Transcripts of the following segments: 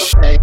Okay.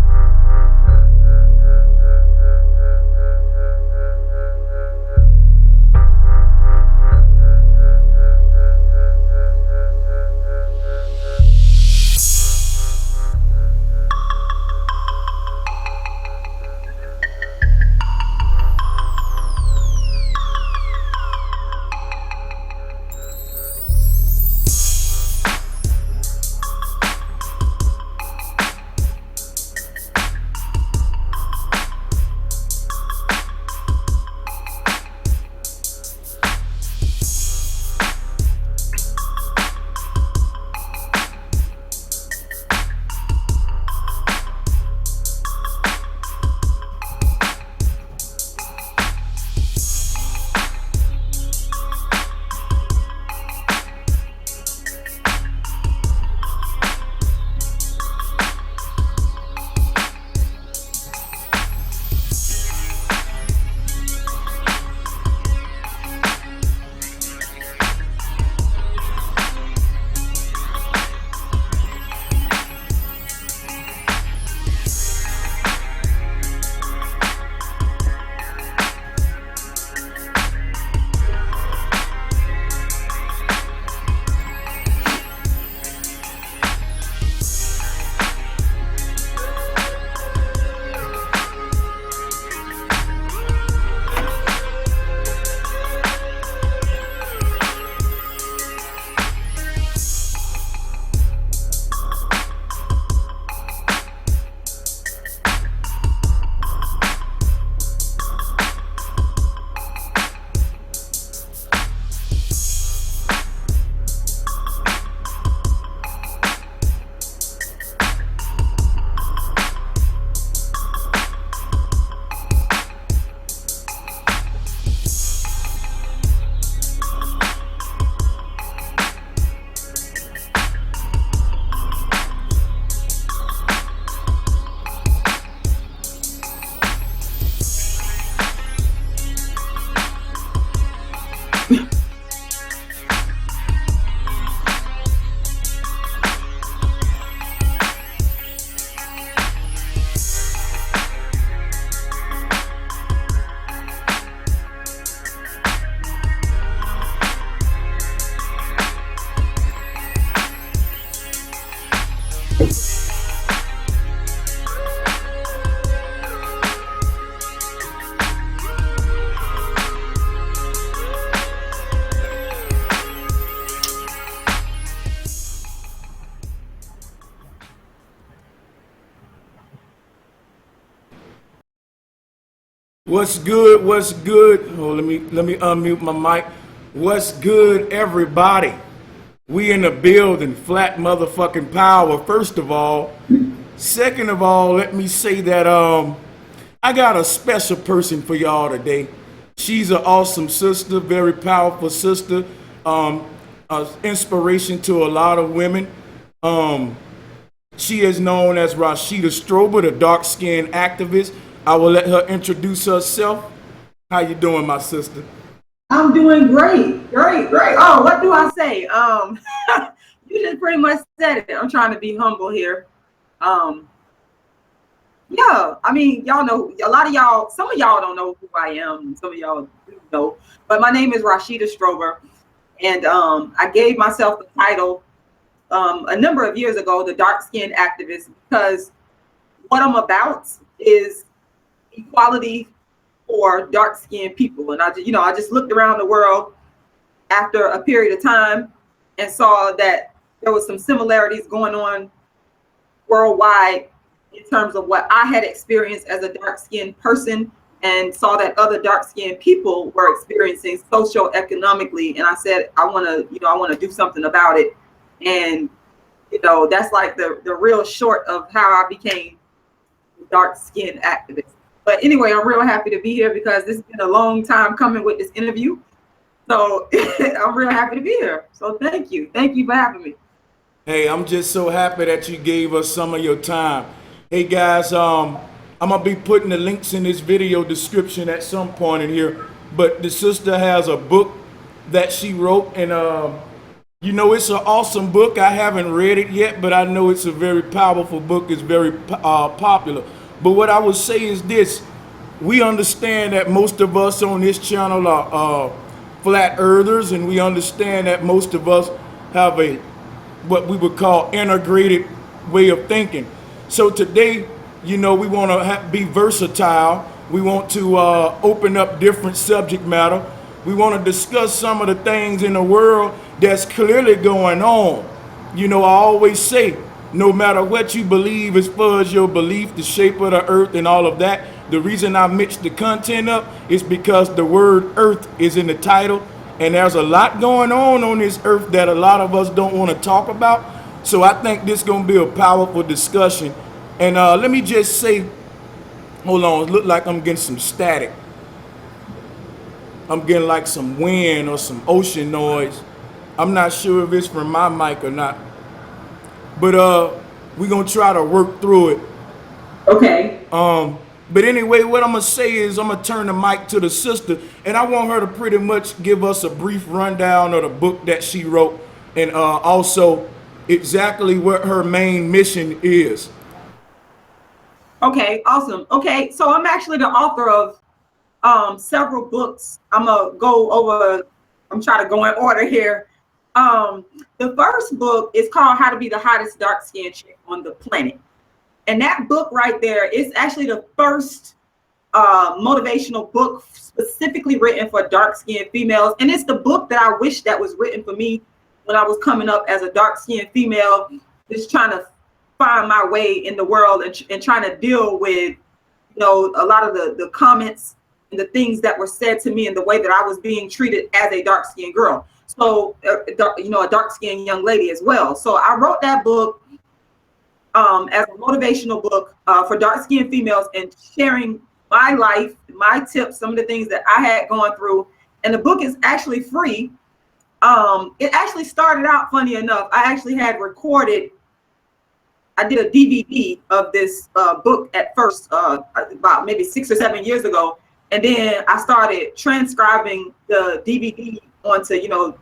What's good? What's good? Oh, let me unmute my mic. What's good, everybody? We in the building, flat motherfucking power. First of all, second of all, let me say that I got a special person for y'all today. She's an awesome sister, very powerful sister, inspiration to a lot of women. She is known as Rashida Strober, the dark-skinned activist. I will let her introduce herself. How you doing, my sister? I'm doing great, great, great. Oh, what do I say? You just pretty much said it. I'm trying to be humble here. Yeah, I mean, y'all know, a lot of y'all, some of y'all don't know who I am, some of y'all do know, but my name is Rashida Strober, and I gave myself the title a number of years ago, the dark-skinned activist, because what I'm about is equality for dark-skinned people. And I just looked around the world after a period of time and saw that there was some similarities going on worldwide in terms of what I had experienced as a dark-skinned person, and saw that other dark-skinned people were experiencing socio-economically. And I said, I want to do something about it. And that's like the real short of how I became a dark-skinned activist. But anyway, I'm real happy to be here because this has been a long time coming with this interview. So I'm real happy to be here. So thank you. Thank you for having me. Hey, I'm just so happy that you gave us some of your time. Hey guys, I'm gonna be putting the links in this video description at some point in here. But the sister has a book that she wrote, and You know, it's an awesome book. I haven't read it yet, but I know it's a very powerful book. It's very popular. But what I would say is this: we understand that most of us on this channel are flat earthers, and we understand that most of us have a what we would call integrated way of thinking. So today, you know, we want to be versatile. We want to open up different subject matter. We want to discuss some of the things in the world that's clearly going on. You know, I always say, no matter what you believe as far as your belief, the shape of the earth and all of that, the reason I mixed the content up is because the word earth is in the title, and there's a lot going on this earth that a lot of us don't want to talk about. So I think this is going to be a powerful discussion. And let me just say, hold on, it look like I'm getting some static. I'm getting like some wind or some ocean noise. I'm not sure if it's from my mic or not. But we're gonna try to work through it. Okay. But anyway, what I'm gonna say is I'm gonna turn the mic to the sister, and I want her to pretty much give us a brief rundown of the book that she wrote, and also exactly what her main mission is. Okay, awesome. Okay, so I'm actually the author of several books. I'm gonna go over. I'm trying to go in order here. The first book is called How to Be the Hottest Dark Skinned Chick on the Planet, and that book right there is actually the first motivational book specifically written for dark skinned females, and it's the book that I wish that was written for me when I was coming up as a dark skinned female, just trying to find my way in the world and trying to deal with, you know, a lot of the comments and the things that were said to me and the way that I was being treated as a dark skinned girl. So, you know, a dark skinned young lady as well. So I wrote that book as a motivational book for dark skinned females and sharing my life, my tips, some of the things that I had gone through. And the book is actually free. It actually started out, funny enough, I actually had recorded, I did a DVD of this book at first, about maybe 6 or 7 years ago. And then I started transcribing the DVD onto, you know,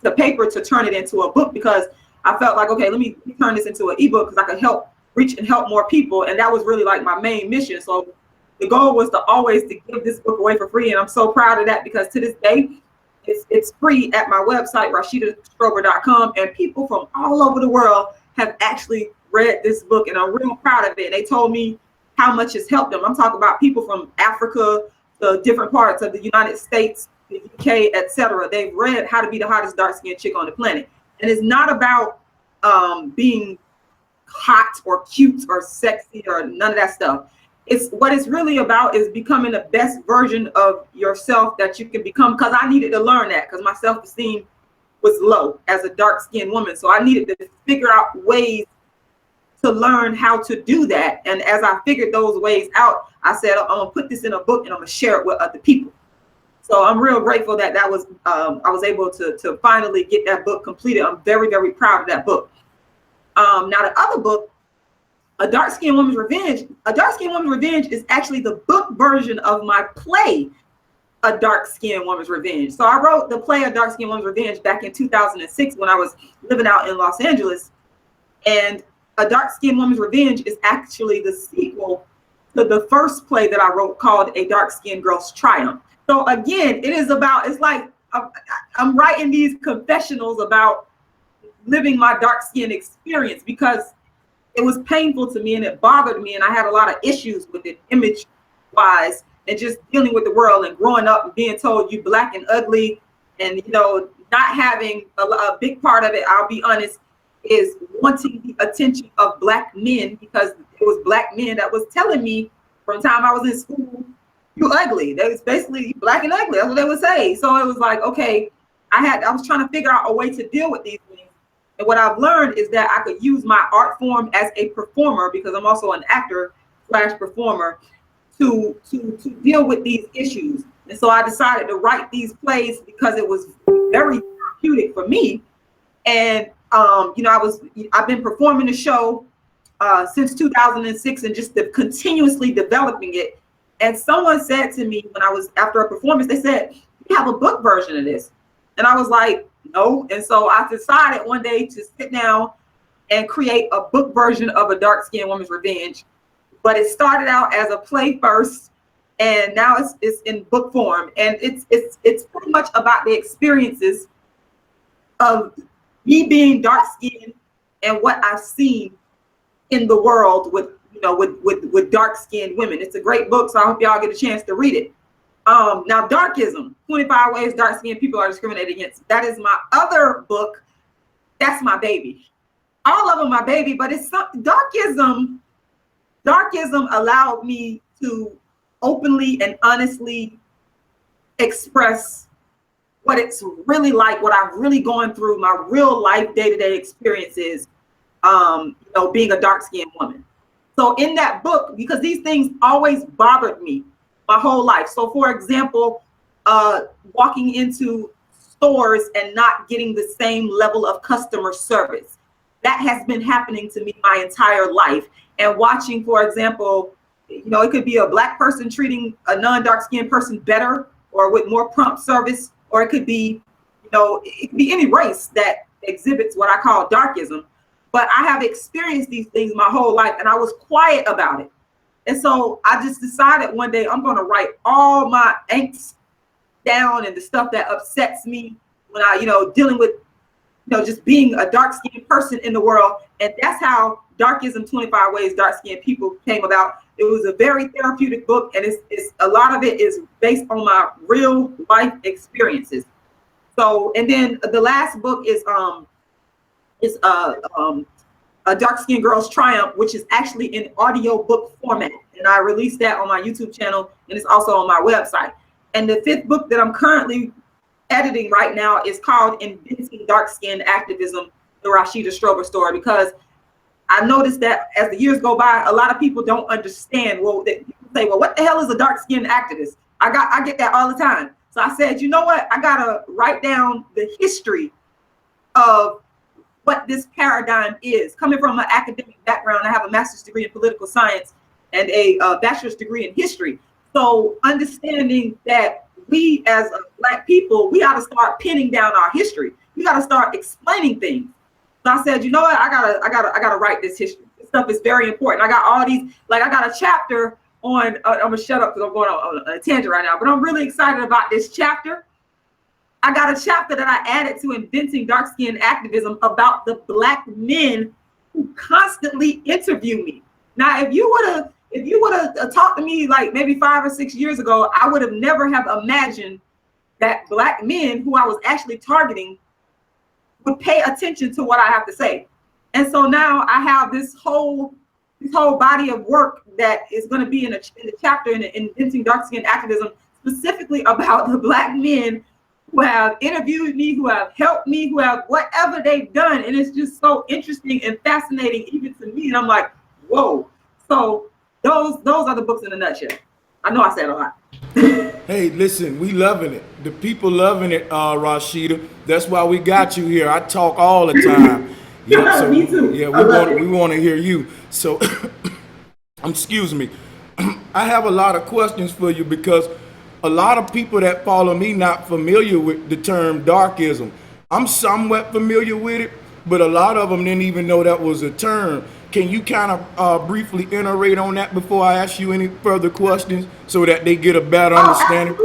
the paper to turn it into a book, because I felt like, okay, let me turn this into an ebook because I could help reach and help more people. And that was really like my main mission. So the goal was to always to give this book away for free. And I'm so proud of that, because to this day, it's free at my website, RashidaStrober.com. And people from all over the world have actually read this book, and I'm real proud of it. They told me how much it's helped them. I'm talking about people from Africa, the different parts of the United States, the UK, etc. They've read How to Be the Hottest Dark Skinned Chick on the Planet. And it's not about being hot or cute or sexy or none of that stuff. It's what it's really about is becoming the best version of yourself that you can become. Because I needed to learn that, because my self-esteem was low as a dark-skinned woman. So I needed to figure out ways to learn how to do that. And as I figured those ways out, I said, I'm gonna put this in a book and I'm gonna share it with other people. So I'm real grateful that I was able to finally get that book completed. I'm very, very proud of that book. Now the other book, A Dark Skinned Woman's Revenge. A Dark Skinned Woman's Revenge is actually the book version of my play, A Dark Skinned Woman's Revenge. So I wrote the play, A Dark Skinned Woman's Revenge, back in 2006 when I was living out in Los Angeles. And A Dark Skinned Woman's Revenge is actually the sequel to the first play that I wrote called A Dark Skinned Girl's Triumph. So again, it is about, it's like I'm writing these confessionals about living my dark skin experience, because it was painful to me and it bothered me, and I had a lot of issues with it image wise, and just dealing with the world and growing up and being told you black and ugly, and you know, not having a big part of it, I'll be honest, is wanting the attention of black men, because it was black men that was telling me from the time I was in school, you ugly. They was basically black and ugly. That's what they would say. So it was like, okay, I was trying to figure out a way to deal with these things. And what I've learned is that I could use my art form as a performer, because I'm also an actor / performer, to deal with these issues. And so I decided to write these plays because it was very therapeutic for me. And you know, I've been performing the show since 2006 and just continuously developing it. And someone said to me when I was after a performance, they said, "You have a book version of this." And I was like, No. And so I decided one day to sit down and create a book version of A Dark Skinned Woman's Revenge. But it started out as a play first, and now it's in book form. And it's pretty much about the experiences of me being dark skinned and what I've seen in the world with with dark skinned women. It's a great book, so I hope y'all get a chance to read it. Now, Darkism, 25 Ways Dark Skinned People Are Discriminated Against. That is my other book. That's my baby. All of them my baby, but it's Darkism. Darkism allowed me to openly and honestly express what it's really like, what I've really gone through, my real life day-to-day experiences, being a dark-skinned woman. So in that book, because these things always bothered me my whole life. So for example, walking into stores and not getting the same level of customer service. That has been happening to me my entire life. And watching, for example, it could be a Black person treating a non-dark skinned person better or with more prompt service, or it could be, it could be any race that exhibits what I call darkism. But I have experienced these things my whole life, and I was quiet about it. And so I just decided one day I'm going to write all my angst down and the stuff that upsets me when I, dealing with, just being a dark-skinned person in the world. And that's how Darkism 25 Ways Dark-Skinned People came about. It was a very therapeutic book, and it's a lot of it is based on my real life experiences. So, and then the last book is A Dark-Skinned Girl's Triumph, which is actually in audio book format. And I released that on my YouTube channel, and it's also on my website. And the fifth book that I'm currently editing right now is called Inventing Dark-Skinned Activism, the Rashida Strober story, because I noticed that as the years go by, a lot of people don't understand. Well, they say, well, what the hell is a dark-skinned activist? I get that all the time. So I said, you know what? I gotta write down the history of what this paradigm is. Coming from an academic background, I have a master's degree in political science and a bachelor's degree in history. So understanding that we as Black people, we got to start pinning down our history. We got to start explaining things. So I said, you know what? I gotta write this history. This stuff is very important. I got all these, like I got a chapter on. I'm gonna shut up because I'm going on a tangent right now. But I'm really excited about this chapter. I got a chapter that I added to Inventing Dark-Skinned Activism about the Black men who constantly interview me. Now, if you would have talked to me like maybe 5 or 6 years ago, I would have never have imagined that Black men who I was actually targeting would pay attention to what I have to say. And so now I have this whole body of work that is going to be in the chapter in Inventing Dark-Skinned Activism, specifically about the Black men who have interviewed me, who have helped me, who have whatever they've done. And it's just so interesting and fascinating even to me. And I'm like, whoa. So those are the books in a nutshell. I know I said a lot. Hey, listen, we loving it. The people loving it, Rashida. That's why we got you here. I talk all the time. Yeah, so, me too. Yeah, we want to hear you. So, excuse me. I have a lot of questions for you because a lot of people that follow me not familiar with the term darkism. I'm somewhat familiar with it, but a lot of them didn't even know that was a term. Can you kind of briefly iterate on that before I ask you any further questions so that they get a better understanding?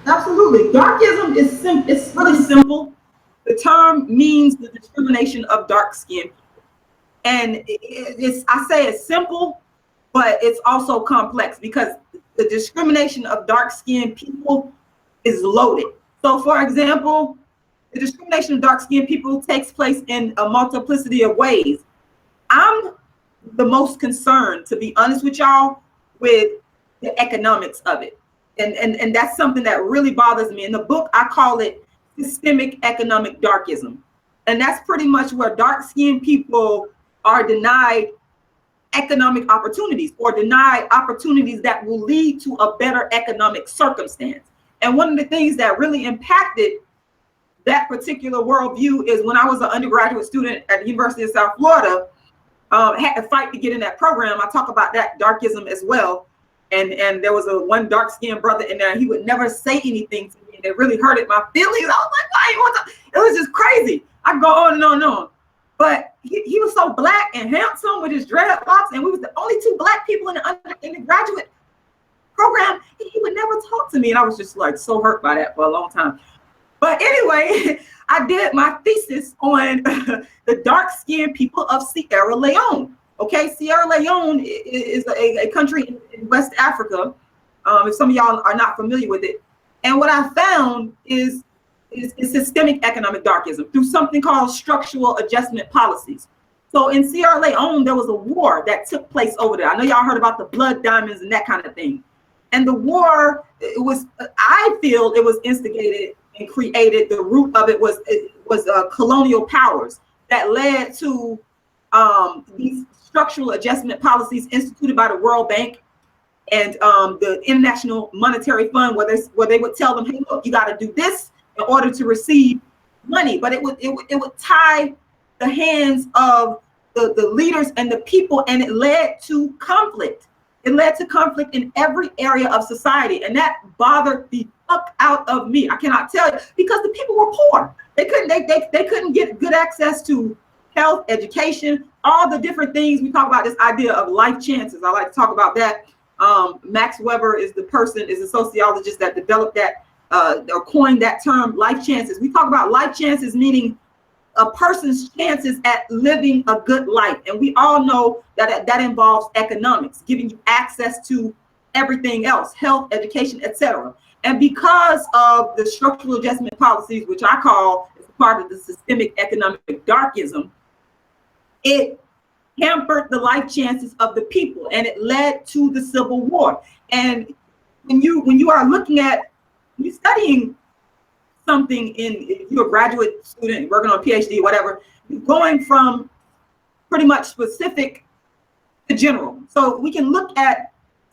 Absolutely. Darkism is it's really simple. The term means the discrimination of dark-skinned people. And I say it's simple, but it's also complex because the discrimination of dark-skinned people is loaded. So for example, the discrimination of dark-skinned people takes place in a multiplicity of ways. I'm the most concerned, to be honest with y'all, with the economics of it. And that's something that really bothers me. In the book, I call it systemic economic darkism. And that's pretty much where dark-skinned people are denied economic opportunities or denied opportunities that will lead to a better economic circumstance. And one of the things that really impacted that particular worldview is when I was an undergraduate student at the University of South Florida, had to fight to get in that program. I talk about that darkism as well. And there was one dark-skinned brother in there. He would never say anything to me and it really hurted my feelings. I was like, why you want to? It was just crazy. I go on and on and on. But he was so black and handsome with his dreadlocks, and we was the only two black people in the graduate program. He would never talk to me, and I was just like so hurt by that for a long time. But anyway, I did my thesis on the dark-skinned people of Sierra Leone. Okay, Sierra Leone is a country in West Africa. If some of y'all are not familiar with it, and what I found is systemic economic darkism through something called structural adjustment policies. So in Sierra Leone, there was a war that took place over there. I know y'all heard about the blood diamonds and that kind of thing. And the war, I feel it was instigated and created. The root of it was colonial powers that led to these structural adjustment policies instituted by the World Bank and the International Monetary Fund, where they would tell them, hey, look, you got to do this in order to receive money. But it would tie the hands of the leaders and the people, and it led to conflict. It led to conflict in every area of society, and that bothered the fuck out of me. I cannot tell you, because the people were poor. They couldn't get good access to health, education, all the different things. We talk about this idea of life chances. I like to talk about that. Max Weber is a sociologist that developed that or coined that term, life chances. We talk about life chances meaning a person's chances at living a good life. And we all know that involves economics, giving you access to everything else, health, education, etc. And because of the structural adjustment policies, which I call as part of the systemic economic darkism, it hampered the life chances of the people, and it led to the Civil War. And when you are looking at, you're studying something if you're a graduate student working on a PhD, whatever, you're going from pretty much specific to general. So we can look at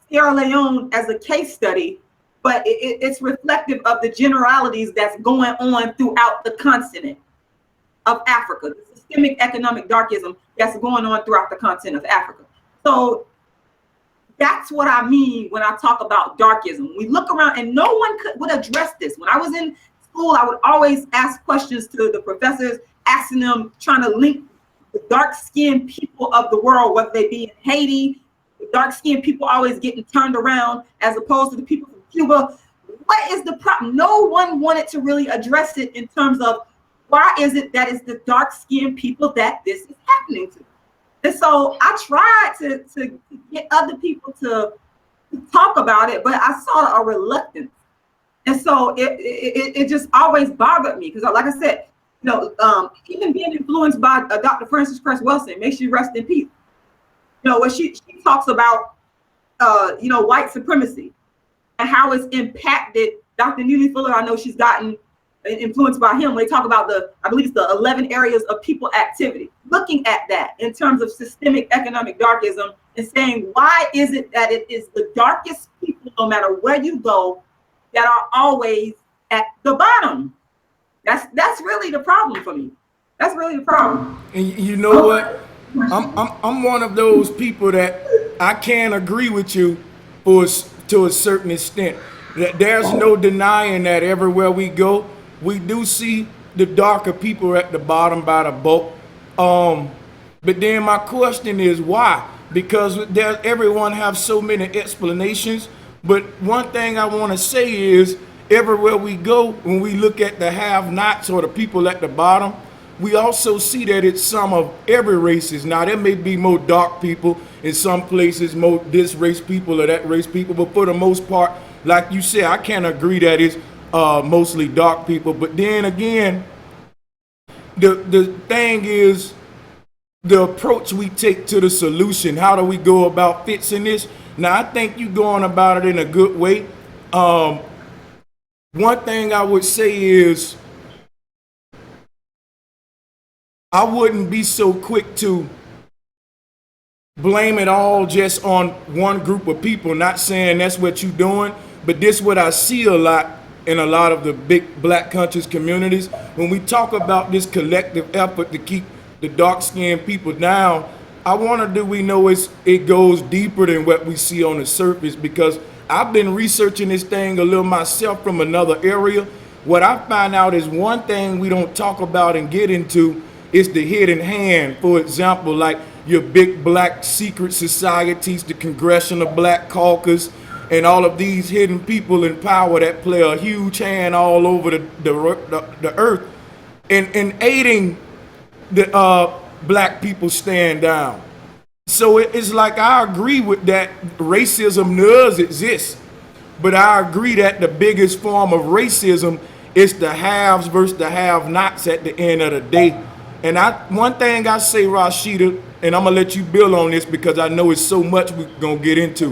Sierra Leone as a case study, but it's reflective of the generalities that's going on throughout the continent of Africa, the systemic economic darkism that's going on throughout the continent of Africa. So that's what I mean when I talk about darkism. We look around and no one would address this. When I was in school, I would always ask questions to the professors, asking them, trying to link the dark-skinned people of the world, whether they be in Haiti, the dark-skinned people always getting turned around as opposed to the people from Cuba. What is the problem? No one wanted to really address it in terms of why is it that it's the dark-skinned people that this is happening to? And so I tried to get other people to talk about it, but I saw a reluctance. And so it just always bothered me because, like I said, even being influenced by Dr. Frances Cress Welsing, may she rest in peace. Where she talks about, white supremacy and how it's impacted Dr. Neely Fuller. I know she's gotten influenced by him. When they talk about I believe it's the 11 areas of people activity, looking at that in terms of systemic economic darkism and saying, why is it that it is the darkest people, no matter where you go, that are always at the bottom? That's really the problem for me. That's really the problem. And you know what? I'm one of those people that I can't agree with you to a certain extent. That there's no denying that everywhere we go, we do see the darker people at the bottom by the boat. But then my question is why? Because everyone have so many explanations. But one thing I want to say is everywhere we go, when we look at the have-nots or the people at the bottom, we also see that it's some of every races. Now, there may be more dark people in some places, more this race people or that race people, but for the most part, like you said, I can't agree that it's mostly dark people. But then again, the thing is the approach we take to the solution. How do we go about fixing this? Now, I think you're going about it in a good way. One thing I would say is I wouldn't be so quick to blame it all just on one group of people. Not saying that's what you're doing, but this is what I see a lot in a lot of the big black conscious communities. When we talk about this collective effort to keep the dark-skinned people down, I wonder, do we know it goes deeper than what we see on the surface? Because I've been researching this thing a little myself from another area. What I find out is one thing we don't talk about and get into is the hidden hand. For example, like your big black secret societies, the Congressional Black Caucus, and all of these hidden people in power that play a huge hand all over the earth in aiding the black people stand down. So it's like I agree with that racism does exist, but I agree that the biggest form of racism is the haves versus the have-nots at the end of the day. And one thing I say, Rashida, and I'm gonna let you build on this because I know it's so much we're gonna get into.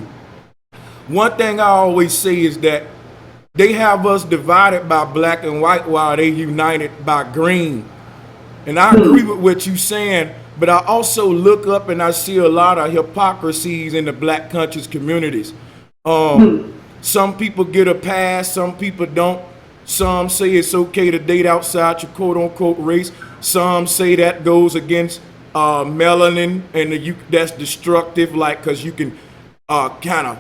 One thing I always say is that they have us divided by black and white while they united by green. And I agree with what you're saying, but I also look up and I see a lot of hypocrisies in the black conscious communities. Some people get a pass, some people don't. Some say it's okay to date outside your quote unquote race. Some say that goes against melanin and that's destructive, like because you can kind of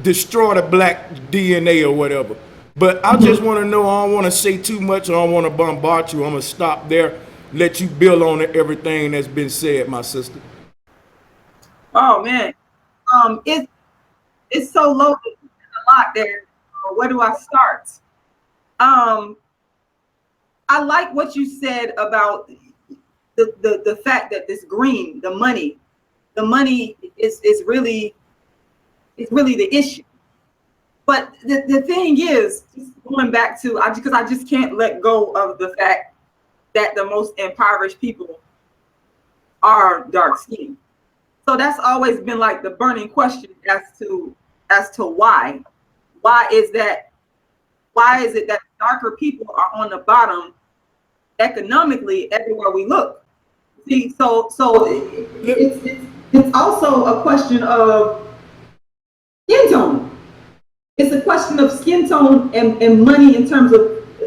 destroy the black DNA or whatever. But I just want to know, I don't want to say too much, I don't want to bombard you. I'm going to stop there, let you build on everything that's been said, my sister. Oh man, it's so loaded, a lot there. Where do I start? I like what you said about the fact that this green, the money is really the issue. But the thing is, going back to, because I just can't let go of the fact that the most impoverished people are dark skinned. So that's always been like the burning question as to why. Why is that? Why is it that darker people are on the bottom economically everywhere we look? See, so it's also a question of skin tone. It's a question of skin tone and money in terms of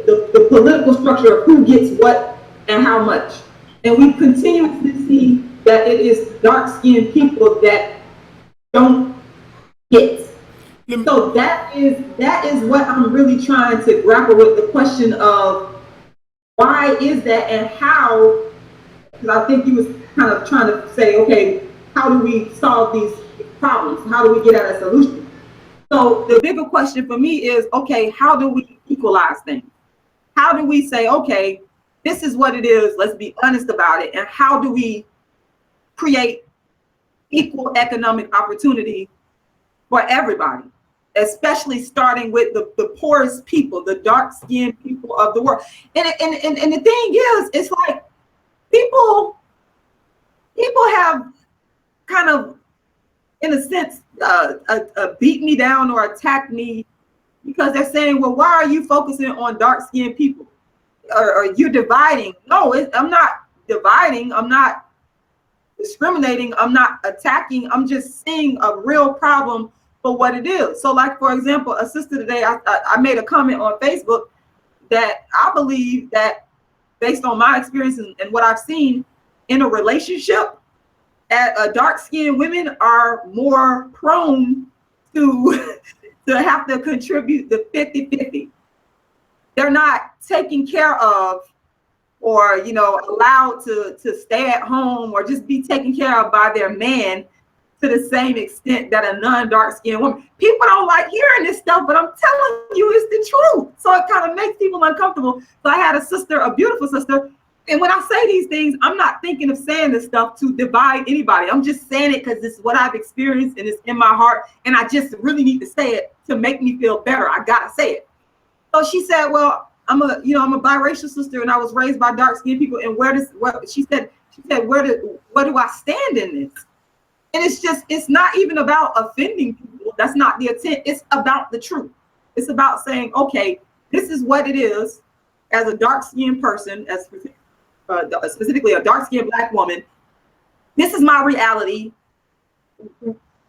the political structure of who gets what and how much. And we continuously see that it is dark-skinned people that don't get. So that is what I'm really trying to grapple with, the question of why is that and how, because I think he was kind of trying to say, okay, how do we solve these problems? How do we get at a solution? So the bigger question for me is, okay, how do we equalize things? How do we say, okay, this is what it is, let's be honest about it, and how do we create equal economic opportunity for everybody, especially starting with the poorest people, the dark-skinned people of the world. And the thing is, it's like people have kind of, in a sense, beat me down or attack me because they're saying, well, why are you focusing on dark-skinned people? Or you're dividing. No, I'm not dividing. I'm not discriminating. I'm not attacking. I'm just seeing a real problem for what it is. So like, for example, a sister today, I made a comment on Facebook that I believe that based on my experience and what I've seen in a relationship, dark-skinned women are more prone to have to contribute the 50-50. They're not taken care of or, allowed to stay at home or just be taken care of by their man to the same extent that a non-dark-skinned woman. People don't like hearing this stuff, but I'm telling you, it's the truth. So it kind of makes people uncomfortable. So I had a sister, a beautiful sister, and when I say these things, I'm not thinking of saying this stuff to divide anybody. I'm just saying it because it's what I've experienced and it's in my heart. And I just really need to say it to make me feel better. I gotta say it. So she said, well, I'm a biracial sister and I was raised by dark-skinned people. And she said, where do I stand in this? And it's not even about offending people. That's not the intent. It's about the truth. It's about saying, okay, this is what it is as a dark-skinned person, as specifically a dark-skinned Black woman. This is my reality.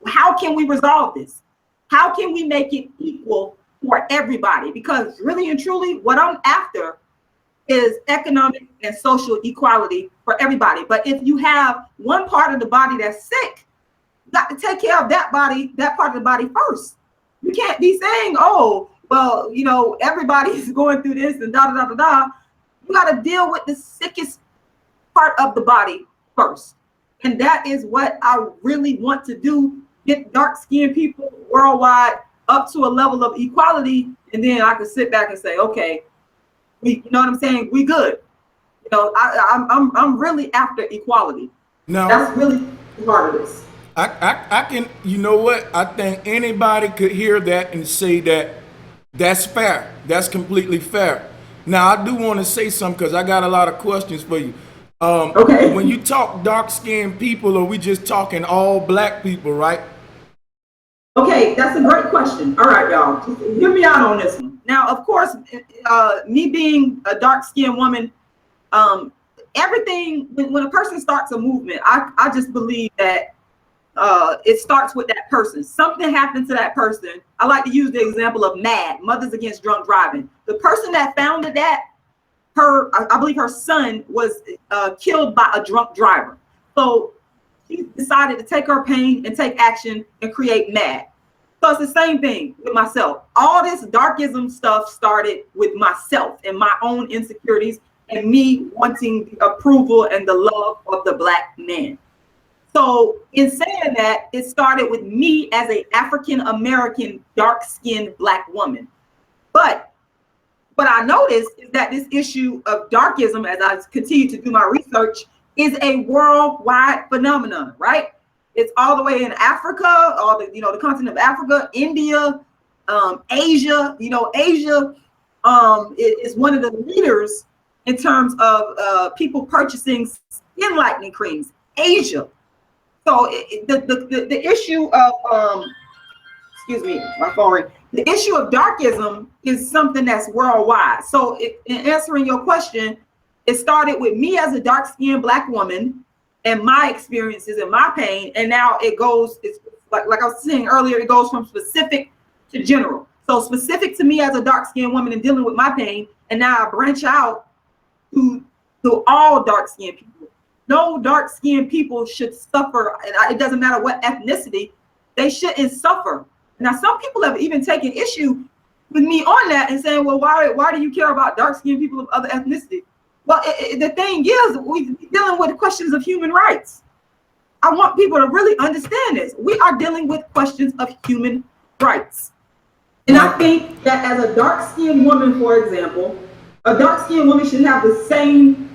How can we resolve this? How can we make it equal for everybody? Because really and truly, what I'm after is economic and social equality for everybody. But if you have one part of the body that's sick, You got to take care of that body, that part of the body first. You can't be saying, oh, well, you know, everybody's going through this and da da da da da. You got to deal with the sickest part of the body first. And that is what I really want to do, get dark-skinned people worldwide up to a level of equality. And then I can sit back and say, okay, you know what I'm saying? We good. You know, I'm really after equality. No, that's really part of this. I can, you know what? I think anybody could hear that and say that that's fair. That's completely fair. Now, I do want to say something because I got a lot of questions for you. Okay. When you talk dark-skinned people, are we just talking all black people, right? Okay, that's a great question. All right, y'all, just hear me out on this one. Now, of course, me being a dark-skinned woman, everything, when a person starts a movement, I just believe that it starts with that person. Something happened to that person. I like to use the example of MAD, Mothers Against Drunk Driving. The person that founded that, I believe her son was killed by a drunk driver. So she decided to take her pain and take action and create MAD. So it's the same thing with myself. All this darkism stuff started with myself and my own insecurities and me wanting the approval and the love of the black man. So in saying that, it started with me as an African-American, dark-skinned black woman. But what I noticed is that this issue of darkism, as I continue to do my research, is a worldwide phenomenon, right? It's all the way in Africa, all the, you know, the continent of Africa, India, Asia. You know, Asia is one of the leaders in terms of people purchasing skin lightening creams. Asia. So the issue of excuse me, my phone ring. The issue of darkism is something that's worldwide. So in answering your question, it started with me as a dark-skinned black woman and my experiences and my pain, and now it goes, it's like I was saying earlier, it goes from specific to general. So specific to me as a dark-skinned woman and dealing with my pain, and now I branch out to all dark-skinned people. No dark-skinned people should suffer, and it doesn't matter what ethnicity, they shouldn't suffer. Now, some people have even taken issue with me on that and saying, well, why do you care about dark-skinned people of other ethnicity? Well, the thing is, we're dealing with questions of human rights. I want people to really understand this. We are dealing with questions of human rights. And I think that as a dark-skinned woman, for example, a dark-skinned woman should have the same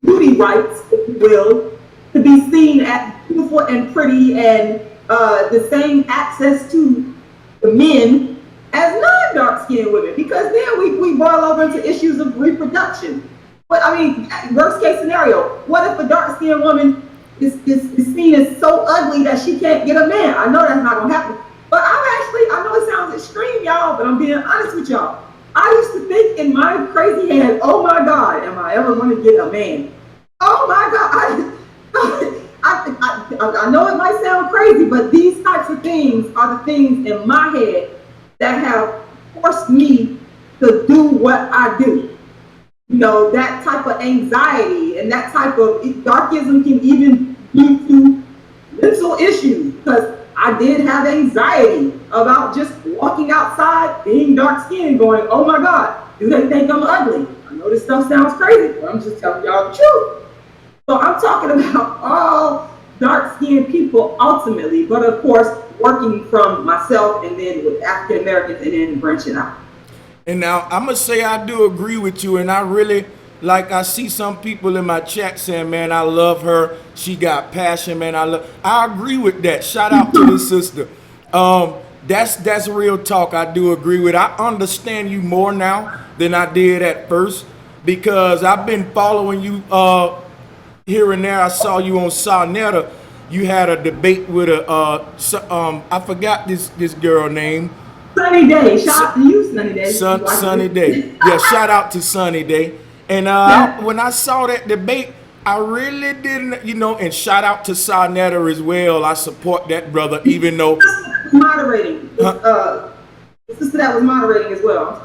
beauty rights, if you will, to be seen as beautiful and pretty and the same access to the men as non-dark-skinned women, because then we boil over into issues of reproduction. But I mean, worst case scenario, what if a dark-skinned woman is seen as so ugly that she can't get a man? I know that's not gonna happen. But I know it sounds extreme, y'all, but I'm being honest with y'all. I used to think in my crazy head, oh my God, am I ever gonna get a man? Oh my God, I know it might sound crazy, but these types of things are the things in my head that have forced me to do what I do. You know, that type of anxiety and that type of darkism can even lead to mental issues, because I did have anxiety about just walking outside, being dark-skinned, going, oh my God, do they think I'm ugly? I know this stuff sounds crazy, but I'm just telling y'all the truth. So I'm talking about all dark-skinned people ultimately, but of course, working from myself and then with African Americans and then branching out. And now I'm gonna say I do agree with you, and I really, like, I see some people in my chat saying, man, I love her, she got passion, man, I agree with that. Shout out to the sister. That's real talk. I do agree with. I understand you more now than I did at first, because I've been following you here and there. I saw you on Sarnetta. You had a debate with I forgot this girl name. Sunny Day. Shout out to you, Sunny Day. Sunny Day. Yeah, shout out to Sunny Day. And when I saw that debate, I really didn't, you know, and shout out to Sarnetta as well. I support that brother, even though moderating. The sister that was moderating as well.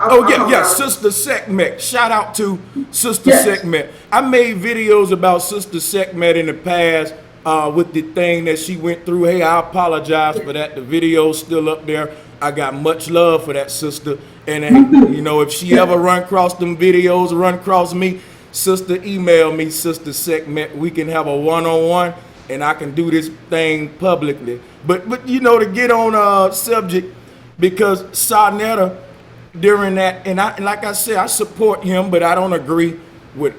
Sister Sekhmet. Shout out to Sister Sekhmet. I made videos about Sister Sekhmet in the past with the thing that she went through. Hey, I apologize for that. The video's still up there. I got much love for that sister. And hey, you know, if she ever run across them videos, run across me, sister, email me, Sister Segment. We can have a one-on-one, and I can do this thing publicly. But you know, to get on subject, because Sarnetta, during that, and like I said, I support him, but I don't agree with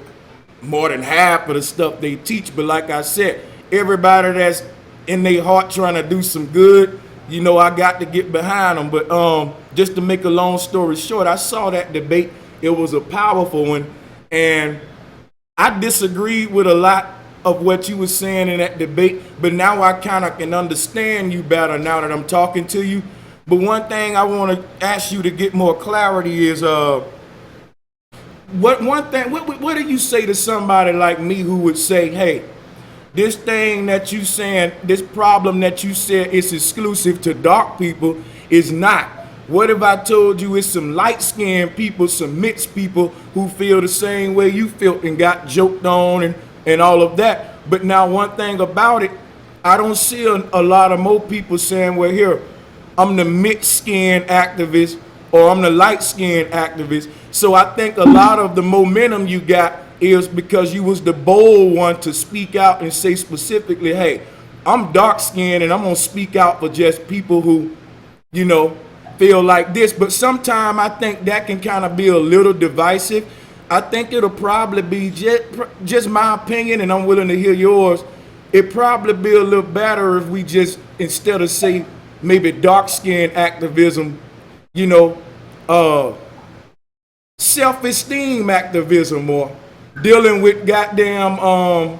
more than half of the stuff they teach. But like I said, everybody that's in their heart trying to do some good, you know, I got to get behind them. But just to make a long story short, I saw that debate. It was a powerful one, and I disagreed with a lot of what you were saying in that debate, but now I kind of can understand you better now that I'm talking to you. But one thing I want to ask you to get more clarity is, what do you say to somebody like me who would say, hey, this thing that you saying, this problem that you said is exclusive to dark people is not. What if I told you it's some light-skinned people, some mixed people who feel the same way you felt and got joked on and all of that? But now one thing about it, I don't see a lot of more people saying, well, here, I'm the mixed-skinned activist or I'm the light-skinned activist. So I think a lot of the momentum you got is because you was the bold one to speak out and say specifically, hey, I'm dark-skinned and I'm going to speak out for just people who, you know, feel like this. But sometimes I think that can kind of be a little divisive. I think it'll probably be just my opinion, and I'm willing to hear yours. It'd probably be a little better if we just, instead of say maybe dark-skinned activism, you know, self-esteem activism, or dealing with goddamn,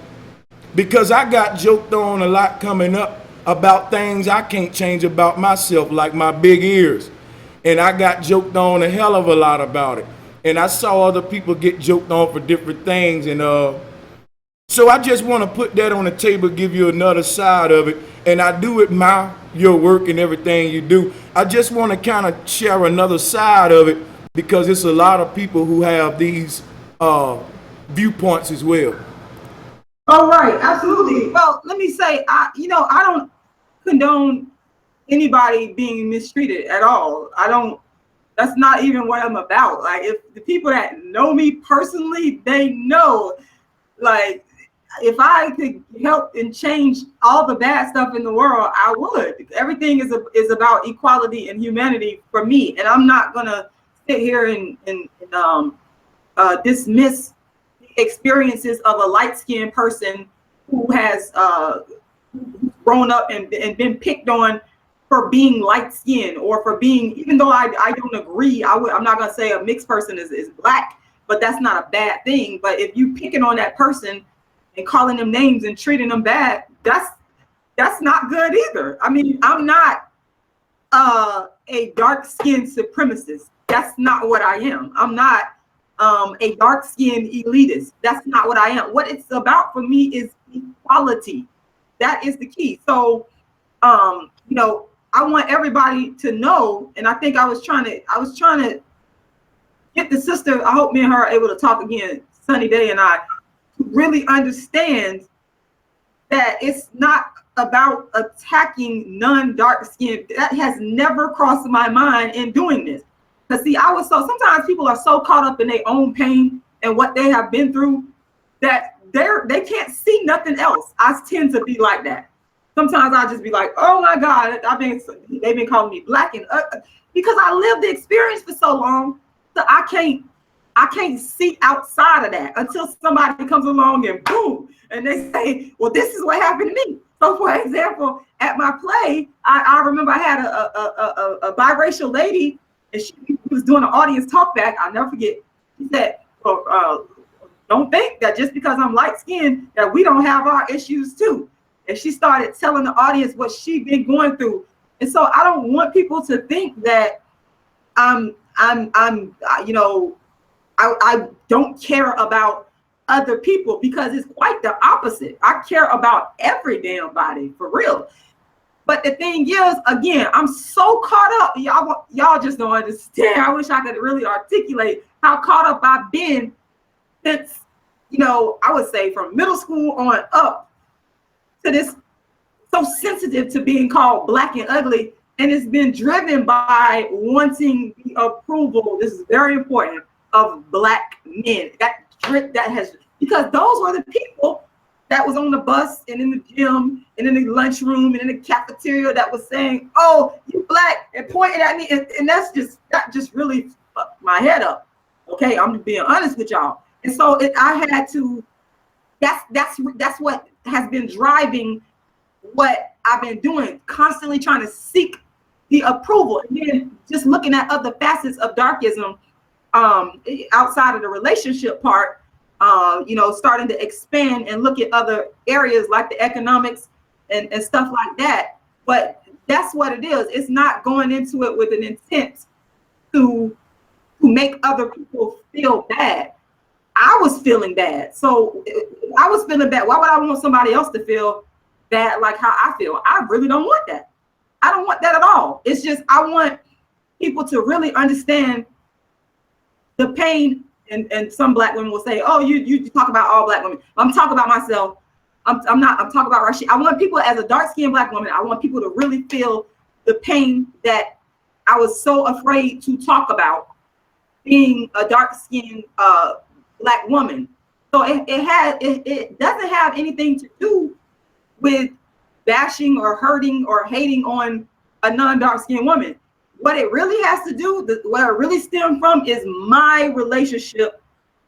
because I got joked on a lot coming up about things I can't change about myself, like my big ears. And I got joked on a hell of a lot about it. And I saw other people get joked on for different things. And so I just want to put that on the table, give you another side of it. And I do admire your work and everything you do. I just want to kind of share another side of it, because it's a lot of people who have these viewpoints as well. Oh, right, absolutely. Well, let me say, I don't condone anybody being mistreated at all. That's not even what I'm about. Like, if the people that know me personally, they know, like, if I could help and change all the bad stuff in the world, I would. Everything is about equality and humanity for me, and I'm not gonna sit here and dismiss experiences of a light-skinned person who has grown up and been picked on for being light-skinned, or for being, even though I don't agree, I'm not going to say a mixed person is black, but that's not a bad thing. But if you picking on that person and calling them names and treating them bad, that's not good either. I mean, I'm not a dark-skinned supremacist. That's not what I am. I'm not a dark-skinned elitist. That's not what I am. What it's about for me is equality. That is the key. So, you know, I want everybody to know, and I think I was trying to get the sister. I hope me and her are able to talk again, Sunny Day and I, to really understand that it's not about attacking non-dark skin. That has never crossed my mind in doing this. Because see, sometimes people are so caught up in their own pain and what they have been through that they can't see nothing else. I tend to be like that. Sometimes I just be like, oh my God, they've been calling me black, and because I lived the experience for so long, so I can't see outside of that until somebody comes along and boom, and they say, well, this is what happened to me. So for example, at my play, I remember I had a biracial lady, and she was doing an audience talk back. I'll never forget. She said, well, don't think that just because I'm light skinned that we don't have our issues too. And she started telling the audience what she'd been going through. And so I don't want people to think that I don't care about other people, because it's quite the opposite. I care about every damn body, for real. But the thing is, again, I'm so caught up. Y'all just don't understand. I wish I could really articulate how caught up I've been since, I would say from middle school on up to this, so sensitive to being called black and ugly, and it's been driven by wanting the approval. This is very important, of black men. That has, because those were the people that was on the bus and in the gym and in the lunchroom and in the cafeteria that was saying, "Oh, you black," and pointing at me, and that just really fucked my head up. Okay, I'm being honest with y'all, and so I had to. That's what has been driving what I've been doing, constantly trying to seek the approval, and then just looking at other facets of darkism outside of the relationship part. Starting to expand and look at other areas like the economics and stuff like that. But that's what it is. It's not going into it with an intent to make other people feel bad. I was feeling bad. So I was feeling bad. Why would I want somebody else to feel bad like how I feel? I really don't want that. I don't want that at all. It's just I want people to really understand the pain. And some black women will say, "Oh, you talk about all black women." I'm talking about myself. I'm talking about Rashida. I want people, as a dark-skinned black woman, I want people to really feel the pain that I was so afraid to talk about, being a dark-skinned black woman. So it doesn't have anything to do with bashing or hurting or hating on a non-dark-skinned woman. What it really has to do, where it really stemmed from, is my relationship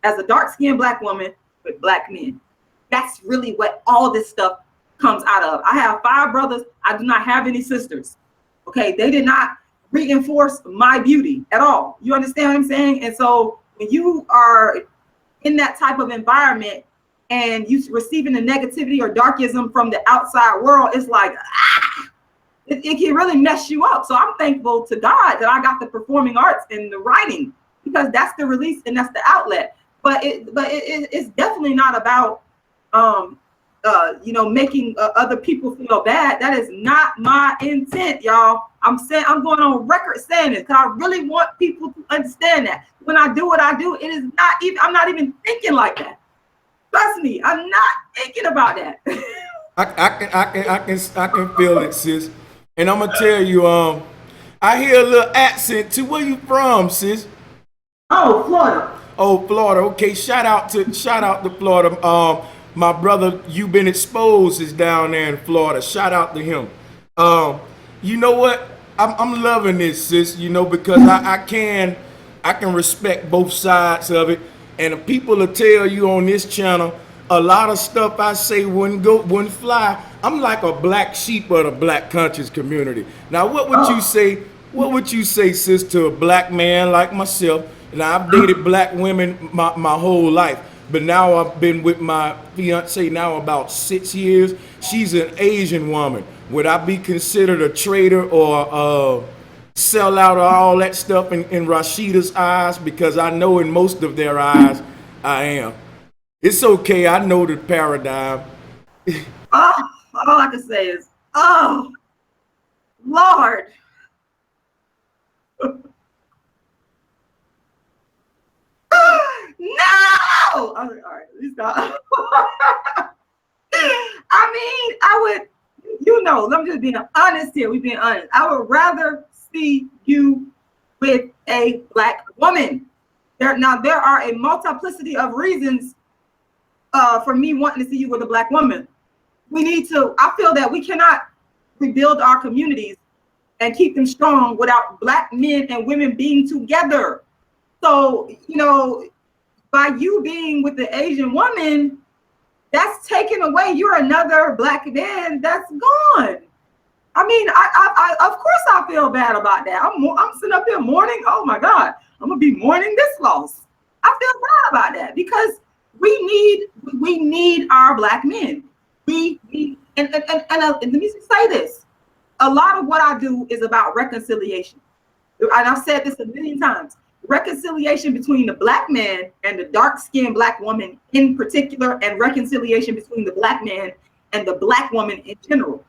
as a dark-skinned black woman with black men. That's really what all this stuff comes out of. I have 5 brothers. I do not have any sisters. Okay, they did not reinforce my beauty at all. You understand what I'm saying? And so when you are in that type of environment and you receiving the negativity or darkism from the outside world, it's like, it can really mess you up. So I'm thankful to God that I got the performing arts and the writing, because that's the release and that's the outlet. But it's definitely not about making other people feel bad. That is not my intent, y'all. I'm going on record saying this because I really want people to understand that when I do what I do, it is not even, I'm not even thinking like that. Trust me, I'm not thinking about that. I can feel it, sis. And I'm gonna tell you, I hear a little accent too. Where you from, sis? Oh, Florida. Oh, Florida. Okay, shout out to Florida. My brother, You Been Exposed, is down there in Florida. Shout out to him. You know what? I'm loving this, sis. Because I can respect both sides of it, and the people will tell you on this channel, a lot of stuff I say wouldn't fly. I'm like a black sheep of the black conscious community. Now, what would you say? What would you say, sis, to a black man like myself? And I've dated black women my whole life, but now I've been with my fiance now about 6 years. She's an Asian woman. Would I be considered a traitor or a sellout or all that stuff in Rashida's eyes? Because I know in most of their eyes, I am. It's okay. I know the paradigm. All I can say is, oh, Lord. No! All right, let's stop. I mean, I would, I'm just being honest here. We're being honest. I would rather see you with a black woman. There are a multiplicity of reasons for me wanting to see you with a black woman. I feel that we cannot rebuild our communities and keep them strong without black men and women being together. So, by you being with the Asian woman, that's taken away. You're another black man that's gone. I mean, I of course I feel bad about that. I'm sitting up here mourning. Oh my God, I'm gonna be mourning this loss. I feel bad about that because we need our black men. We need, and let me say this. A lot of what I do is about reconciliation. And I've said this a million times. Reconciliation between the black man and the dark-skinned black woman in particular, and reconciliation between the black man and the black woman in general.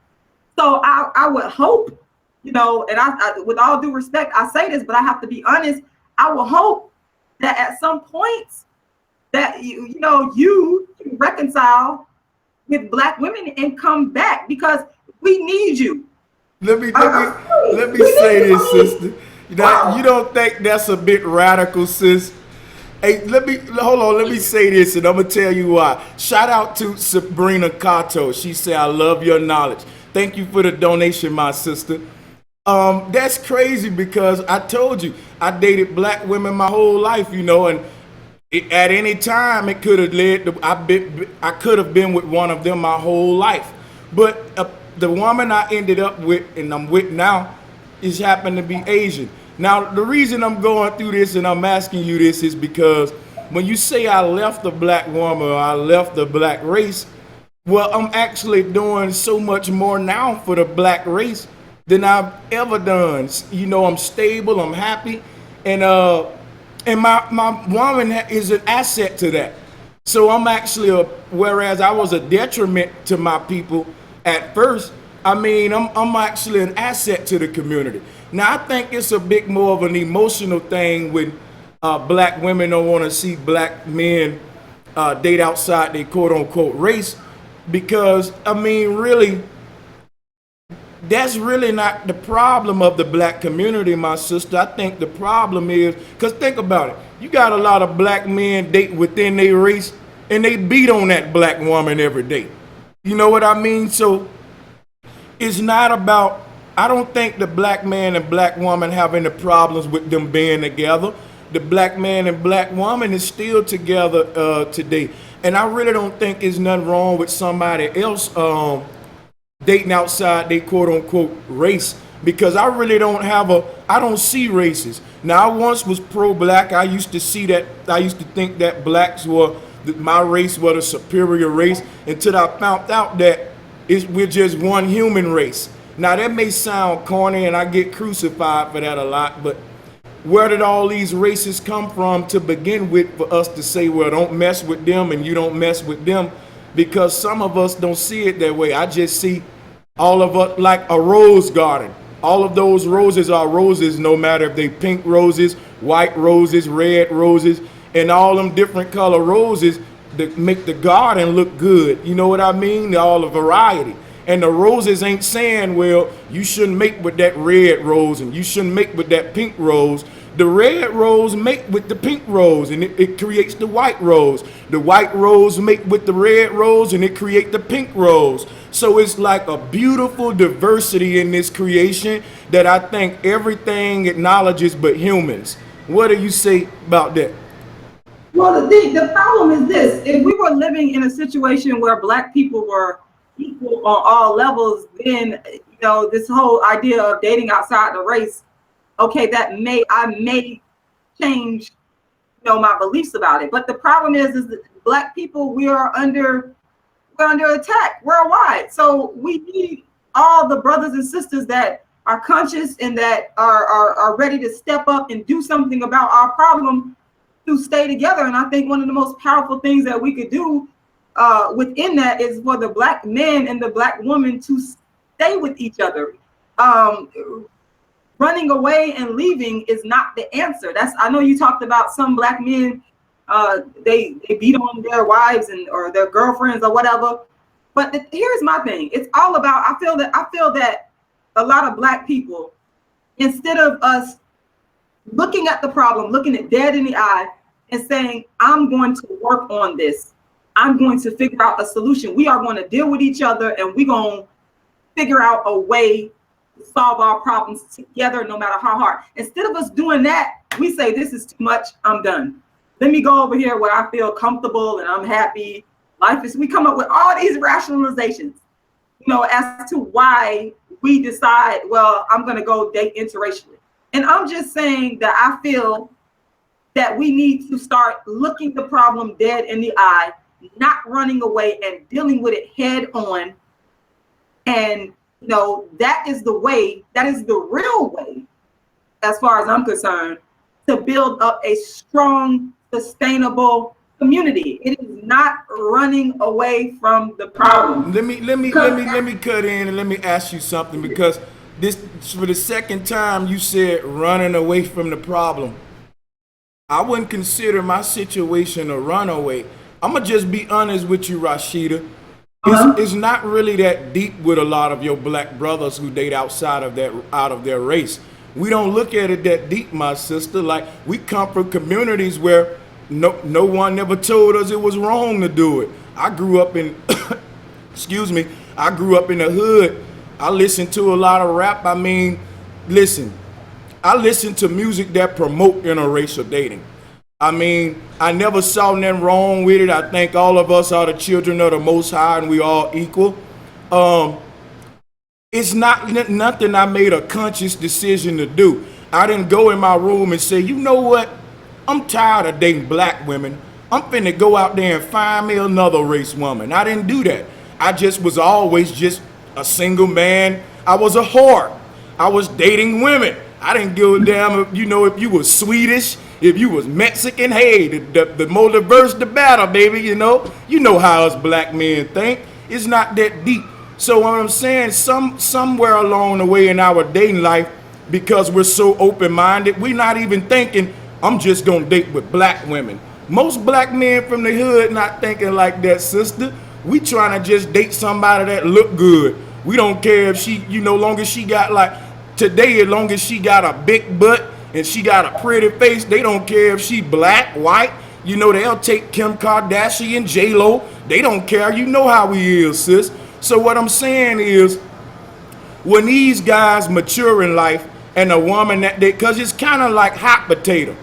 So I would hope, and I with all due respect, I say this, but I have to be honest. I will hope that at some point that you can reconcile with Black women and come back, because we need you. Let me We say need you. this, sister. Now, you Wow. don't think that's a bit radical, sis? Hey, hold on. Let me say this, and I'm gonna tell you why. Shout out to Sabrina Cato. She said, "I love your knowledge." Thank you for the donation, my sister. That's crazy because I told you I dated Black women my whole life, and at any time it could have led to I could have been with one of them my whole life, but the woman I ended up with and I'm with now is happened to be Asian. Now the reason I'm going through this and I'm asking you this is because when you say I left the Black woman or I left the Black race, well, I'm actually doing so much more now for the Black race than I've ever done. I'm stable, I'm happy, and my woman is an asset to that. So I'm actually whereas I was a detriment to my people at first, I'm actually an asset to the community. Now I think it's a bit more of an emotional thing when Black women don't want to see Black men date outside their quote unquote race, because really that's really not the problem of the Black community, my sister. I think the problem is, because think about it, you got a lot of Black men date within their race and they beat on that Black woman every day. You know what I mean? So it's not about, I don't think the Black man and Black woman have any problems with them being together. The Black man and Black woman is still together today. And I really don't think there's nothing wrong with somebody else dating outside they quote unquote race, because I really I don't see races. Now I once was pro-Black. I used to think that Blacks my race was a superior race, until I found out that we're just one human race. Now that may sound corny and I get crucified for that a lot, but where did all these races come from to begin with for us to say, well, don't mess with them and you don't mess with them? Because some of us don't see it that way. I just see all of us like a rose garden. All of those roses are roses, no matter if they pink roses, white roses, red roses, and all them different color roses that make the garden look good. You know what I mean? All the variety. And the roses ain't saying, well, you shouldn't mate with that red rose and you shouldn't mate with that pink rose. The red rose mate with the pink rose and it creates the white rose. The white rose mate with the red rose and it creates the pink rose. So it's like a beautiful diversity in this creation that I think everything acknowledges but humans. What do you say about that? Well, the problem is this: if we were living in a situation where Black people were equal on all levels, then this whole idea of dating outside the race, okay, I may change my beliefs about it. But the problem is that Black people, we're under attack worldwide. So we need all the brothers and sisters that are conscious and that are ready to step up and do something about our problem to stay together. And I think one of the most powerful things that we could do within that is for the Black man and the Black woman to stay with each other. Running away and leaving is not the answer. I know you talked about some Black men, they beat on their wives or their girlfriends or whatever. But here's my thing: it's all about. I feel that a lot of Black people, instead of us looking at the problem, looking it dead in the eye, and saying, "I'm going to work on this. I'm going to figure out a solution. We are going to deal with each other, and we're going to figure out a way to solve our problems together, no matter how hard." Instead of us doing that, we say, "This is too much. I'm done. Let me go over here where I feel comfortable and I'm happy." We come up with all these rationalizations, as to why we decide, well, I'm going to go date interracially. And I'm just saying that I feel that we need to start looking the problem dead in the eye, not running away and dealing with it head on. And, that is the way, that is the real way, as far as I'm concerned, to build up a strong, sustainable community. It is not running away from the problem. Let me cut in and let me ask you something, because this, for the second time you said running away from the problem. I wouldn't consider my situation a runaway. I'm gonna just be honest with you, Rashida. it's not really that deep with a lot of your black brothers who date outside of their race. We don't look at it that deep, my sister. Like, we come from communities where no one ever told us it was wrong to do it. I grew up in excuse me, I grew up in the hood. I listened to a lot of rap. I mean, listen, I listen to music that promote interracial dating. I mean, I never saw nothing wrong with it. I think all of us are the children of the Most High and we all equal. It's not nothing I made a conscious decision to do. I didn't go in my room and say, you know what? I'm tired of dating black women. I'm finna go out there and find me another race woman. I didn't do that. I just was always just a single man. I was a whore. I was dating women. I didn't give a damn if, if you was Swedish, if you was Mexican. Hey, the more diverse, the better, baby, You know how us black men think. It's not that deep. So what I'm saying, somewhere along the way in our dating life, because we're so open-minded, we're not even thinking, I'm just gonna date with black women. Most black men from the hood not thinking like that, sister. We trying to just date somebody that look good. We don't care if she, long as she got today, as long as she got a big butt and she got a pretty face, they don't care if she black, white. They'll take Kim Kardashian, J-Lo. They don't care. You know how we is, sis. So what I'm saying is, when these guys mature in life and a woman that because it's kind of like hot potato.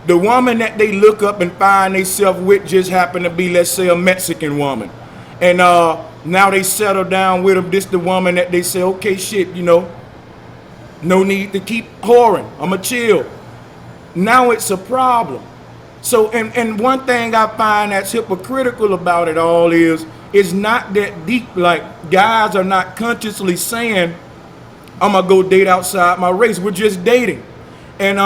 The woman that they look up and find themselves with just happen to be, let's say, a Mexican woman. And now they settle down with them. This the woman that they say, okay, shit, no need to keep whoring. I'ma chill. Now it's a problem. So, and one thing I find that's hypocritical about it all is, it's not that deep. Like, guys are not consciously saying, I'm gonna go date outside my race. We're just dating. And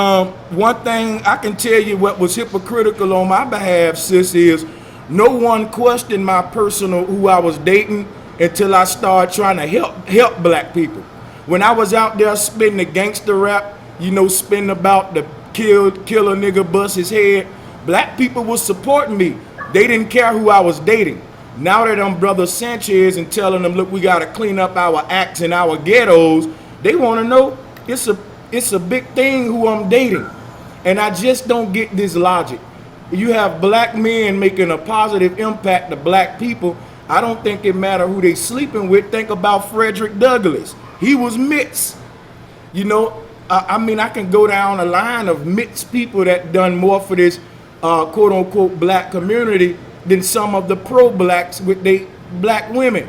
one thing I can tell you what was hypocritical on my behalf, sis, is no one questioned my personal who I was dating until I started trying to help black people. When I was out there spitting the gangster rap, spitting about the kill a nigga, bust his head, black people was supporting me. They didn't care who I was dating. Now that I'm brother Sanchez and telling them, look, we got to clean up our acts and our ghettos, they want to know it's a big thing who I'm dating. And I just don't get this logic. You have black men making a positive impact to black people. I don't think it matter who they sleeping with. Think about Frederick Douglass. He was mixed. I mean, I can go down a line of mixed people that done more for this quote unquote black community than some of the pro-blacks with they black women.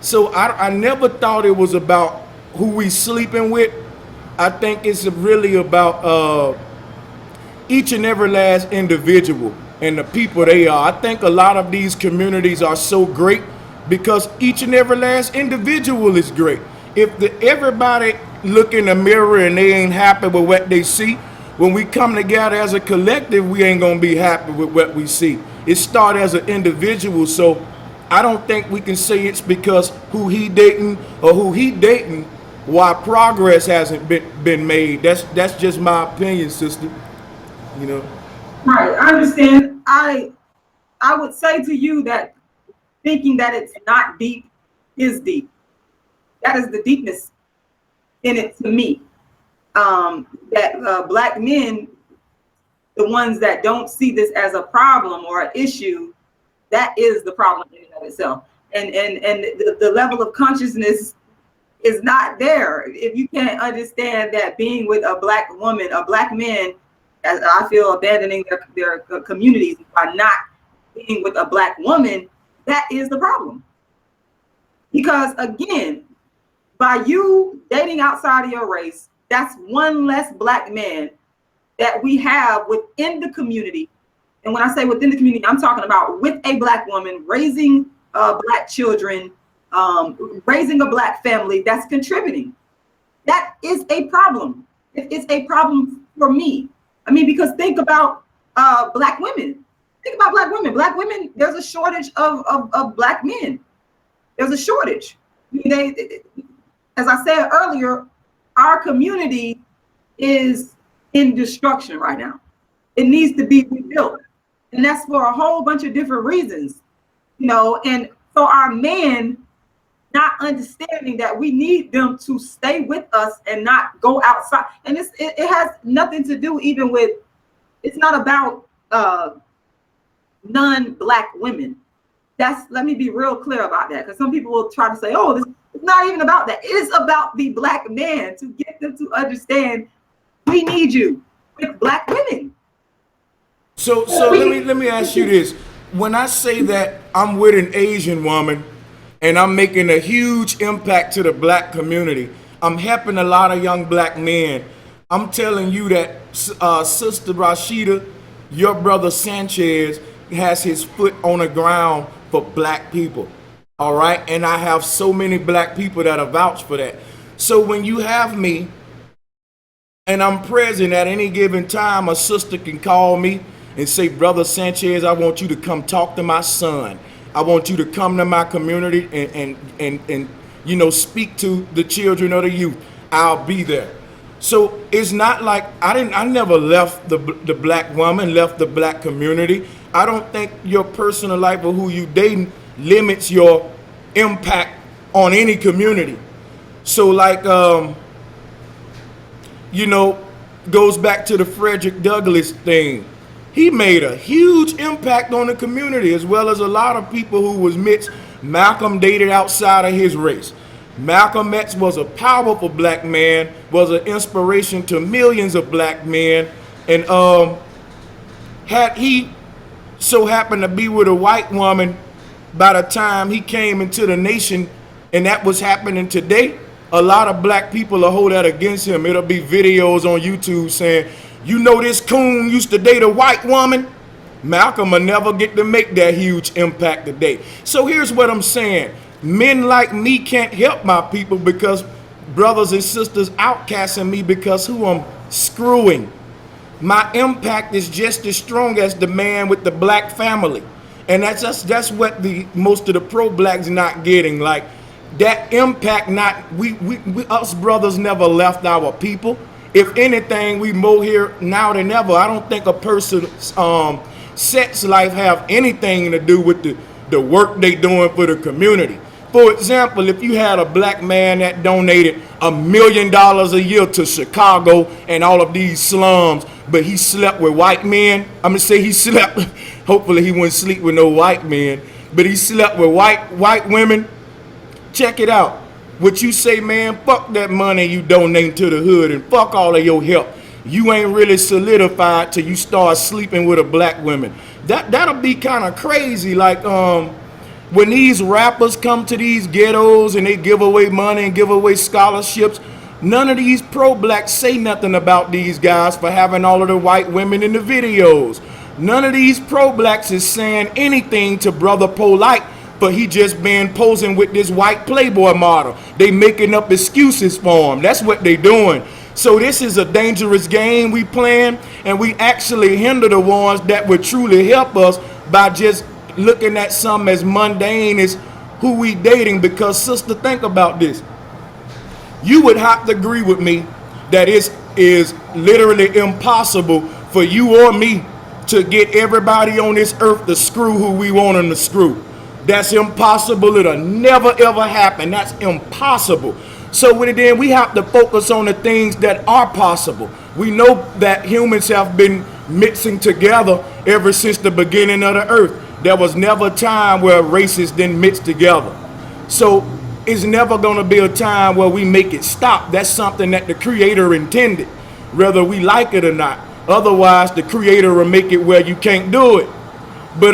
So I never thought it was about who we sleeping with. I think it's really about each and every last individual and the people they are. I think a lot of these communities are so great because each and every last individual is great. If everybody look in the mirror and they ain't happy with what they see, when we come together as a collective, we ain't gonna be happy with what we see. It started as an individual, so I don't think we can say it's because who he dating or who he dating why progress hasn't been made. That's just my opinion, sister. Right, I understand. I would say to you that thinking that it's not deep is deep. That is the deepness in it to me. That black men, the ones that don't see this as a problem or an issue, that is the problem in and of itself. And the level of consciousness is not there. If you can't understand that being with a black woman, a black man, as I feel abandoning their communities by not being with a black woman, that is the problem. Because again, by you dating outside of your race, that's one less black man that we have within the community. And when I say within the community, I'm talking about with a black woman, raising black children, raising a black family that's contributing. That is a problem. It's a problem for me. I mean, because think about black women. Think about black women. Black women, there's a shortage of black men. There's a shortage. I mean, as I said earlier, our community is in destruction right now. It needs to be rebuilt. And that's for a whole bunch of different reasons. And So our men not understanding that we need them to stay with us and not go outside. And it has nothing to do even with, it's not about non-Black women. Let me be real clear about that, because some people will try to say, oh, it's not even about that. It is about the Black man, to get them to understand we need you with Black women. So let me ask you this. When I say that I'm with an Asian woman and I'm making a huge impact to the Black community, I'm helping a lot of young Black men. I'm telling you that Sister Rashida, your brother Sanchez has his foot on the ground for Black people. All right. And I have so many Black people that are vouch for that. So when you have me and I'm present at any given time, a sister can call me and say, Brother Sanchez, I want you to come talk to my son. I want you to come to my community and you know, speak to the children or the youth. I'll be there. So it's not like I never left the Black woman, left the Black community. I don't think your personal life or who you dating limits your impact on any community. So like, you know, goes back to the Frederick Douglass thing. He made a huge impact on the community, as well as a lot of people who was mixed. Malcolm dated outside of his race. Malcolm X was a powerful Black man, was an inspiration to millions of Black men. And had he so happened to be with a white woman by the time he came into the nation, and that was happening today, a lot of Black people will hold that against him. It'll be videos on YouTube saying, you know, this coon used to date a white woman. Malcolm will never get to make that huge impact today. So here's what I'm saying. Men like me can't help my people because brothers and sisters outcasting me because who I'm screwing. My impact is just as strong as the man with the Black family. And that's what the most of the pro-Blacks not getting. Like that impact, we us brothers never left our people. If anything, we more here now than ever. I don't think a person's sex life have anything to do with the work they doing for the community. For example, if you had a Black man that donated $1 million a year to Chicago and all of these slums, but he slept with white men, I'm gonna say he slept, hopefully he wouldn't sleep with no white men, but he slept with white women. Check it out. What you say, man, fuck that money you donate to the hood and fuck all of your help. You ain't really solidified till you start sleeping with a Black woman. That'll be kind of crazy. Like when these rappers come to these ghettos and they give away money and give away scholarships, none of these pro-Blacks say nothing about these guys for having all of the white women in the videos. None of these pro-Blacks is saying anything to Brother Polite, but he just been posing with this white Playboy model. They making up excuses for him. That's what they doing. So this is a dangerous game we playing, and we actually hinder the ones that would truly help us by just looking at some as mundane as who we dating. Because sister, think about this. You would have to agree with me that it is literally impossible for you or me to get everybody on this earth to screw who we want them to screw. That's impossible. It'll never ever happen. That's impossible. So then we have to focus on the things that are possible. We know that humans have been mixing together ever since the beginning of the earth. There was never a time where races didn't mix together. So it's never going to be a time where we make it stop. That's something that the Creator intended, whether we like it or not. Otherwise, the Creator will make it where you can't do it. But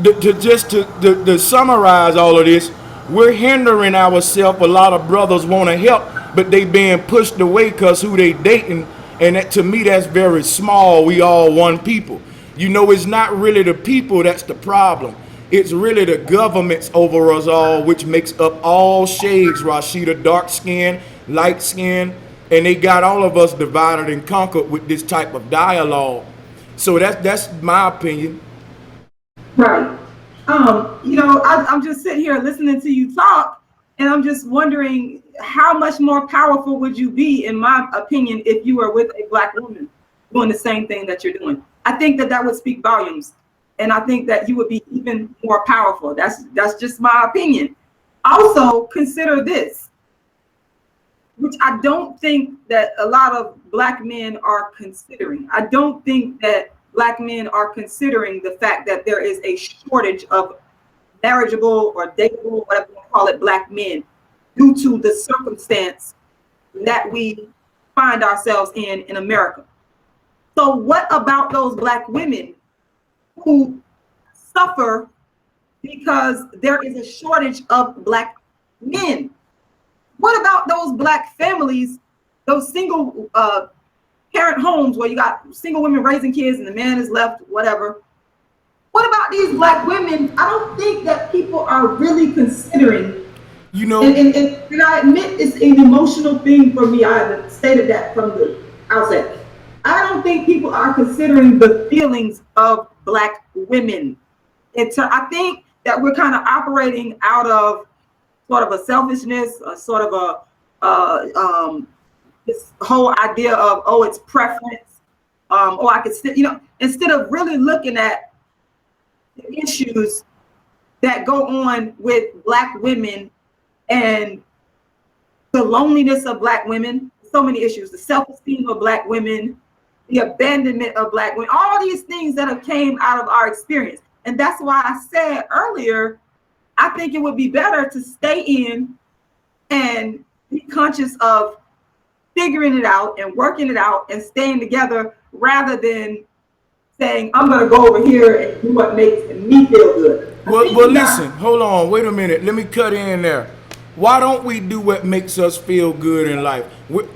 to summarize all of this, we're hindering ourselves. A lot of brothers want to help, but they being pushed away because who they dating, and that, to me, that's very small. We all one people. You know, it's not really the people that's the problem. It's really the governments over us all, which makes up all shades, Rashida, dark skin, light skin, and they got all of us divided and conquered with this type of dialogue. So that's my opinion. Right. You know, I'm just sitting here listening to you talk, and I'm just wondering how much more powerful would you be, in my opinion, if you were with a Black woman doing the same thing that you're doing. I think that would speak volumes. and I think that you would be even more powerful. That's just my opinion. Also, consider this, which I don't think that a lot of Black men are considering. I don't think that Black men are considering the fact that there is a shortage of marriageable or dateable, whatever you want to call it, Black men due to the circumstance that we find ourselves in America. So what about those Black women who suffer because there is a shortage of Black men? What about those Black families, those single parent homes where you got single women raising kids and the man is left, whatever? What about these Black women? I don't think that people are really considering. You know, and I admit it's an emotional thing for me. I haven't stated that from the outset. I don't think people are considering the feelings of Black women. I think that we're kind of operating out of sort of a selfishness, a sort of this whole idea of, oh, it's preference. I could, instead of really looking at the issues that go on with Black women and the loneliness of Black women, so many issues, the self-esteem of Black women, the abandonment of Black women, all these things that have came out of our experience. And that's why I said earlier, I think it would be better to stay in and be conscious of figuring it out and working it out and staying together rather than saying, I'm going to go over here and do what makes me feel good. Well, listen, hold on, wait a minute. Let me cut in there. Why don't we do what makes us feel good in life?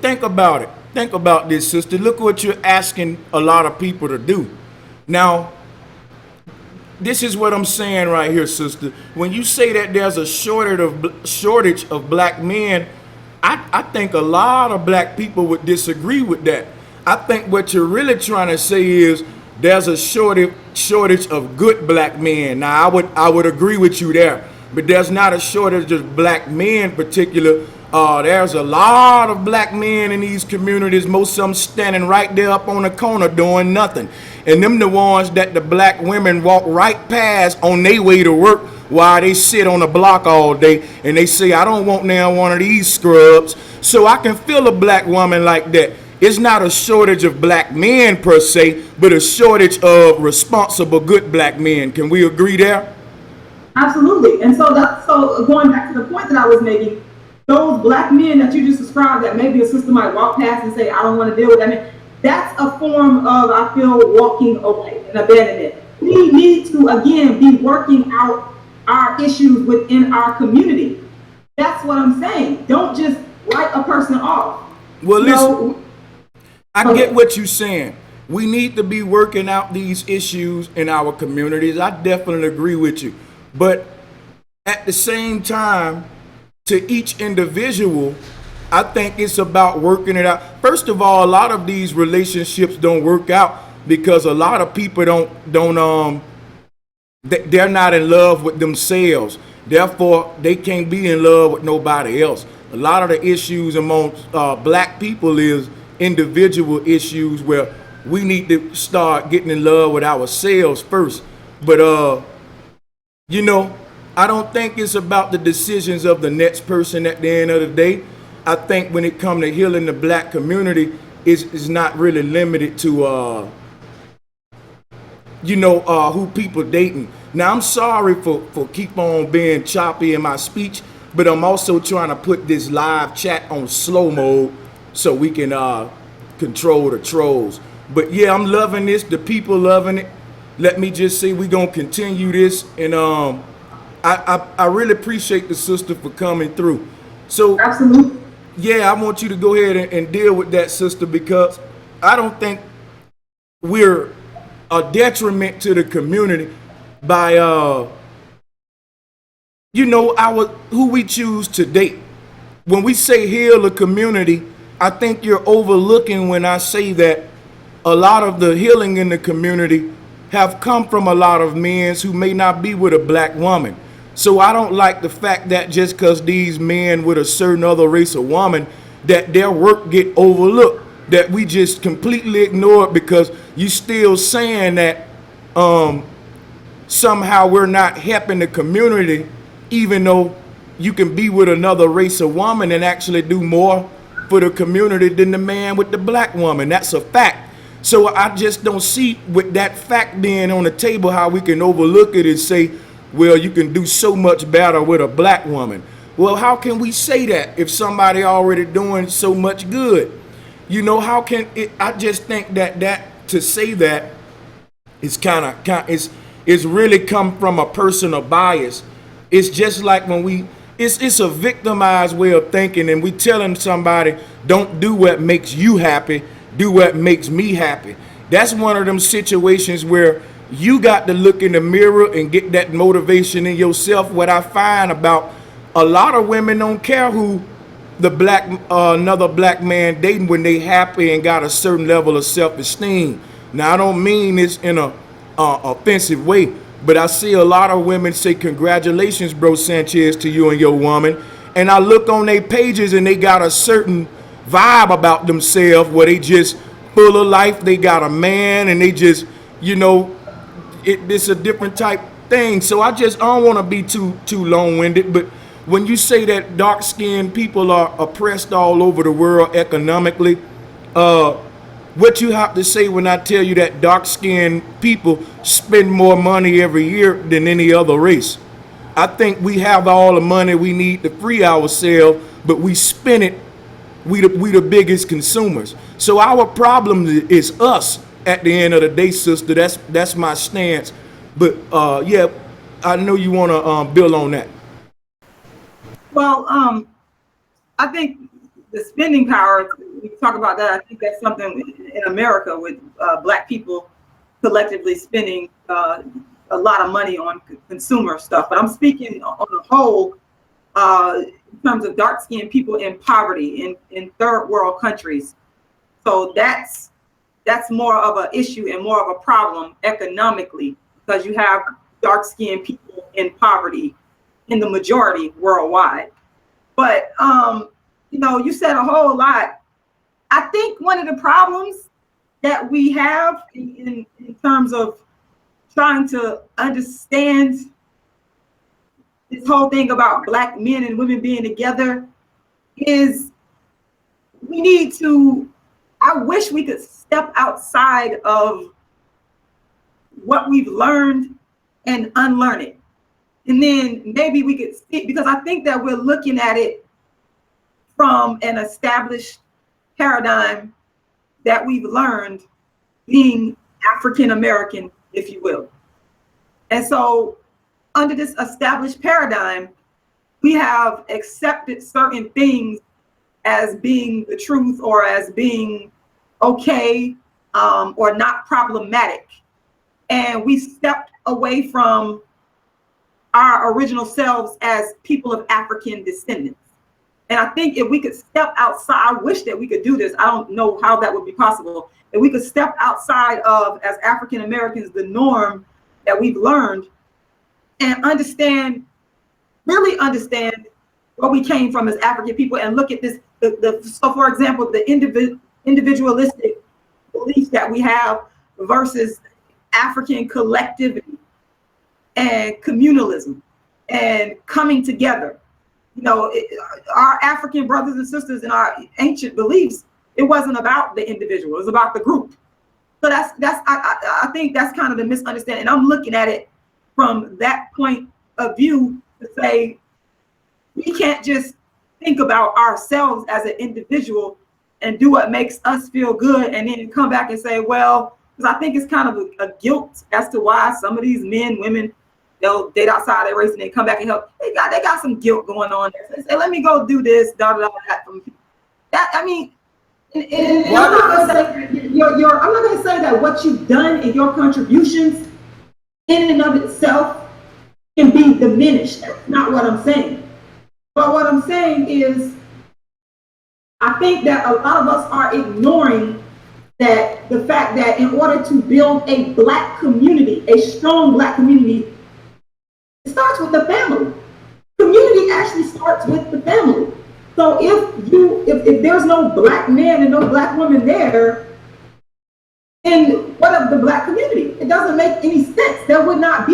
Think about it. Think about this, sister. Look what you're asking a lot of people to do. Now, this is what I'm saying right here, sister. When you say that there's a shortage of Black men, I think a lot of Black people would disagree with that. I think what you're really trying to say is there's a shortage of good Black men. Now, I would agree with you there, but there's not a shortage of Black men in particular. There's a lot of Black men in these communities, most of them standing right there up on the corner doing nothing. And them the ones that the Black women walk right past on their way to work while they sit on the block all day and they say, I don't want now one of these scrubs. So I can feel a Black woman like that. It's not a shortage of Black men per se, but a shortage of responsible, good Black men. Can we agree there? Absolutely. And so going back to the point that I was making, those Black men that you just described that maybe a sister might walk past and say, I don't want to deal with that man, that's a form of, I feel, walking away and abandonment. We need to, again, be working out our issues within our community. That's what I'm saying. Don't just write a person off. Well, listen, I get what you're saying. We need to be working out these issues in our communities. I definitely agree with you. But at the same time, to each individual, I think it's about working it out. First of all, a lot of these relationships don't work out because a lot of people they're not in love with themselves. Therefore, they can't be in love with nobody else. A lot of the issues amongst Black people is individual issues where we need to start getting in love with ourselves first. But I don't think it's about the decisions of the next person at the end of the day. I think when it comes to healing the Black community, it's not really limited to who people dating. Now, I'm sorry for keep on being choppy in my speech, but I'm also trying to put this live chat on slow mode so we can control the trolls. But yeah, I'm loving this. The people loving it. Let me just say we're gonna continue this, and I really appreciate the sister for coming through. So absolutely. Yeah, I want you to go ahead and deal with that, sister, because I don't think we're a detriment to the community by who we choose to date. When we say heal the community, I think you're overlooking when I say that a lot of the healing in the community have come from a lot of men who may not be with a Black woman. So I don't like the fact that just because these men with a certain other race of woman, that their work get overlooked, that we just completely ignore it because you still saying that somehow we're not helping the community, even though you can be with another race of woman and actually do more for the community than the man with the black woman. That's a fact. So I just don't see, with that fact being on the table, how we can overlook it and say, well, you can do so much better with a black woman. Well, how can we say that if somebody already doing so much good? You know, how can it? I just think that to say that is it's really come from a personal bias. It's just like when it's a victimized way of thinking, and we telling somebody, don't do what makes you happy, do what makes me happy. That's one of them situations where you got to look in the mirror and get that motivation in yourself. What I find about a lot of women don't care who the another black man dating when they happy and got a certain level of self-esteem. Now, I don't mean this in a offensive way, but I see a lot of women say, congratulations, bro Sanchez, to you and your woman. And I look on their pages and they got a certain vibe about themselves where they just full of life. They got a man and they just, you know, it's a different type thing. So I don't want to be too long-winded, but when you say that dark-skinned people are oppressed all over the world economically, what you have to say when I tell you that dark-skinned people spend more money every year than any other race? I think we have all the money we need to free ourselves, but we spend it. We the biggest consumers. So our problem is us at the end of the day, sister. That's my stance. But yeah, I know you want to build on that. Well, I think the spending power, we talk about that. I think that's something in America with black people collectively spending a lot of money on consumer stuff. But I'm speaking on the whole in terms of dark-skinned people in poverty in third world countries. So that's more of an issue and more of a problem economically, because you have dark-skinned people in poverty in the majority worldwide. But you know, you said a whole lot. I think one of the problems that we have in terms of trying to understand this whole thing about black men and women being together is we need to, I wish we could step outside of what we've learned and unlearn it. And then maybe we could see, because I think that we're looking at it from an established paradigm that we've learned being African American, if you will. And so under this established paradigm, we have accepted certain things as being the truth or as being okay or not problematic. And we stepped away from our original selves as people of African descendants. And I think if we could step outside, I wish that we could do this. I don't know how that would be possible. If we could step outside of, as African Americans, the norm that we've learned and understand, really understand where we came from as African people and look at this. So for example, the individualistic beliefs that we have versus African collectivity and communalism and coming together. You know, our African brothers and sisters in our ancient beliefs, it wasn't about the individual, it was about the group. So I think that's kind of the misunderstanding. And I'm looking at it from that point of view to say, we can't just think about ourselves as an individual and do what makes us feel good and then come back and say, well, because I think it's kind of a guilt as to why some of these men, women, they'll date outside their race and they come back and help. They got some guilt going on there. So they say, let me go do this, that. I mean, and I'm not gonna say I'm not gonna say that what you've done and your contributions in and of itself can be diminished. That's not what I'm saying. But what I'm saying is, I think that a lot of us are ignoring that the fact that in order to build a black community, a strong black community, it starts with the family. Community actually starts with the family. So if there's no black man and no black woman there, And what of the black community? It doesn't make any sense. There's not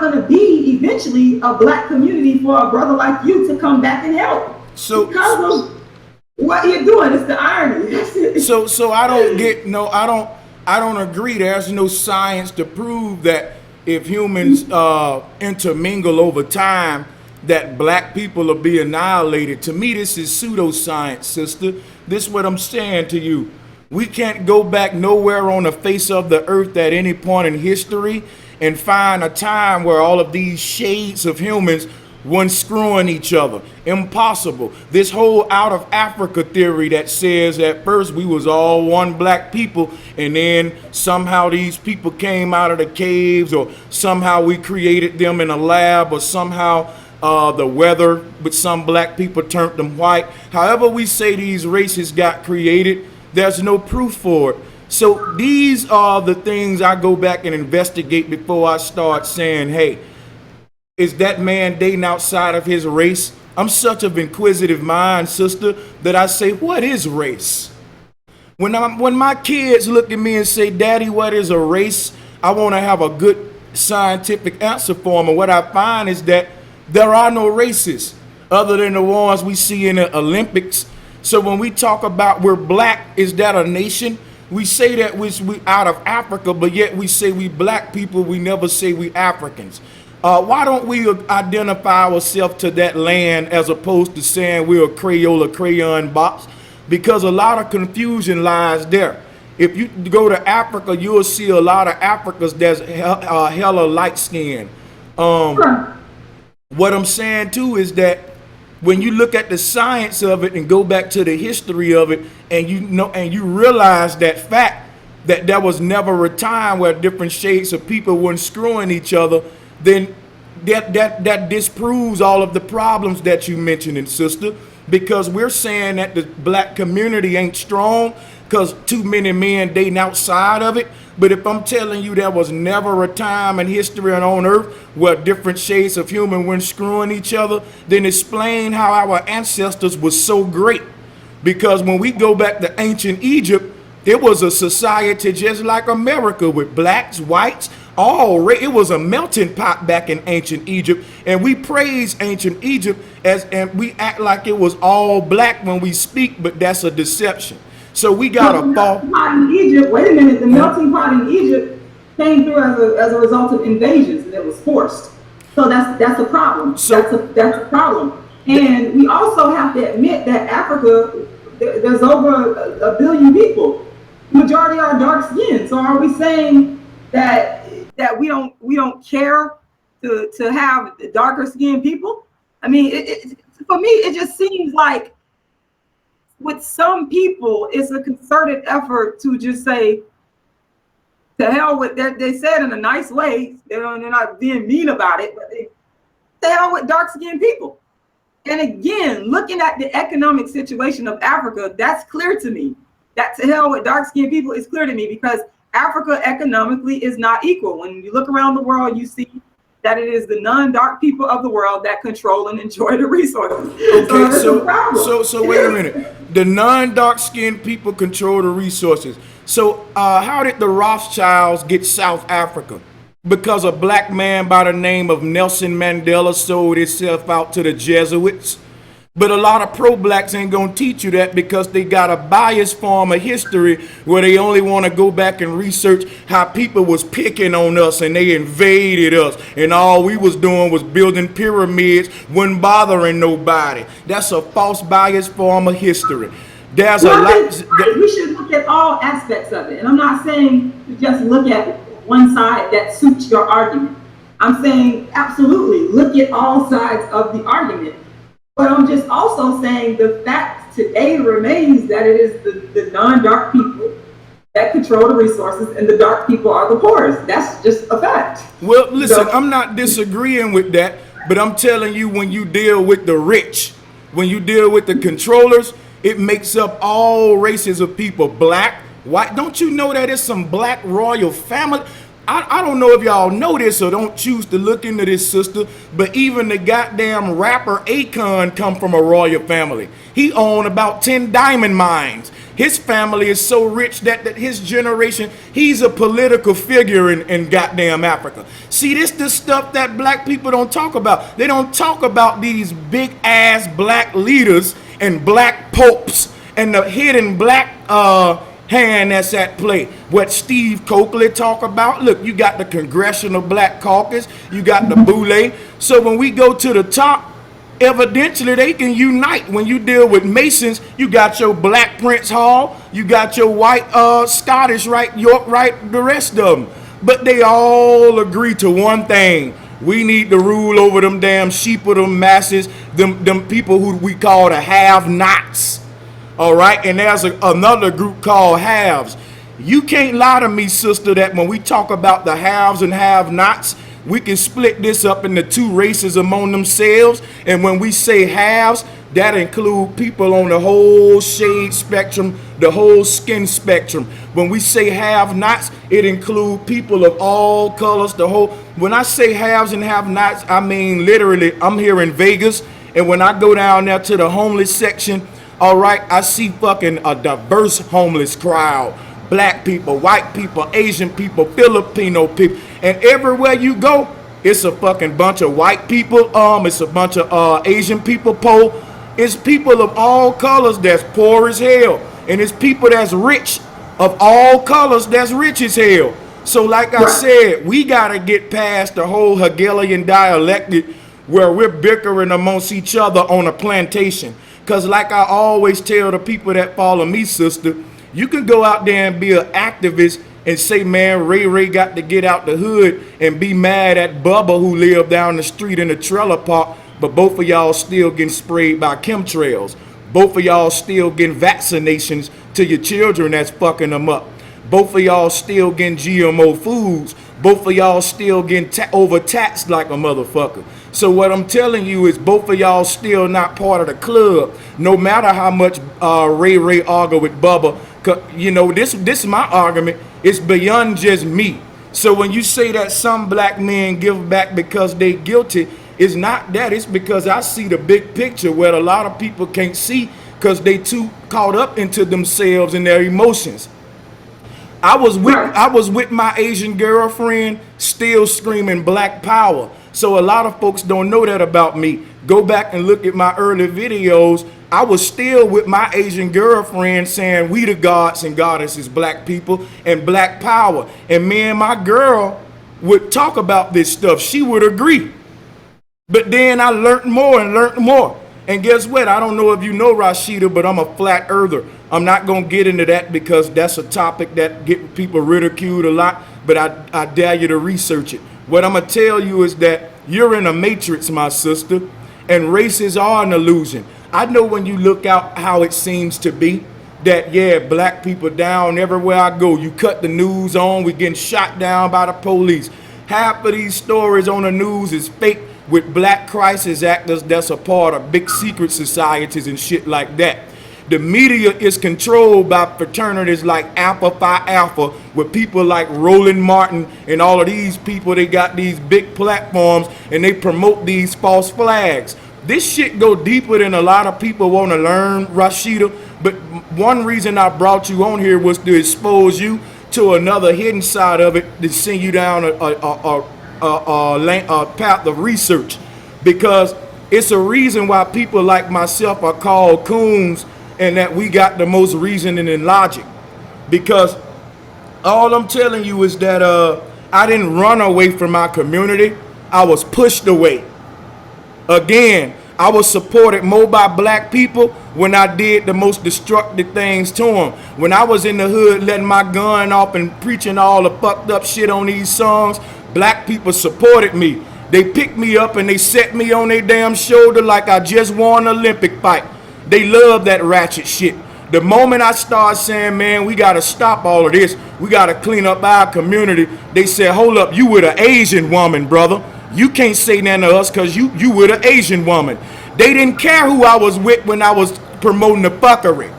going to be eventually a black community for a brother like you to come back and help. So because of what you're doing, it's the irony. So I don't get I don't agree. There's no science to prove that if humans intermingle over time, that black people will be annihilated. To me, this is pseudoscience, sister. This is what I'm saying to you. We can't go back nowhere on the face of the earth at any point in history and find a time where all of these shades of humans weren't screwing each other. Impossible. This whole out of Africa theory that says at first we was all one black people and then somehow these people came out of the caves, or somehow we created them in a lab, or somehow the weather with some black people turned them white. However we say these races got created, there's no proof for it. So these are the things I go back and investigate before I start saying, hey, is that man dating outside of his race? I'm such an inquisitive mind, sister, that I say, what is race? When my kids look at me and say, Daddy, what is a race? I want to have a good scientific answer for them. And what I find is that there are no races other than the ones we see in the Olympics. So when we talk about we're black, is that a nation? We say that we out of Africa, but yet we say we black people. We never say we Africans. Why don't we identify ourselves to that land as opposed to saying we're a Crayola crayon box? Because a lot of confusion lies there. If you go to Africa, you'll see a lot of Africans that's hella light skinned. What I'm saying too is that when you look at the science of it and go back to the history of it, and you realize that fact that there was never a time where different shades of people weren't screwing each other, then that disproves all of the problems that you mentioned, sister, because we're saying that the black community ain't strong because too many men dating outside of it. But if I'm telling you there was never a time in history and on earth where different shades of human weren't screwing each other, then explain how our ancestors were so great. Because when we go back to ancient Egypt, it was a society just like America with blacks, whites, it was a melting pot back in ancient Egypt, and we praise ancient Egypt and we act like it was all black when we speak, but that's a deception. So we got a fall. In Egypt, wait a minute, the melting pot in Egypt came through as a result of invasions, and it was forced. So that's a problem. So that's a problem. And we also have to admit that Africa, there's over a billion people. The majority are dark skinned. So are we saying that we don't care to have darker skinned people? I mean, for me, it just seems like with some people, it's a concerted effort to just say, to hell with that. They said in a nice way, they're not being mean about it, but to hell with dark skinned people. And again, looking at the economic situation of Africa, that's clear to me. That to hell with dark skinned people is clear to me, because Africa economically is not equal. When you look around the world, you see that it is the non-dark people of the world that control and enjoy the resources. Okay, so wait a minute. The non-dark skinned people control the resources. So how did the Rothschilds get South Africa? Because a black man by the name of Nelson Mandela sold himself out to the Jesuits. But a lot of pro-blacks ain't gonna teach you that, because they got a biased form of history where they only want to go back and research how people was picking on us and they invaded us, and all we was doing was building pyramids, wasn't bothering nobody. That's a false biased form of history. There's a lot. We should look at all aspects of it, and I'm not saying to just look at one side that suits your argument. I'm saying absolutely look at all sides of the argument. But I'm just also saying the fact today remains that it is the non-dark people that control the resources, and the dark people are the poorest. That's just a fact. Well, listen, I'm not disagreeing with that, but I'm telling you, when you deal with the rich, when you deal with the controllers, it makes up all races of people, black, white. Don't you know that it's some black royal family? I don't know if y'all know this or don't choose to look into this, sister, but even the goddamn rapper Akon come from a royal family. He owned about 10 diamond mines. His family is so rich that his generation, he's a political figure in goddamn Africa. See, this the stuff that black people don't talk about. They don't talk about these big ass black leaders and black popes and the hidden black hand that's at play. What Steve Coakley talk about. Look, you got the Congressional Black Caucus, you got the Boule. So when we go to the top, evidently they can unite. When you deal with Masons, you got your Black Prince Hall, you got your white Scottish right, York right, the rest of them. But they all agree to one thing. We need to rule over them damn sheep of them masses, them people who we call the have-nots. All right, and there's another group called haves. You can't lie to me, sister, that when we talk about the haves and have-nots, we can split this up into two races among themselves. And when we say haves, that include people on the whole shade spectrum, the whole skin spectrum. When we say have-nots, it include people of all colors, the whole. When I say haves and have-nots, I mean literally, I'm here in Vegas, and when I go down there to the homeless section, all right, I see fucking a diverse homeless crowd. Black people, white people, Asian people, Filipino people. And everywhere you go, it's a fucking bunch of white people. It's a bunch of Asian people, It's people of all colors that's poor as hell. And it's people that's rich of all colors that's rich as hell. So like I said, we got to get past the whole Hegelian dialectic where we're bickering amongst each other on a plantation. Because like I always tell the people that follow me, sister, you can go out there and be an activist and say, man, Ray got to get out the hood and be mad at Bubba who lived down the street in the trailer park, but both of y'all still getting sprayed by chemtrails. Both of y'all still getting vaccinations to your children that's fucking them up. Both of y'all still getting GMO foods. Both of y'all still getting overtaxed like a motherfucker. So what I'm telling you is both of y'all still not part of the club. No matter how much Ray argue with Bubba, you know, this is my argument. It's beyond just me. So when you say that some black men give back because they guilty, it's not that. It's because I see the big picture where a lot of people can't see because they too caught up into themselves and their emotions. I was with my Asian girlfriend still screaming Black Power. So a lot of folks don't know that about me. Go back and look at my early videos. I was still with my Asian girlfriend saying we the gods and goddesses, black people, and Black Power. And me and my girl would talk about this stuff. She would agree. But then I learned more and learned more. And guess what? I don't know if you know Rashida, but I'm a flat earther. I'm not going to get into that because that's a topic that get people ridiculed a lot, but I dare you to research it. What I'm going to tell you is that you're in a matrix, my sister, and races are an illusion. I know when you look out how it seems to be, that, yeah, black people down everywhere I go. You cut the news on, we're getting shot down by the police. Half of these stories on the news is fake with black crisis actors that's a part of big secret societies and shit like that. The media is controlled by fraternities like Alpha Phi Alpha, with people like Roland Martin and all of these people. They got these big platforms and they promote these false flags. This shit go deeper than a lot of people want to learn, Rashida. But one reason I brought you on here was to expose you to another hidden side of it, to send you down a path of research, because it's a reason why people like myself are called coons, and that we got the most reasoning and logic. Because all I'm telling you is that I didn't run away from my community. I was pushed away. Again, I was supported more by black people when I did the most destructive things to them. When I was in the hood letting my gun off and preaching all the fucked up shit on these songs, black people supported me. They picked me up and they set me on their damn shoulder like I just won an Olympic fight. They love that ratchet shit. The moment I start saying, man, we got to stop all of this, we got to clean up our community, they said, hold up, you with an Asian woman, brother. You can't say nothing to us because you with an Asian woman. They didn't care who I was with when I was promoting the fuckery.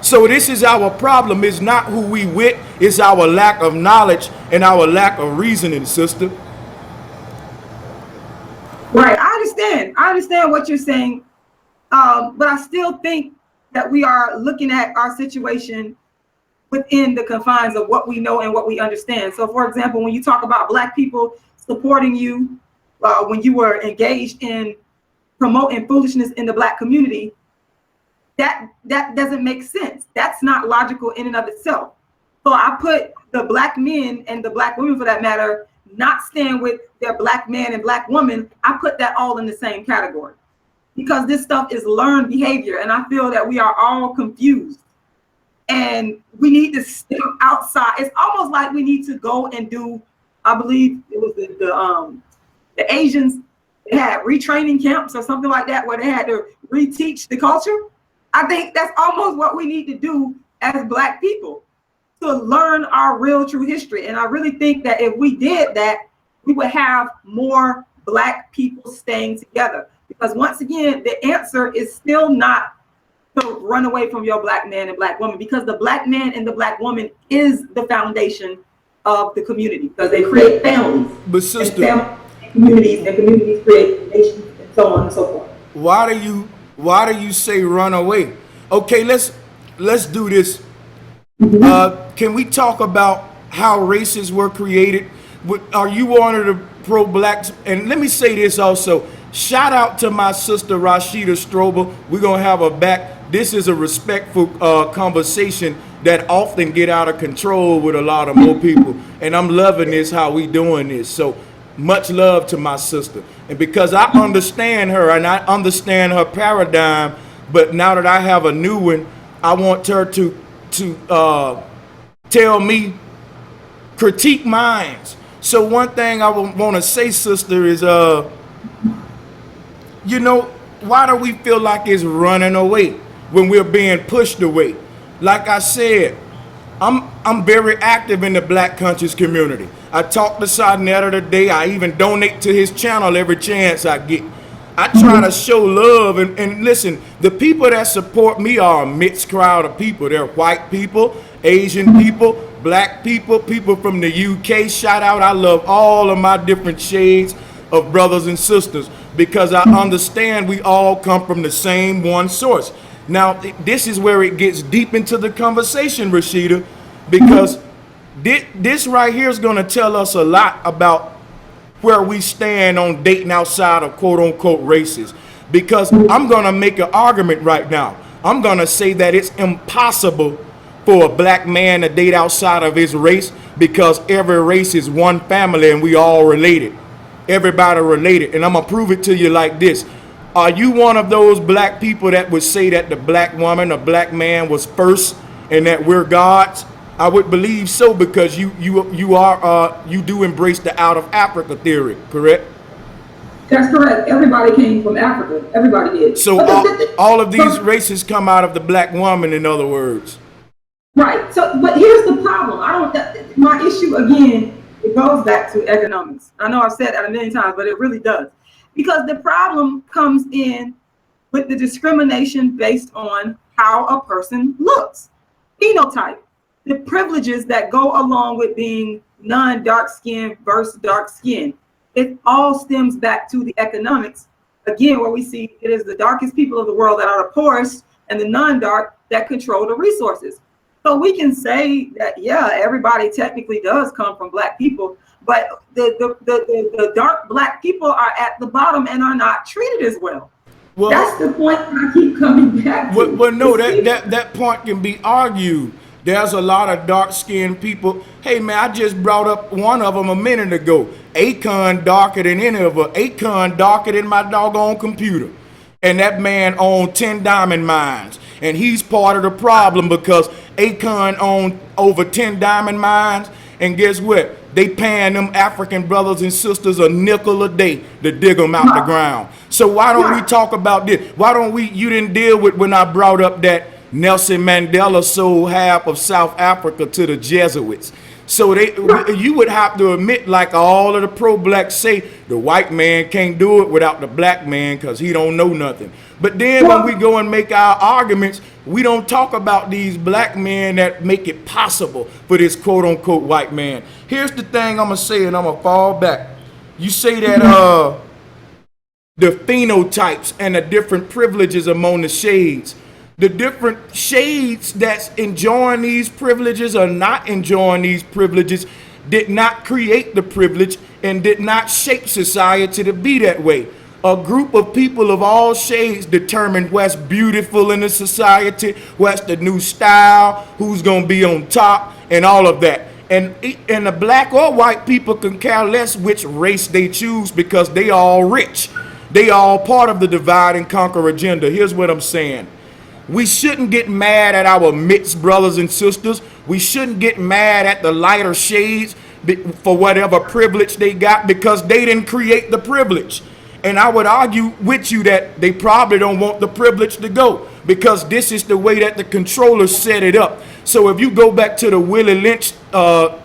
So this is our problem. It's not who we with, it's our lack of knowledge and our lack of reasoning, sister. Right. I understand what you're saying. But I still think that we are looking at our situation within the confines of what we know and what we understand. So, for example, when you talk about Black people supporting you when you were engaged in promoting foolishness in the Black community, that doesn't make sense. That's not logical in and of itself. So I put the Black men and the Black women, for that matter, not staying with their Black man and Black woman. I put that all in the same category, because this stuff is learned behavior, and I feel that we are all confused. And we need to step outside. It's almost like we need to go and do, I believe it was the Asians, they had retraining camps or something like that, where they had to reteach the culture. I think that's almost what we need to do as Black people, to learn our real true history. And I really think that if we did that, we would have more Black people staying together. Because once again, the answer is still not to run away from your Black man and Black woman, because the Black man and the Black woman is the foundation of the community, because they create families. But sister, and communities create nations, and so on and so forth. Why do you say run away? Okay, let's do this. Can we talk about how races were created? Are you one of the pro-Blacks? And let me say this also. Shout out to my sister Rashida Strober. We're gonna have her back. This is a respectful conversation that often get out of control with a lot of more people, and I'm loving this, how we doing this. So much love to my sister. And because I understand her and I understand her paradigm, but now that I have a new one, I want her to tell me, critique minds. So one thing I want to say, sister, is you know, why do we feel like it's running away when we're being pushed away? Like I said, I'm very active in the Black conscious community. I talk to Sarnetta today. I even donate to his channel every chance I get. I try to show love, and listen, the people that support me are a mixed crowd of people. They're white people, Asian people, Black people, people from the UK. Shout out, I love all of my different shades of brothers and sisters, because I understand we all come from the same one source. Now, this is where it gets deep into the conversation, Rashida, because this right here is going to tell us a lot about where we stand on dating outside of quote-unquote races. Because I'm going to make an argument right now. I'm going to say that it's impossible for a Black man to date outside of his race, because every race is one family and we all related. Everybody related. And I'm going to prove it to you like this. Are you one of those Black people that would say that the Black woman or Black man was first and that we're gods? I would believe so, because you do embrace the out of Africa theory, correct? That's correct. Everybody came from Africa. Everybody did. So all of these races come out of the Black woman, in other words. Right. So, but here's the problem. My issue again, it goes back to economics. I know I've said that a million times, but it really does. Because the problem comes in with the discrimination based on how a person looks. Phenotype. The privileges that go along with being non-dark skin versus dark skin. It all stems back to the economics. Again, where we see it is the darkest people of the world that are the poorest, and the non-dark that control the resources. So we can say that, yeah, everybody technically does come from Black people, but the dark Black people are at the bottom and are not treated as well. Well, that's the point I keep coming back to. Well, no, that point can be argued. There's a lot of dark-skinned people. Hey, man, I just brought up one of them a minute ago. Akon darker than any of us. Akon darker than my doggone computer. And that man owned 10 diamond mines. And he's part of the problem, because Akon owned over 10 diamond mines. And guess what? They paying them African brothers and sisters a nickel a day to dig them out the ground. So why don't we talk about this? Why don't you didn't deal with when I brought up that Nelson Mandela sold half of South Africa to the Jesuits. So you would have to admit, like all of the pro-blacks say, the white man can't do it without the black man because he don't know nothing. But then when we go and make our arguments, we don't talk about these black men that make it possible for this quote-unquote white man. Here's the thing I'm going to say, and I'm going to fall back. You say that the phenotypes and the different privileges among the shades. The different shades that's enjoying these privileges or not enjoying these privileges did not create the privilege and did not shape society to be that way. A group of people of all shades determine what's beautiful in the society, what's the new style, who's going to be on top, and all of that. And the black or white people can care less which race they choose because they all rich. They all part of the divide and conquer agenda. Here's what I'm saying. We shouldn't get mad at our mixed brothers and sisters. We shouldn't get mad at the lighter shades for whatever privilege they got because they didn't create the privilege. And I would argue with you that they probably don't want the privilege to go because this is the way that the controllers set it up. So if you go back to the Willie Lynch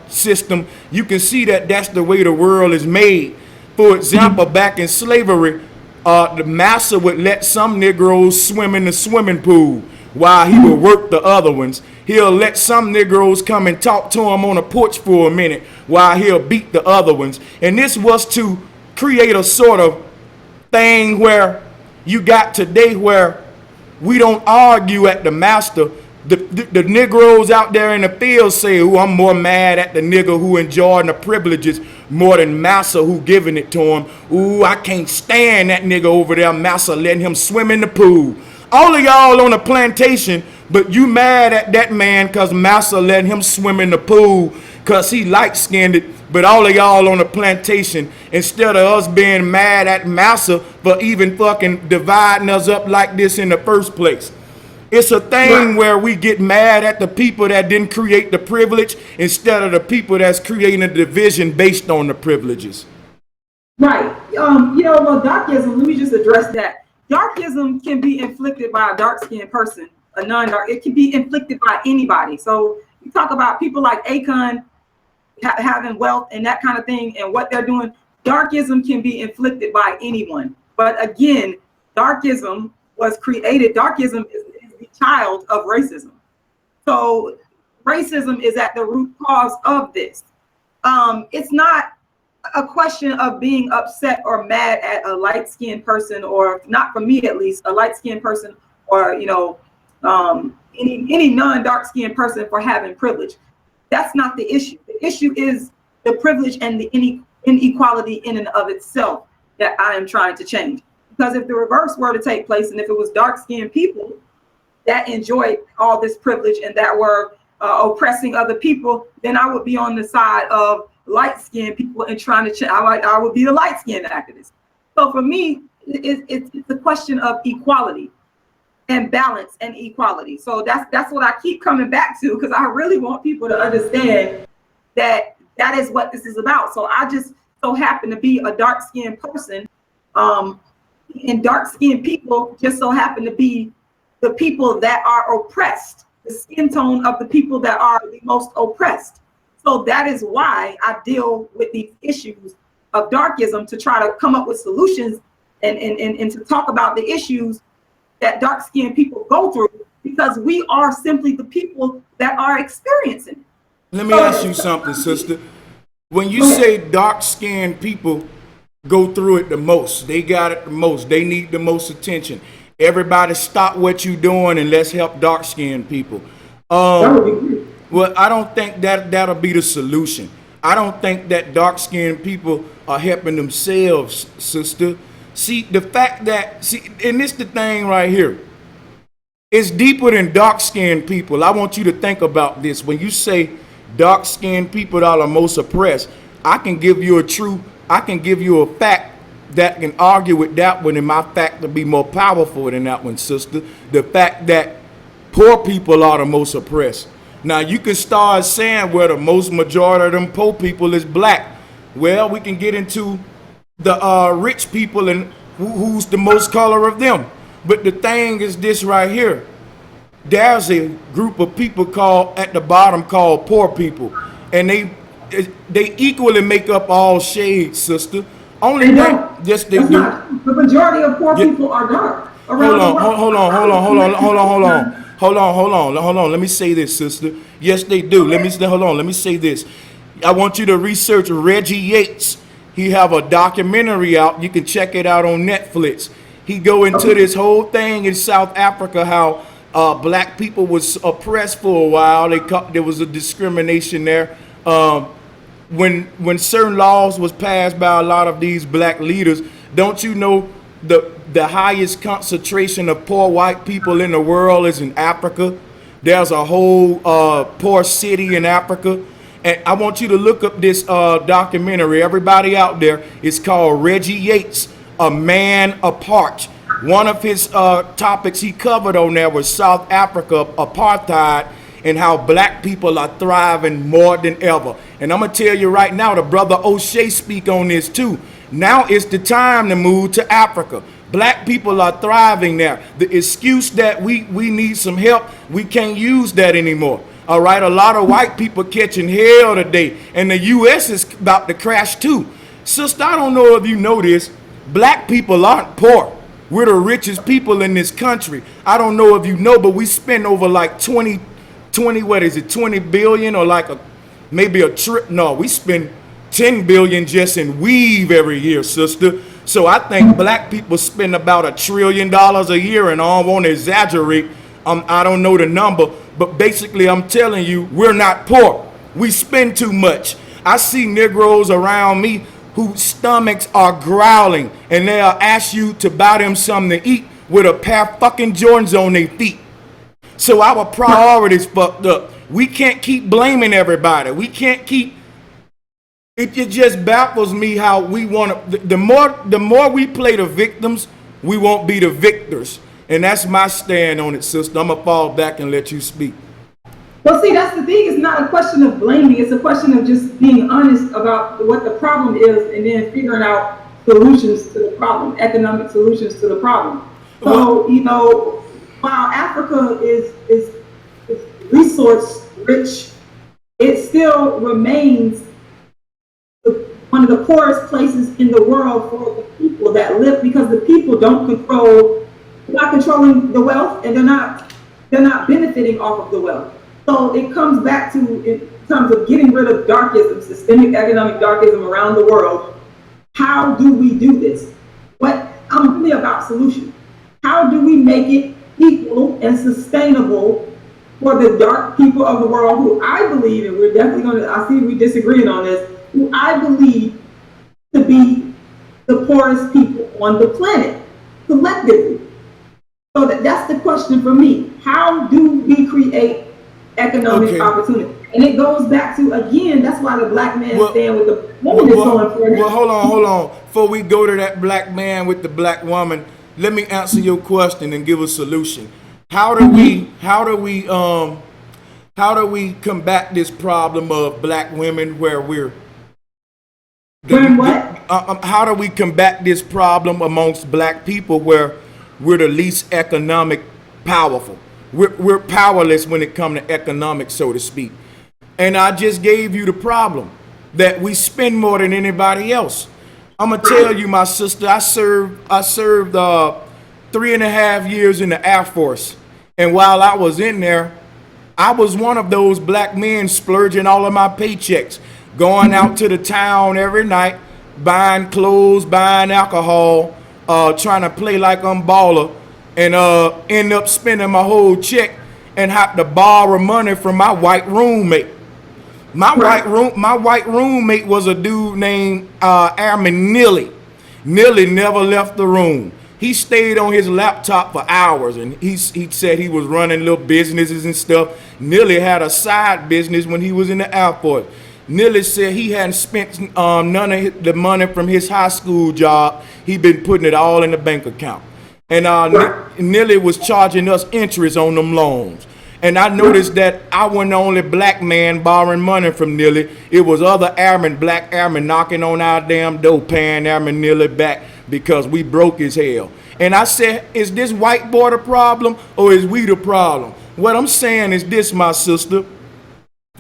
system, you can see that that's the way the world is made. For example, back in slavery, the master would let some Negroes swim in the swimming pool while he would work the other ones. He'll let some Negroes come and talk to him on a porch for a minute while he'll beat the other ones. And this was to create a sort of thing where you got today where we don't argue at the master. The Negroes out there in the field say, "Oh, I'm more mad at the nigga who enjoying the privileges more than massa who giving it to him. Ooh, I can't stand that nigga over there, massa letting him swim in the pool." All of y'all on the plantation, but you mad at that man because massa letting him swim in the pool because he light-skinned. But all of y'all on the plantation, instead of us being mad at massa for even fucking dividing us up like this in the first place. It's a thing where we get mad at the people that didn't create the privilege instead of the people that's creating a division based on the privileges. Right. Well, darkism, let me just address that. Darkism can be inflicted by a dark-skinned person, a non-dark. It can be inflicted by anybody. So you talk about people like Akon having wealth and that kind of thing and what they're doing. Darkism can be inflicted by anyone. But again, darkism was created. Darkism is the child of racism. So racism is at the root cause of this. It's not a question of being upset or mad at a light-skinned person, or not for me at least, a light-skinned person, or any non-dark-skinned person for having privilege. That's not the issue. The issue is the privilege and the inequality in and of itself that I am trying to change. Because if the reverse were to take place, and if it was dark-skinned people that enjoyed all this privilege and that were oppressing other people, then I would be on the side of light-skinned people and trying to change. I would be the light-skinned activist. So for me, it's a question of equality and balance and equality. So that's what I keep coming back to, because I really want people to understand that that is what this is about. So I just so happen to be a dark-skinned person, and dark-skinned people just so happen to be the people that are oppressed, the skin tone of the people that are the most oppressed. So that is why I deal with these issues of darkism, to try to come up with solutions and to talk about the issues that dark-skinned people go through, because we are simply the people that are experiencing it. Let me ask you something, sister. When you say dark-skinned people go through it the most, they got it the most, they need the most attention. Everybody stop what you doing and let's help dark-skinned people. Well, I don't think that'll be the solution. I don't think that dark-skinned people are helping themselves, sister. See, the fact that, and this the thing right here. It's deeper than dark-skinned people. I want you to think about this. When you say dark-skinned people are the most oppressed, I can give you a fact that can argue with that one, and my fact to be more powerful than that one, sister. The fact that poor people are the most oppressed. Now, you can start saying, well, the most majority of them poor people is black. Well, we can get into the rich people and who's the most color of them. But the thing is this right here. There's a group of people at the bottom called poor people. and they equally make up all shades, sister. Only They thing, don't. yes, they That's do. not. The majority of poor people are dark around the world. Hold on. Let me say this, sister. Yes, they do. Let me say this. I want you to research Reggie Yates. He have a documentary out. You can check it out on Netflix. He go into this whole thing in South Africa, how black people was oppressed for a while. There was a discrimination there. When certain laws was passed by a lot of these black leaders, don't you know the highest concentration of poor white people in the world is in Africa? There's a whole poor city in Africa. And I want you to look up this documentary. Everybody out there, it's called Reggie Yates, A Man Apart. One of his topics he covered on there was South Africa, apartheid, and how black people are thriving more than ever. And I'm going to tell you right now, the brother O'Shea speak on this too. Now is the time to move to Africa. Black people are thriving there. The excuse that we need some help, we can't use that anymore. All right, a lot of white people catching hell today, and the U.S. is about to crash too. Sister, I don't know if you know this, black people aren't poor. We're the richest people in this country. I don't know if you know, but we spend over like 20 billion or like maybe a trip. No, we spend 10 billion just in weave every year, sister. So I think black people spend about $1 trillion a year, and I don't want to exaggerate. I don't know the number, but basically I'm telling you, we're not poor. We spend too much. I see Negroes around me whose stomachs are growling, and they'll ask you to buy them something to eat with a pair of fucking Jordans on their feet. So our priorities fucked up. We can't keep blaming everybody. We can't keep. It just baffles me how we want to. The more we play the victims, we won't be the victors. And that's my stand on it, sister. I'm going to fall back and let you speak. Well, see, that's the thing. It's not a question of blaming. It's a question of just being honest about what the problem is, and then figuring out solutions to the problem, economic solutions to the problem. So, while Africa is resource rich, it still remains one of the poorest places in the world for the people that live, because the people don't control. They're not controlling the wealth, and they're not benefiting off of the wealth. So it comes back to, in terms of getting rid of darkism, systemic economic darkism around the world. How do we do this? I'm really about solutions. How do we make it equal and sustainable for the dark people of the world, who I believe, and we're definitely going to, I see we disagreeing on this, who I believe to be the poorest people on the planet collectively. So that's the question for me. How do we create economic opportunity? And it goes back to, again, that's why the black man stand with the woman is so important. Well, hold on. Before we go to that black man with the black woman, let me answer your question and give a solution. How do we combat this problem of black women where we're how do we combat this problem amongst black people where we're the least economic powerful? We're powerless when it comes to economics, so to speak. And I just gave you the problem that we spend more than anybody else. I'm gonna tell you, my sister, I served 3.5 years in the Air Force, and while I was in there, I was one of those black men splurging all of my paychecks, going out to the town every night, buying clothes, buying alcohol, trying to play like I'm baller, and end up spending my whole check and have to borrow money from my white roommate. My white roommate was a dude named Airman Nilly. Nilly never left the room. He stayed on his laptop for hours, and he said he was running little businesses and stuff. Nilly had a side business when he was in the Air Force. Nilly said he hadn't spent none of the money from his high school job. He'd been putting it all in the bank account. And Nilly was charging us interest on them loans. And I noticed that I wasn't the only black man borrowing money from Nilly. It was other airmen, black airmen, knocking on our damn door, paying Airman Nilly back because we broke as hell. And I said, is this white boy the problem or is we the problem? What I'm saying is this, my sister.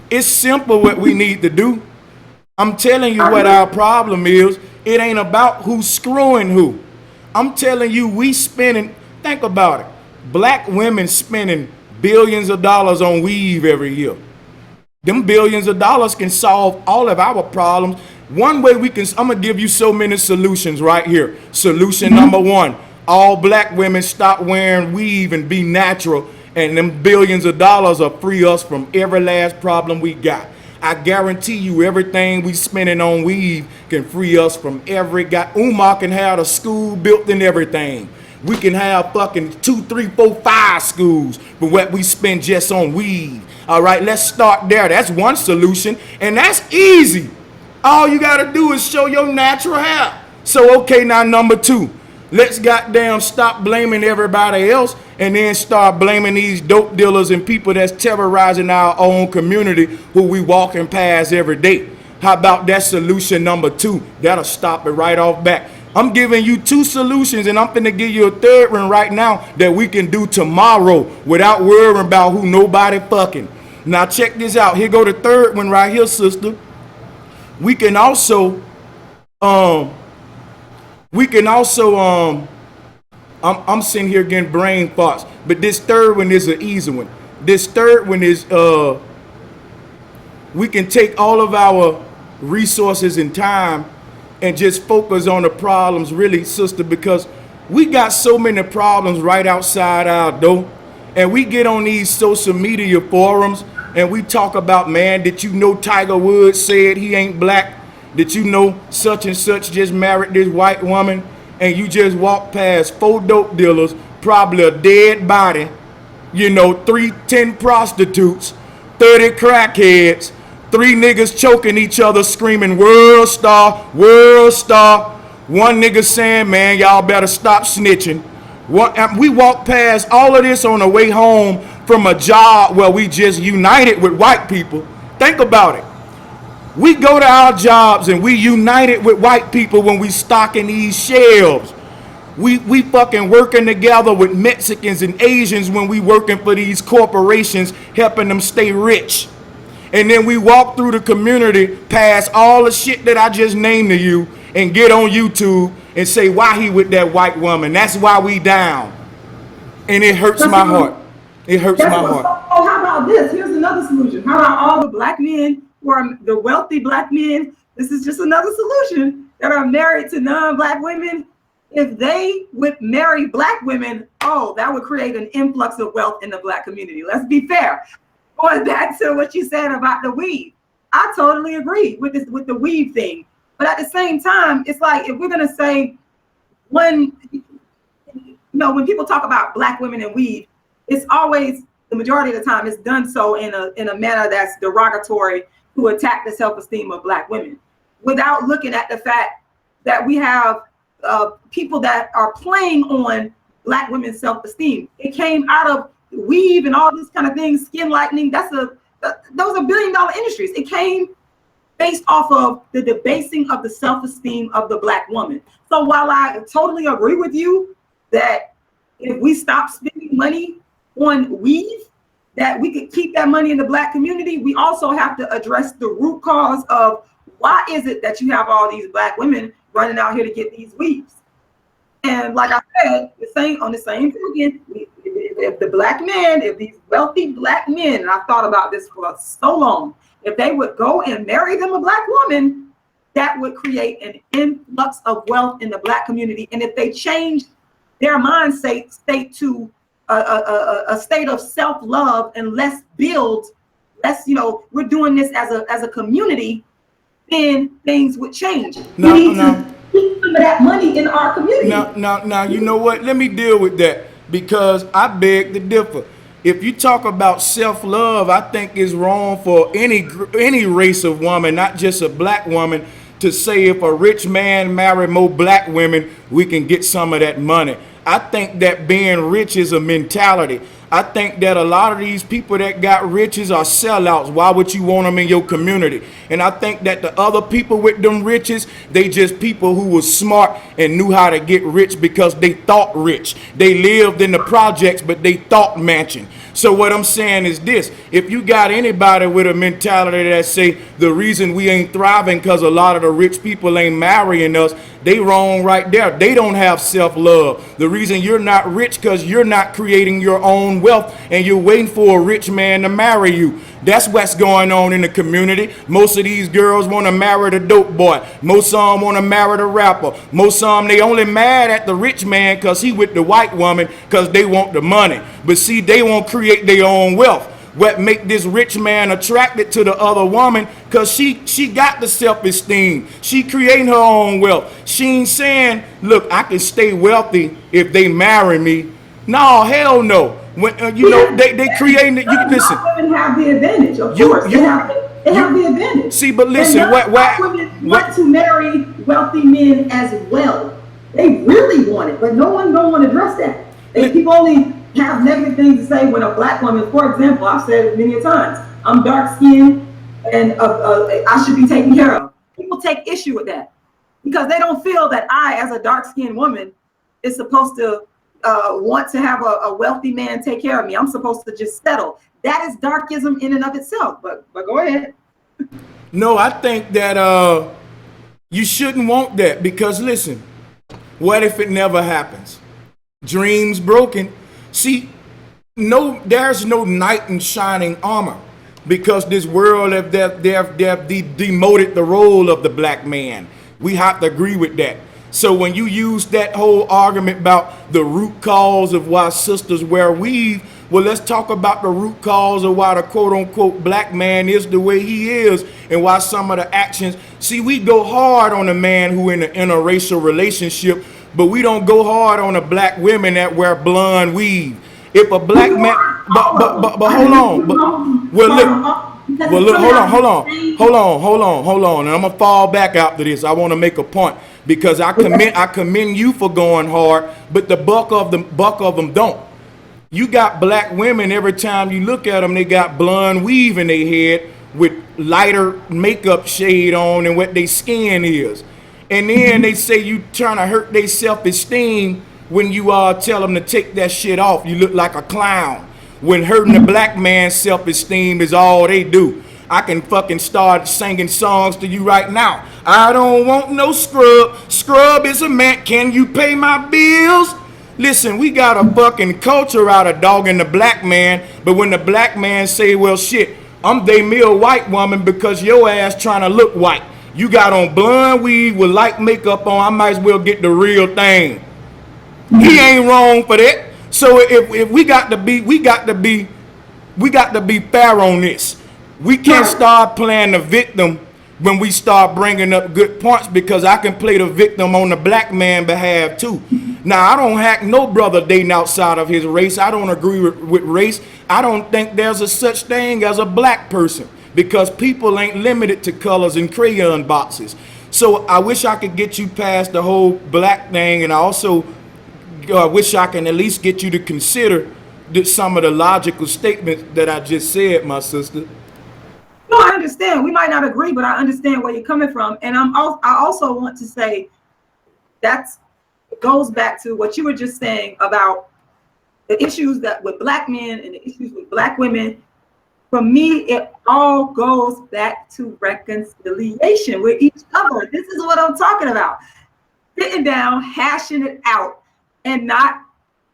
It's simple what we need to do. I'm telling you what our problem is. It ain't about who's screwing who. I'm telling you, we spending, think about it. Black women spending billions of dollars on weave every year. Them billions of dollars can solve all of our problems. One way we can, I'm gonna give you so many solutions right here. Solution number one, all black women stop wearing weave and be natural, and them billions of dollars will free us from every last problem we got. I guarantee you everything we spending on weave can free us from every guy. Umar can have a school built and everything. We can have fucking 2, 3, 4, 5 schools for what we spend just on weave. All right, let's start there. That's one solution, and that's easy. All you gotta do is show your natural hair. So okay, now number two, let's goddamn stop blaming everybody else and then start blaming these dope dealers and people that's terrorizing our own community who we walking past every day. How about that solution number two? That'll stop it right off back. I'm giving you 2 solutions, and I'm finna give you a third one right now that we can do tomorrow without worrying about who nobody fucking. Now check this out. Here go the third one right here, sister. We can also, I'm sitting here getting brain thoughts, but this third one is an easy one. This third one is, we can take all of our resources and time and just focus on the problems, really, sister, because we got so many problems right outside our door. And we get on these social media forums and we talk about, man, did you know Tiger Woods said he ain't black? Did you know such and such just married this white woman? And you just walk past 4 dope dealers, probably a dead body, 10 prostitutes, 30 crackheads, 3 niggas choking each other, screaming, world star, world star. One nigga saying, man, y'all better stop snitching. We walk past all of this on the way home from a job where we just united with white people. Think about it. We go to our jobs and we united with white people when we stocking these shelves. We fucking working together with Mexicans and Asians when we working for these corporations, helping them stay rich. And then we walk through the community past all the shit that I just named to you and get on YouTube and say, why he with that white woman? That's why we down. And it hurts my heart. It hurts my heart. Oh, how about this? Here's another solution. How about all the black men who are the wealthy black men? This is just another solution that are married to non-black women. If they would marry black women, oh, that would create an influx of wealth in the black community. Let's be fair. Going back to what you said about the weave, I totally agree with the weave thing. But at the same time, it's like, if we're gonna say, when people talk about black women and weave, it's always, the majority of the time, it's done so in a manner that's derogatory to attack the self-esteem of black women, without looking at the fact that we have people that are playing on black women's self-esteem. It came out of weave and all these kind of things, skin lightening. Those are billion-dollar industries. It came based off of the debasing of the self-esteem of the black woman. So while I totally agree with you that if we stop spending money on weave, that we could keep that money in the black community, we also have to address the root cause of why is it that you have all these black women running out here to get these weaves. And like I said, on the same token, if the black men, if these wealthy black men, and I thought about this for so long, if they would go and marry them a black woman, that would create an influx of wealth in the black community. And if they change their mind state to a state of self-love and less build, we're doing this as a community, then things would change. We need to keep some of that money in our community. Now, you know what? Let me deal with that, because I beg to differ. If you talk about self-love, I think it's wrong for any race of woman, not just a black woman, to say if a rich man marry more black women, we can get some of that money. I think that being rich is a mentality. I think that a lot of these people that got riches are sellouts. Why would you want them in your community? And I think that the other people with them riches, they just people who were smart and knew how to get rich because they thought rich. They lived in the projects, but they thought mansion. So what I'm saying is this: if you got anybody with a mentality that say the reason we ain't thriving because a lot of the rich people ain't marrying us, they wrong right there. They don't have self-love. The reason you're not rich because you're not creating your own wealth and you're waiting for a rich man to marry you. That's what's going on in the community. Most of these girls want to marry the dope boy. Most of them want to marry the rapper. Most of them, they only mad at the rich man because he with the white woman because they want the money. But see, they won't create their own wealth. What make this rich man attracted to the other woman? Because she got the self-esteem. She creating her own wealth. She ain't saying, look, I can stay wealthy if they marry me. No, hell no. When they creating it. You listen. Women have the advantage, of course. They have the advantage. See, but listen, women want to marry wealthy men as well. They really want it, but no one don't want to address that. People only have negative things to say when a black woman, for example, I've said it many times, I'm dark skinned and I should be taken care of. People take issue with that because they don't feel that I, as a dark skinned woman, is supposed to want to have a wealthy man take care of me. I'm supposed to just settle. That is darkism in and of itself. But go ahead. No, I think that you shouldn't want that because listen, what if it never happens? Dreams broken. See, there's no knight in shining armor because this world they've demoted the role of the black man. We have to agree with that. So when you use that whole argument about the root cause of why sisters wear weave, well, let's talk about the root cause of why the quote unquote black man is the way he is and why some of the actions. See, we go hard on a man who in an interracial relationship, but we don't go hard on the black women that wear blonde weave. If a black man, but hold on, hold on, and I'm gonna fall back after this. I want to make a point because I commend you for going hard, but the buck of them don't. You got black women, every time you look at them, they got blonde weave in their head with lighter makeup shade on and what their skin is. And then they say you trying to hurt their self-esteem when you tell them to take that shit off. You look like a clown. When hurting the black man's self-esteem is all they do. I can fucking start singing songs to you right now. I don't want no scrub. Scrub is a man. Can you pay my bills? Listen, we got a fucking culture out of dogging the black man, but when the black man say, well, shit, I'm me a white woman because your ass trying to look white. You got on blonde weave with light makeup on, I might as well get the real thing. He ain't wrong for that. So if we got to be fair on this. We can't start playing the victim when we start bringing up good points because I can play the victim on the black man behalf too. Now, I don't hack no brother dating outside of his race. I don't agree with race. I don't think there's a such thing as a black person because people ain't limited to colors and crayon boxes. So I wish I could get you past the whole black thing, and I also wish I can at least get you to consider some of the logical statements that I just said, my sister. No, I understand. We might not agree, but I understand where you're coming from. And I also want to say that goes back to what you were just saying about the issues that with black men and the issues with black women. For me, it all goes back to reconciliation with each other. This is what I'm talking about. Sitting down, hashing it out, and not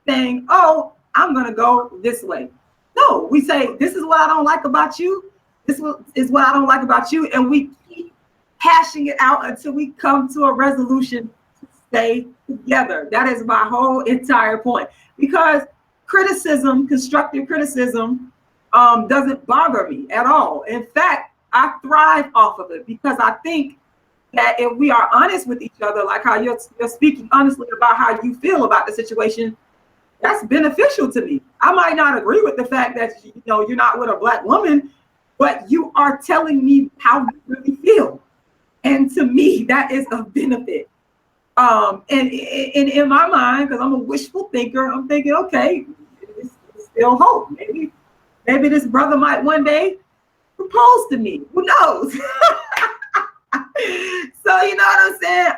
saying, oh, I'm going to go this way. No, we say, this is what I don't like about you. This is what I don't like about you. And we keep hashing it out until we come to a resolution to stay together. That is my whole entire point. Because criticism, constructive criticism, doesn't bother me at all. In fact, I thrive off of it because I think that if we are honest with each other, like how you're speaking honestly about how you feel about the situation, that's beneficial to me. I might not agree with the fact that you're not with a black woman, but you are telling me how you really feel. And to me, that is a benefit. And in my mind, because I'm a wishful thinker, I'm thinking, okay, it's still hope. Maybe this brother might one day propose to me. Who knows? So you know what I'm saying?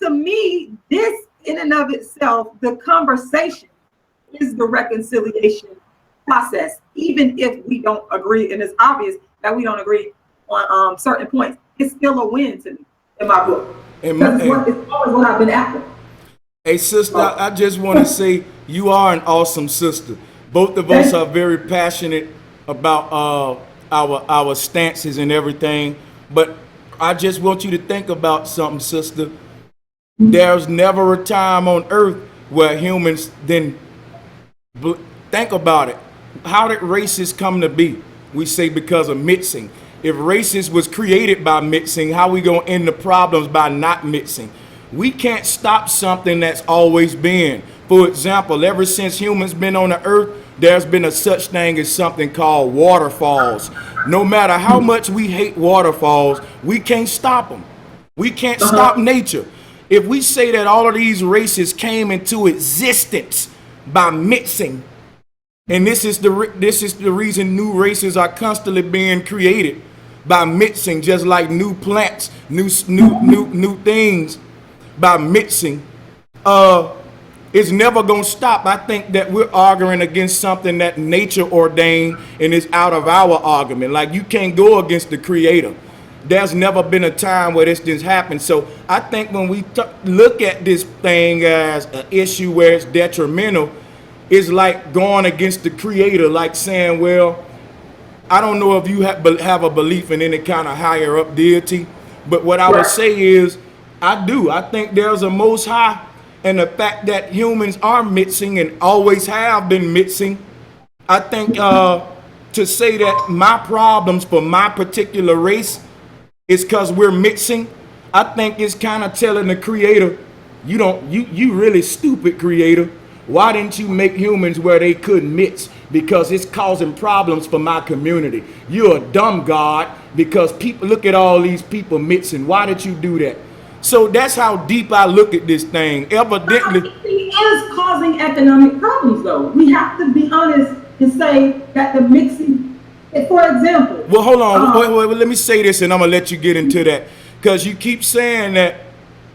To me, this in and of itself, the conversation is the reconciliation process, even if we don't agree, and it's obvious that we don't agree on certain points. It's still a win to me in my book. Because it's always what I've been after. Hey, sister, I just want to say you are an awesome sister. Both of us are very passionate about our stances and everything. But I just want you to think about something, sister. There's never a time on earth where humans then think about it. How did races come to be? We say because of mixing. If races was created by mixing, how we gonna end the problems by not mixing? We can't stop something that's always been. For example, ever since humans been on the earth, there's been a such thing as something called waterfalls. No matter how much we hate waterfalls, we can't stop them. We can't stop nature. If we say that all of these races came into existence by mixing, and this is the reason new races are constantly being created by mixing, just like new plants, new things by mixing, it's never gonna stop. I think that we're arguing against something that nature ordained and is out of our argument. Like, you can't go against the creator. There's never been a time where this didn't happen. So I think when we look at this thing as an issue where it's detrimental, it's like going against the creator, like saying, well, I don't know if you have a belief in any kind of higher up deity, but what I would say is, I do. I think there's a most high, and the fact that humans are mixing and always have been mixing, I think to say that my problems for my particular race is because we're mixing, I think it's kind of telling the creator, you really stupid, creator. Why didn't you make humans where they couldn't mix? Because it's causing problems for my community. You're a dumb God because people, look at all these people mixing. Why did you do that? So that's how deep I look at this thing. Evidently, it is causing economic problems, though. We have to be honest and say that the mixing, for example. Well, hold on. Wait, let me say this, and I'm gonna let you get into that, because you keep saying that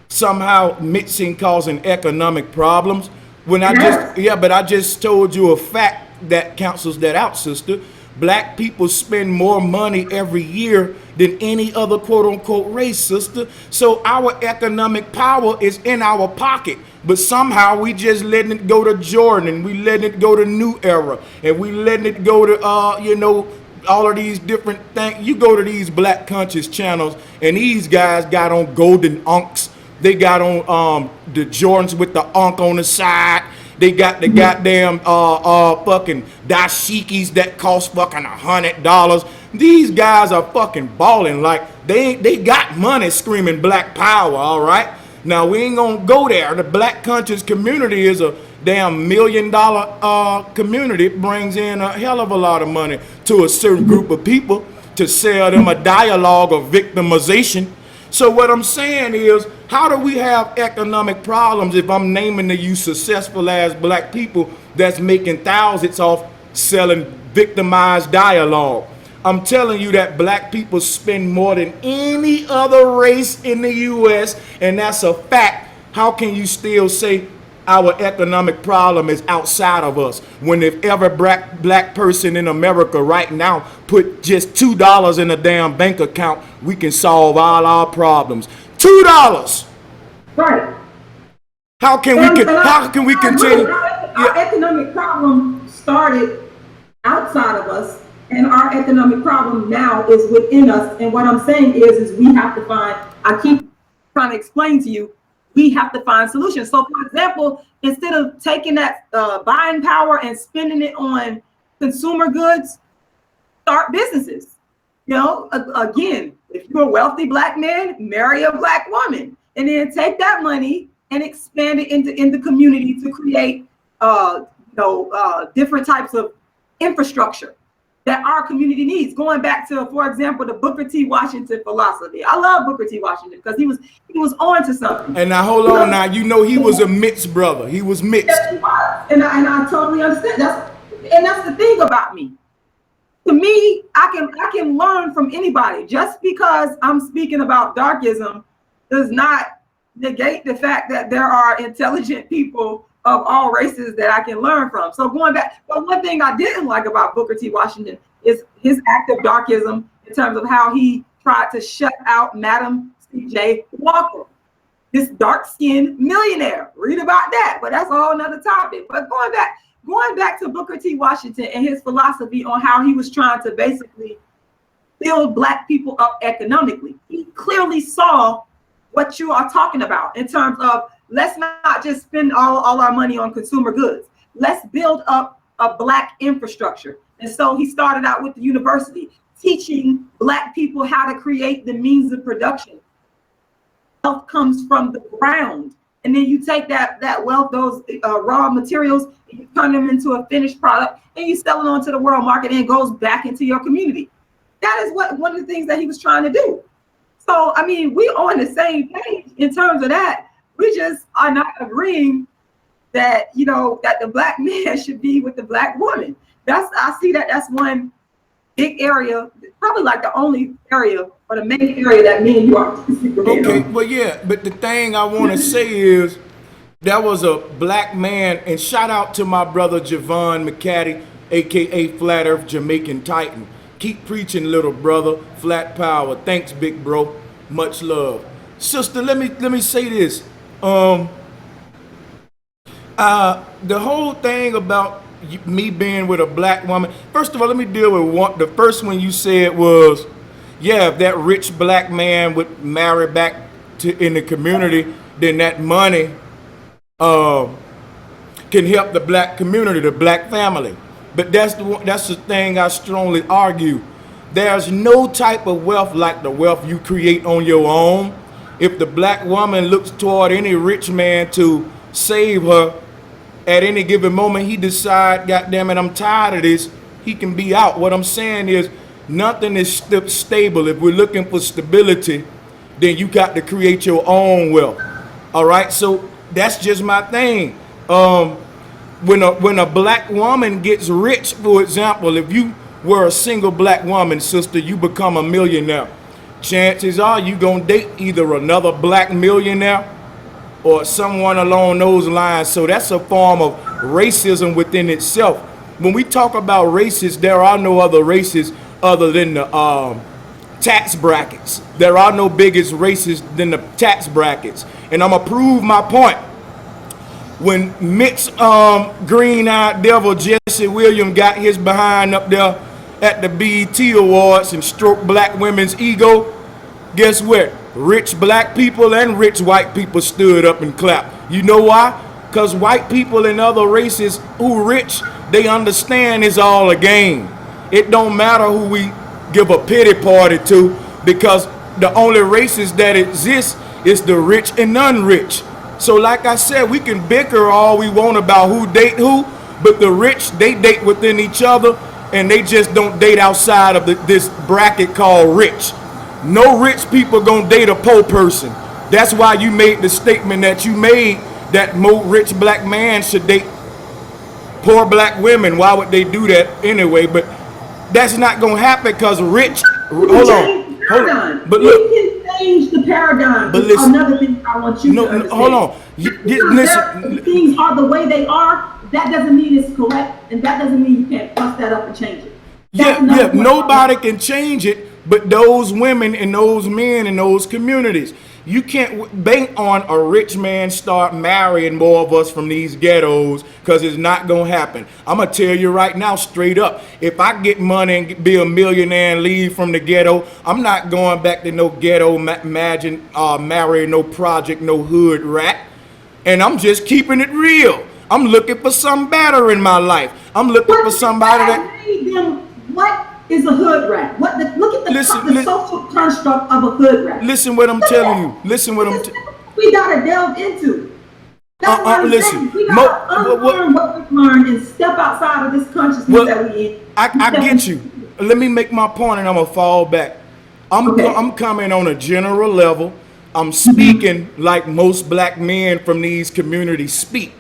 somehow mixing causing economic problems. When I but I just told you a fact that cancels that out, sister. Black people spend more money every year than any other quote unquote race, sister. So our economic power is in our pocket, but somehow we just letting it go to Jordan, and we letting it go to New Era, and we letting it go to all of these different things. You go to these Black conscious channels, and these guys got on golden unks. They got on the Jordans with the unk on the side. They got the goddamn fucking dashikis that cost fucking $100. These guys are fucking balling. Like, they got money screaming Black power, all right? Now, we ain't gonna go there. The Black conscious community is a damn $1 million community. It brings in a hell of a lot of money to a certain group of people to sell them a dialogue of victimization. So what I'm saying is, how do we have economic problems if I'm naming to you successful as Black people that's making thousands off selling victimized dialogue? I'm telling you that Black people spend more than any other race in the U.S., and that's a fact. How can you still say our economic problem is outside of us, when if every black person in America right now put just $2 in a damn bank account, we can solve all our problems? $2. Right. How can we continue? Our economic problem started outside of us, and our economic problem now is within us. And what I'm saying is we have to find, I keep trying to explain to you, we have to find solutions. So, for example, instead of taking that buying power and spending it on consumer goods, start businesses. Again, if you're a wealthy Black man, marry a Black woman, and then take that money and expand it in the community to create, different types of infrastructure that our community needs. Going back to, for example, the Booker T. Washington philosophy. I love Booker T. Washington because he was on to something. And now hold on, now he was a mixed brother. He was mixed. Yes, he was. And I totally understand. That's the thing about me. To me, I can learn from anybody. Just because I'm speaking about darkism does not negate the fact that there are intelligent people of all races that I can learn from. So going back, but one thing I didn't like about Booker T. Washington is his act of darkism in terms of how he tried to shut out Madam C.J. Walker, this dark-skinned millionaire. Read about that, but that's a whole nother topic. But going back to Booker T. Washington and his philosophy on how he was trying to basically build Black people up economically. He clearly saw what you are talking about in terms of, let's not just spend all our money on consumer goods. Let's build up a Black infrastructure. And so he started out with the university, teaching Black people how to create the means of production. Wealth comes from the ground. And then you take that wealth, those raw materials, and you turn them into a finished product, and you sell it onto the world market, and it goes back into your community. That is one of the things that he was trying to do. So, I mean, we on the same page in terms of that. We just are not agreeing that, that the Black man should be with the Black woman. I see that's one big area, probably like the only area or the main area that me and you are okay, well, yeah, but the thing I want to say is that was a Black man, and shout out to my brother Javon McCaddy, aka Flat Earth Jamaican Titan. Keep preaching, little brother. Flat power. Thanks, big bro. Much love. Sister, let me say this. The whole thing about me being with a Black woman, first of all, let me deal with one. The first one you said was, yeah, if that rich Black man would marry back in the community, then that money can help the Black community, the Black family. But that's the thing I strongly argue. There's no type of wealth like the wealth you create on your own. If the Black woman looks toward any rich man to save her, at any given moment he decide, goddamn it, I'm tired of this, he can be out. What I'm saying is nothing is stable. If we're looking for stability, then you got to create your own wealth. All right, so that's just my thing. When a Black woman gets rich, for example, if you were a single Black woman, sister, you become a millionaire. Chances are you gonna date either another Black millionaire or someone along those lines. So that's a form of racism within itself. When we talk about races, there are no other races other than the tax brackets. There are no biggest races than the tax brackets. And I'm gonna prove my point. When Mitch green-eyed devil Jesse Williams got his behind up there at the BET Awards and stroked Black women's ego, guess what? Rich Black people and rich white people stood up and clapped. You know why? Because white people and other races who rich, they understand it's all a game. It don't matter who we give a pity party to, because the only races that exist is the rich and unrich. So like I said, we can bicker all we want about who date who, but the rich, they date within each other, and they just don't date outside of this bracket called rich. No rich people gonna date a poor person. That's why you made the statement that you made, that more rich Black man should date poor Black women. Why would they do that anyway? But that's not gonna happen, because rich, hold on. But look, we can change the paradigm. But listen, another thing I want you to understand. Hold on. Listen, things are the way they are. That doesn't mean it's correct, and that doesn't mean you can't bust that up and change it. Yeah, nobody can change it but those women and those men in those communities. You can't bank on a rich man start marrying more of us from these ghettos, because it's not going to happen. I'm going to tell you right now, straight up, if I get money and be a millionaire and leave from the ghetto, I'm not going back to no ghetto, marrying no project, no hood rat. And I'm just keeping it real. I'm looking for something better in my life. I'm looking for somebody that... What is a hood rat? Look at the social construct of a hood rat. Listen what I'm telling you. Listen what I'm telling you. We gotta delve into. That's what I'm saying. We gotta unlearn what we learned and step outside of this consciousness that we in. I get you. Let me make my point and I'm gonna fall back. I'm coming on a general level. I'm speaking like most Black men from these communities speak.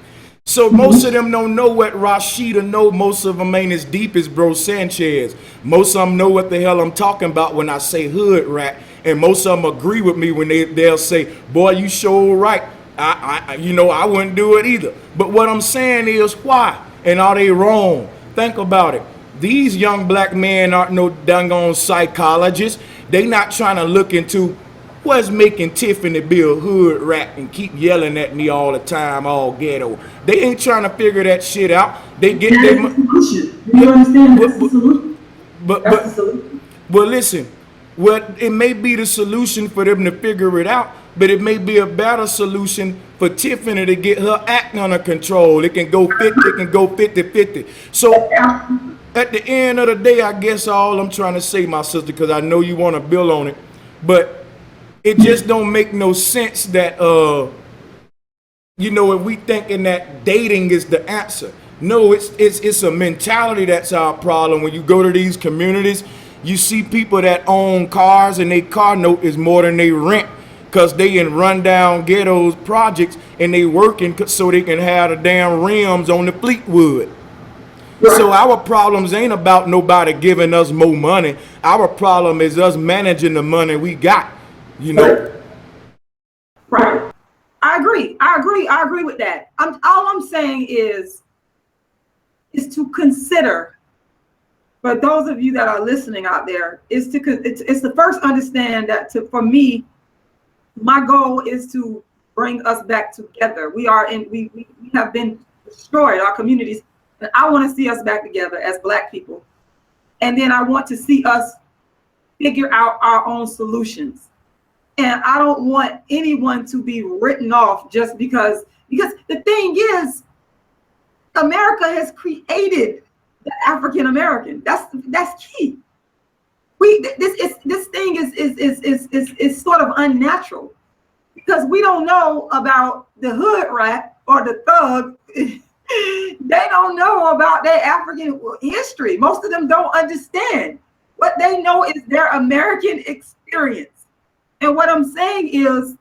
So most of them don't know what Rashida know. Most of them ain't as deep as Bro Sanchez. Most of them know what the hell I'm talking about when I say hood rat. And most of them agree with me when they'll say, boy, you sure right. I wouldn't do it either. But what I'm saying is why? And are they wrong? Think about it. These young black men aren't no dang on psychologists. They not trying to look into what's making Tiffany be a hood rat and keep yelling at me all the time, all ghetto. They ain't trying to figure that shit out. They get That their is the solution. Do you understand? That's the solution. but That's the but solution. well, listen. Well, it may be the solution for them to figure it out, but it may be a better solution for Tiffany to get her act under control. It can go 50, it can go 50-50. So at the end of the day, I guess all I'm trying to say, my sister, because I know you want to build on it, but it just don't make no sense that if we thinking that dating is the answer. No, it's a mentality that's our problem. When you go to these communities, you see people that own cars and their car note is more than they rent because they in rundown ghettos projects and they working so they can have the damn rims on the Fleetwood. Right. So our problems ain't about nobody giving us more money. Our problem is us managing the money we got, Right. I agree with that. All I'm saying is to consider, for those of you that are listening out there, it's to first understand that for me, my goal is to bring us back together. We have been destroyed, our communities, and I want to see us back together as Black people. And then I want to see us figure out our own solutions. And I don't want anyone to be written off just because the thing is, America has created the African American. That's key. This thing is sort of unnatural because we don't know about the hood rat or the thug. They don't know about their African history. Most of them don't understand. What they know is their American experience. And what I'm saying is,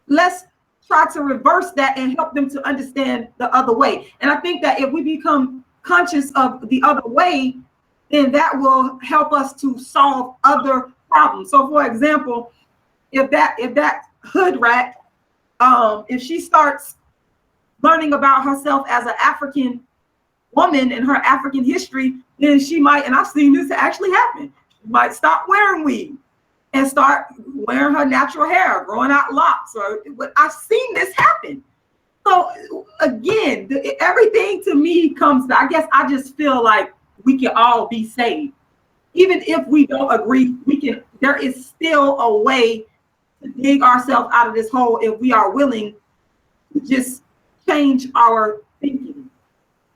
let's try to reverse that and help them to understand the other way. And I think that if we become conscious of the other way, then that will help us to solve other problems. So for example, if that hood rat, if she starts learning about herself as an African woman and her African history, then she might, and I've seen this actually happen, she might stop wearing weave and start wearing her natural hair, growing out locks. I've seen this happen. So again, everything to me comes back. I guess I just feel like we can all be saved. Even if we don't agree, there is still a way to dig ourselves out of this hole if we are willing to just change our thinking.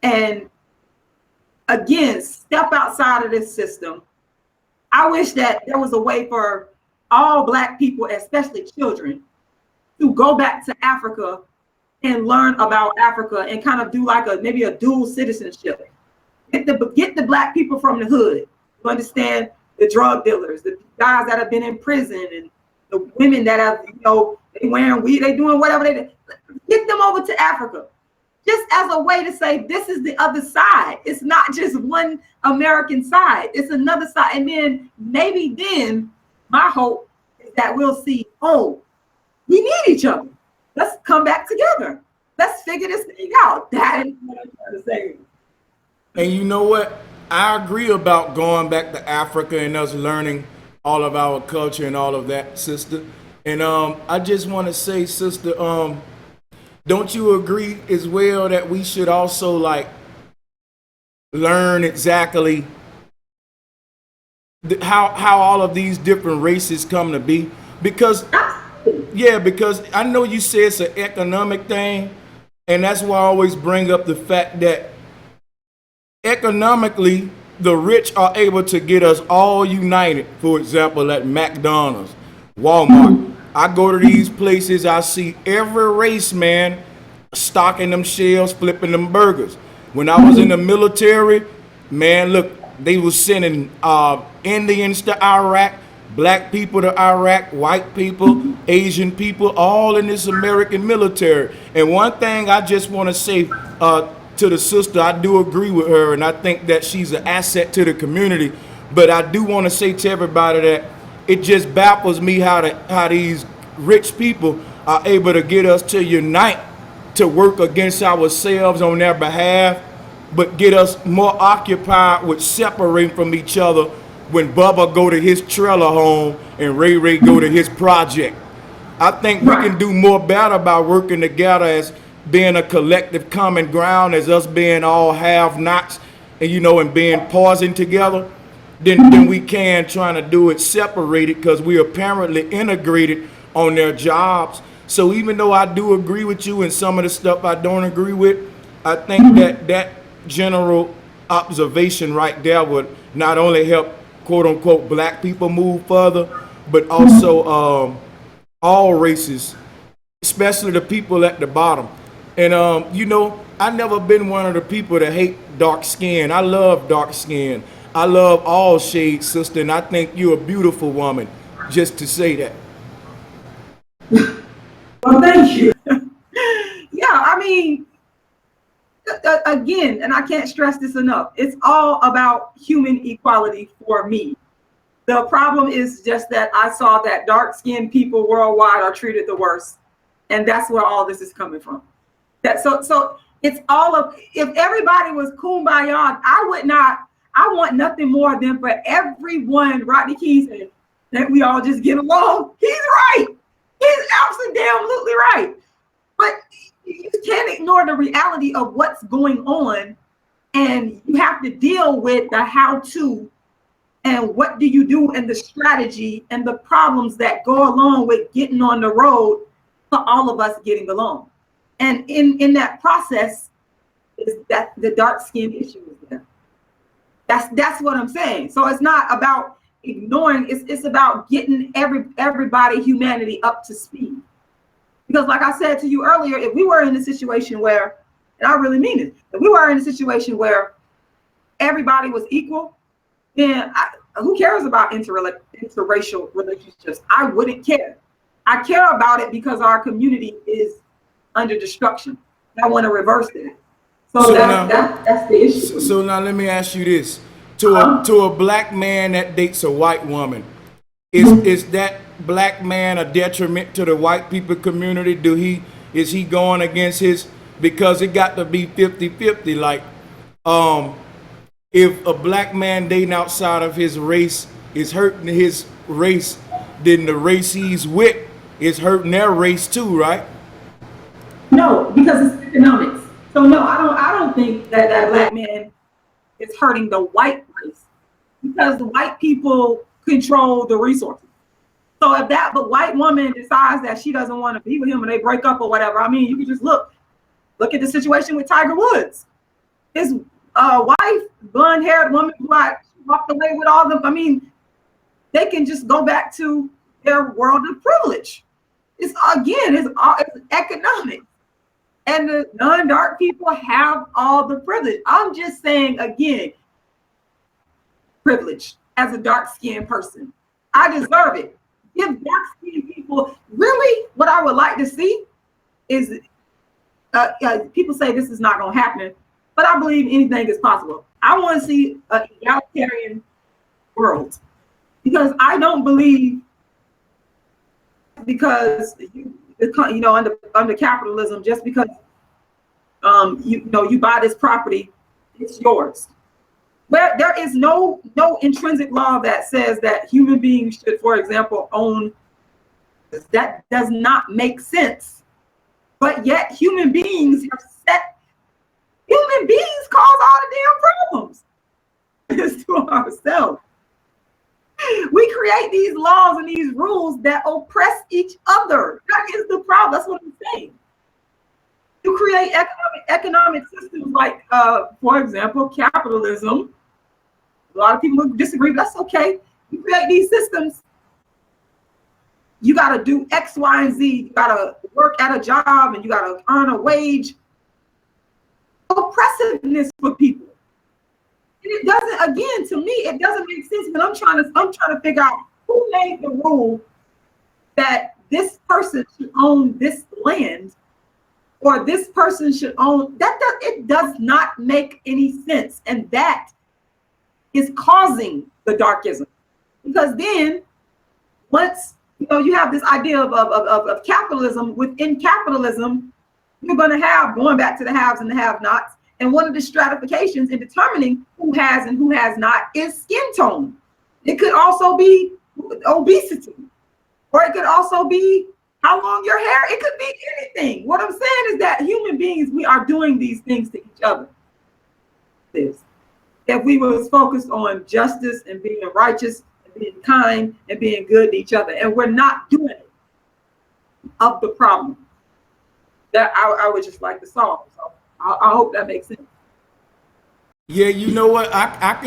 And again, step outside of this system. I wish that there was a way for all Black people, especially children, to go back to Africa and learn about Africa and kind of do like maybe a dual citizenship. Get the Black people from the hood to understand the drug dealers, the guys that have been in prison, and the women that have, they wearing weed, they doing whatever they do. Get them over to Africa, just as a way to say this is the other side. It's not just one American side. It's another side. And then maybe my hope is that we'll see, we need each other. Let's come back together. Let's figure this thing out. That is what I'm trying to say. And you know what? I agree about going back to Africa and us learning all of our culture and all of that, sister. And I just want to say, sister, don't you agree as well that we should also learn exactly how all of these different races come to be? Because I know you say it's an economic thing, and that's why I always bring up the fact that economically, the rich are able to get us all united. For example, at McDonald's, Walmart. I go to these places, I see every race, man, stocking them shelves, flipping them burgers. When I was in the military, man, look, they was sending Indians to Iraq, Black people to Iraq, white people, Asian people, all in this American military. And one thing I just want to say to the sister, I do agree with her, and I think that she's an asset to the community. But I do want to say to everybody that it just baffles me how these rich people are able to get us to unite to work against ourselves on their behalf, but get us more occupied with separating from each other when Bubba go to his trailer home and Ray Ray go to his project. I think we can do more better by working together as being a collective common ground, as us being all have-nots, and and being pausing together, than we can trying to do it separated, because we apparently integrated on their jobs. So even though I do agree with you and some of the stuff I don't agree with, I think that general observation right there would not only help quote unquote black people move further, but also all races, especially the people at the bottom. And I never been one of the people that hate dark skin. I love dark skin. I love all shades, sister, and I think you're a beautiful woman, just to say that. Well, thank you. Yeah, I mean, again, and I can't stress this enough, it's all about human equality for me. The problem is just that I saw that dark-skinned people worldwide are treated the worst, and that's where all this is coming from. So it's all of, if everybody was kumbaya, I want nothing more than for everyone, Rodney King said, that we all just get along. He's right. He's absolutely right. But you can't ignore the reality of what's going on, and you have to deal with the how-to and what do you do and the strategy and the problems that go along with getting on the road for all of us getting along. And in that process is that the dark skin issue is there. That's what I'm saying. So it's not about ignoring, it's about getting everybody, humanity up to speed. Because like I said to you earlier, if we were in a situation where, and I really mean it, if we were in a situation where everybody was equal, then who cares about interracial relationships? I wouldn't care. I care about it because our community is under destruction. I want to reverse that. So that's the issue. So now let me ask you this: to a black man that dates a white woman, is that black man a detriment to the white people community? Is he going against his, because it got to be 50-50, like if a black man dating outside of his race is hurting his race, then the race he's with is hurting their race too, right? No, because it's economics. So no, I don't think that black man is hurting the white race, because the white people control the resources. So if the white woman decides that she doesn't want to be with him and they break up or whatever, I mean, you can just look at the situation with Tiger Woods. His wife, blonde-haired woman, walked away with all them. I mean, they can just go back to their world of privilege. It's economic. And the non-dark people have all the privilege. I'm just saying, again, privilege as a dark-skinned person. I deserve it. Give dark-skinned people, really what I would like to see is, people say this is not going to happen, but I believe anything is possible. I want to see an egalitarian world, because I don't believe because under capitalism, just because you buy this property, it's yours. Where there is no intrinsic law that says that human beings should, for example, own. That does not make sense. But yet human beings cause all the damn problems. It's to ourselves. We create these laws and these rules that oppress each other. That is the problem. That's what I'm saying. You create economic systems like, for example, capitalism. A lot of people disagree, but that's okay. You create these systems. You got to do X, Y, and Z. You got to work at a job and you got to earn a wage. Oppressiveness for people. And it doesn't, again, to me, it doesn't make sense. But I'm trying to figure out who made the rule that this person should own this land, or this person should own that. It does not make any sense, and that is causing the darkism. Because then, once you know, you have this idea of capitalism. Within capitalism, you're going to have, going back to the haves and the have-nots. And one of the stratifications in determining who has and who has not is skin tone. It could also be obesity, or it could also be how long your hair. It could be anything. What I'm saying is that human beings, we are doing these things to each other. If we was focused on justice and being righteous and being kind and being good to each other, and we're not doing it, of the problem that I would just like to solve. So I hope that makes sense. Yeah, you know what? I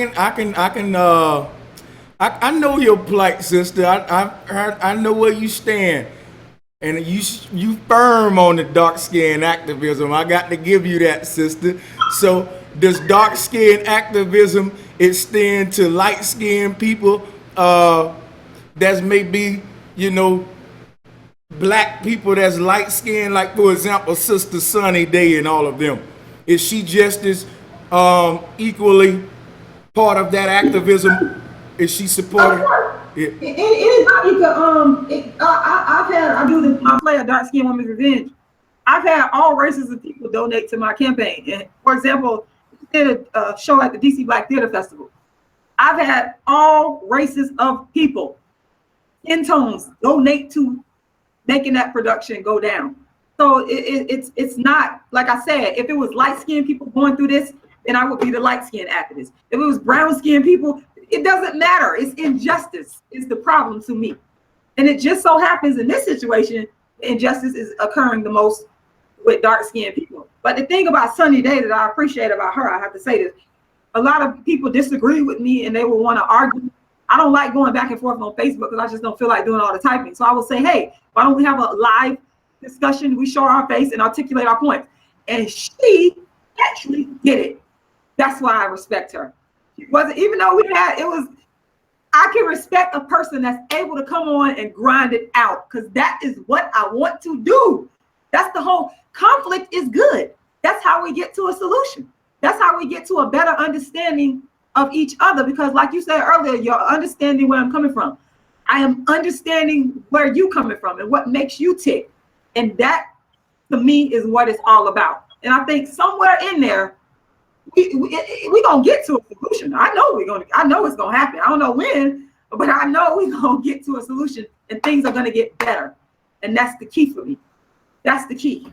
know your plight, sister. I know where you stand, and you firm on the dark skin activism. I got to give you that, sister. So does dark skin activism extend to light skinned people? That's maybe, you know, black people that's light skinned, like for example, Sister Sunny Day and all of them. Is she just as equally part of that activism? Is she supporting? Yeah. Anybody could I play a dark skinned woman's revenge. I've had all races of people donate to my campaign. And for example, I did a show at the DC Black Theater Festival. I've had all races of people, skin tones, donate to making that production go down. So it's not, like I said, if it was light-skinned people going through this, then I would be the light-skinned activist. If it was brown-skinned people, it doesn't matter. It's injustice is the problem to me. And it just so happens in this situation, injustice is occurring the most with dark-skinned people. But the thing about Sunny Day that I appreciate about her, I have to say this, a lot of people disagree with me and they will want to argue. I don't like going back and forth on Facebook because I just don't feel like doing all the typing. So I will say, hey, why don't we have a live discussion? We show our face and articulate our points. And she actually did it. That's why I respect her. She wasn't, even though I can respect a person that's able to come on and grind it out, because that is what I want to do. That's the whole conflict is good. That's how we get to a solution. That's how we get to a better understanding of each other, because like you said earlier, you're understanding where I'm coming from. I am understanding where you coming from and what makes you tick. And that to me is what it's all about. And I think somewhere in there, we gonna get to a solution. I know it's gonna happen. I don't know when, but I know we're gonna get to a solution and things are gonna get better. And that's the key for me. That's the key.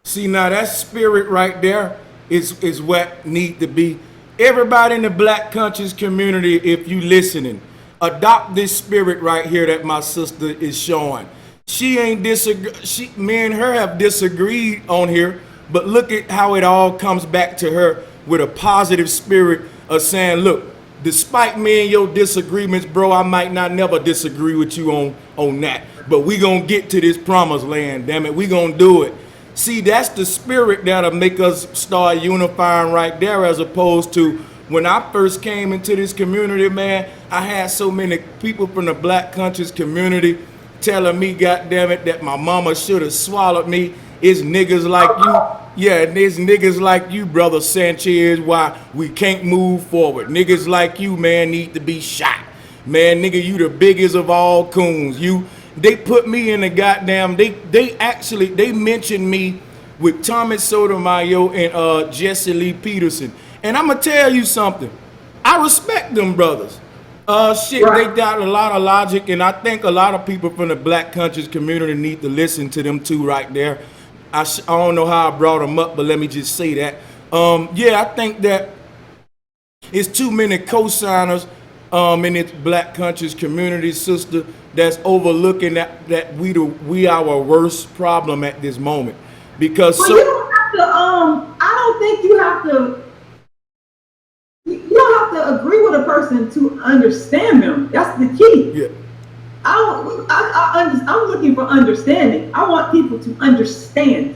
See, now that spirit right there is what need to be. Everybody in the Black conscious community, if you listening, adopt this spirit right here that my sister is showing. She ain't me and her have disagreed on here, but look at how it all comes back to her with a positive spirit of saying, look, despite me and your disagreements, bro, I might not never disagree with you on that, but we gonna get to this promised land, damn it, we gonna do it. See, that's the spirit that'll make us start unifying right there, as opposed to when I first came into this community, man, I had so many people from the Black conscious community telling me, goddamn it, that my mama should have swallowed me. It's niggas like you. Yeah, and it's niggas like you, brother Sanchez, why we can't move forward. Niggas like you, man, need to be shot. Man, nigga, you the biggest of all coons. They put me in the goddamn, they mentioned me with Thomas Sotomayor and Jesse Lee Peterson. And I'm gonna tell you something. I respect them brothers. Shit, right. They got a lot of logic, and I think a lot of people from the Black conscious community need to listen to them too right there. I don't know how I brought them up, but let me just say that. Yeah, I think that it's too many co-signers in its Black conscious community, sister, that's overlooking that we our worst problem at this moment. Because well, you don't have to, I don't think you have to agree with a person to understand them. That's the key. Yeah. I'm looking for understanding. I want people to understand.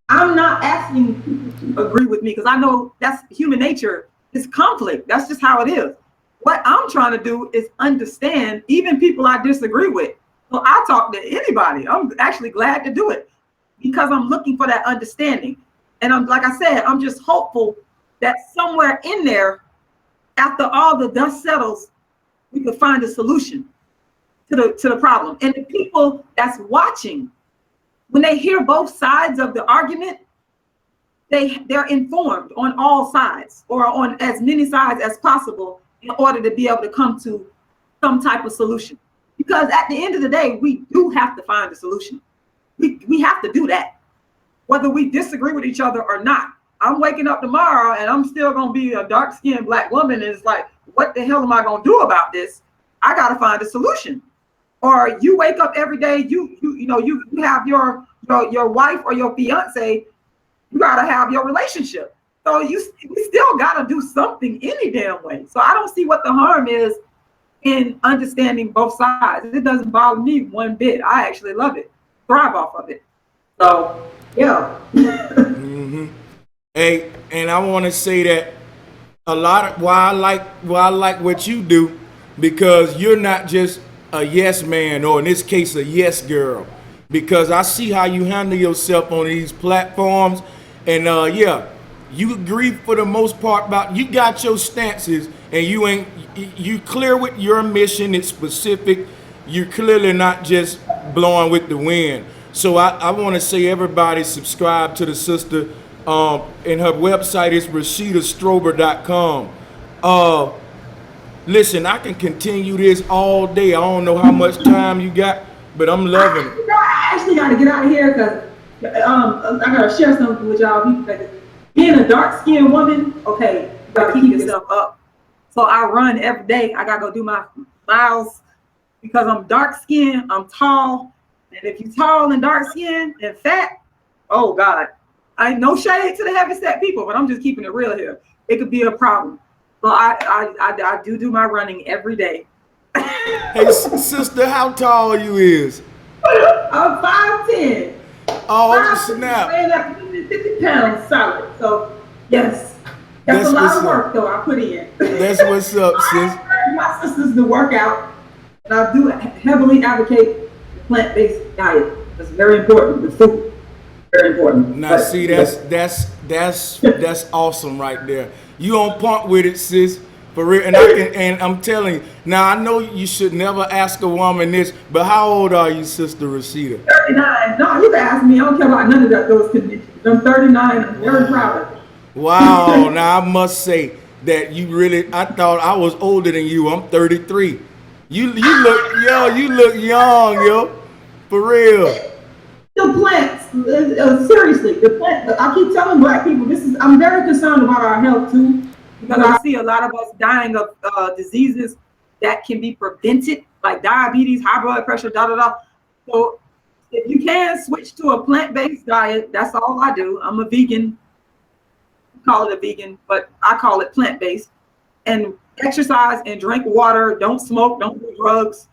I'm not asking people to agree with me, because I know that's human nature. It's conflict. That's just how it is. What I'm trying to do is understand even people I disagree with. So I talk to anybody. I'm actually glad to do it because I'm looking for that understanding. And I'm, like I said, I'm just hopeful that somewhere in there, after all the dust settles, we could find a solution to the problem. And the people that's watching, when they hear both sides of the argument, they're informed on all sides, or on as many sides as possible, in order to be able to come to some type of solution. Because at the end of the day, we do have to find a solution. We have to do that, whether we disagree with each other or not. I'm waking up tomorrow and I'm still gonna be a dark-skinned Black woman, and it's like, what the hell am I gonna do about this? I gotta find a solution. Or you wake up every day, you have your wife or your fiance, you gotta have your relationship. So we still gotta do something any damn way. So I don't see what the harm is in understanding both sides. It doesn't bother me one bit. I actually love it, thrive off of it. So yeah. Mm-hmm. Hey, and I want to say that a lot of why I like what you do, because you're not just a yes man, or in this case a yes girl, because I see how you handle yourself on these platforms, and yeah, you agree for the most part about, you got your stances, and you clear with your mission. It's specific. You're clearly not just blowing with the wind. So I want to say, everybody subscribe to the sister. And her website is RashidaStrober.com. Listen, I can continue this all day. I don't know how much time you got, but I'm loving it. I actually got to get out of here, because I got to share something with y'all. Being a dark-skinned woman, okay, you got to keep yourself up. So I run every day. I got to go do my miles, because I'm dark-skinned, I'm tall. And if you're tall and dark-skinned and fat, oh, God. I no shade to the heavy-set people, but I'm just keeping it real here. It could be a problem. So I do my running every day. Hey, sister, how tall you is? I'm 5'10". Oh, snap. Weighing up 50 pounds solid. So, yes. That's a lot of work, though, I put in. That's what's up, sis. I encourage my sisters to work out, and I do heavily advocate the plant-based diet. That's very important, the food. Very important. Now, see, that's awesome right there. You on point with it, sis, for real. And I'm telling you. Now, I know you should never ask a woman this, but how old are you, Sister Rashida? 39. No, you can ask me. I don't care about none of those conditions. I'm 39. I'm very proud of it. Wow. Now, I must say that you really, I thought I was older than you. I'm 33. You look young, yo. For real. The plants, seriously, the plant. I keep telling Black people, I'm very concerned about our health too, because I see a lot of us dying of diseases that can be prevented, like diabetes, high blood pressure, So if you can switch to a plant-based diet, that's all I do. I'm a vegan, call it a vegan, but I call it plant-based. And exercise and drink water, don't smoke, don't do drugs,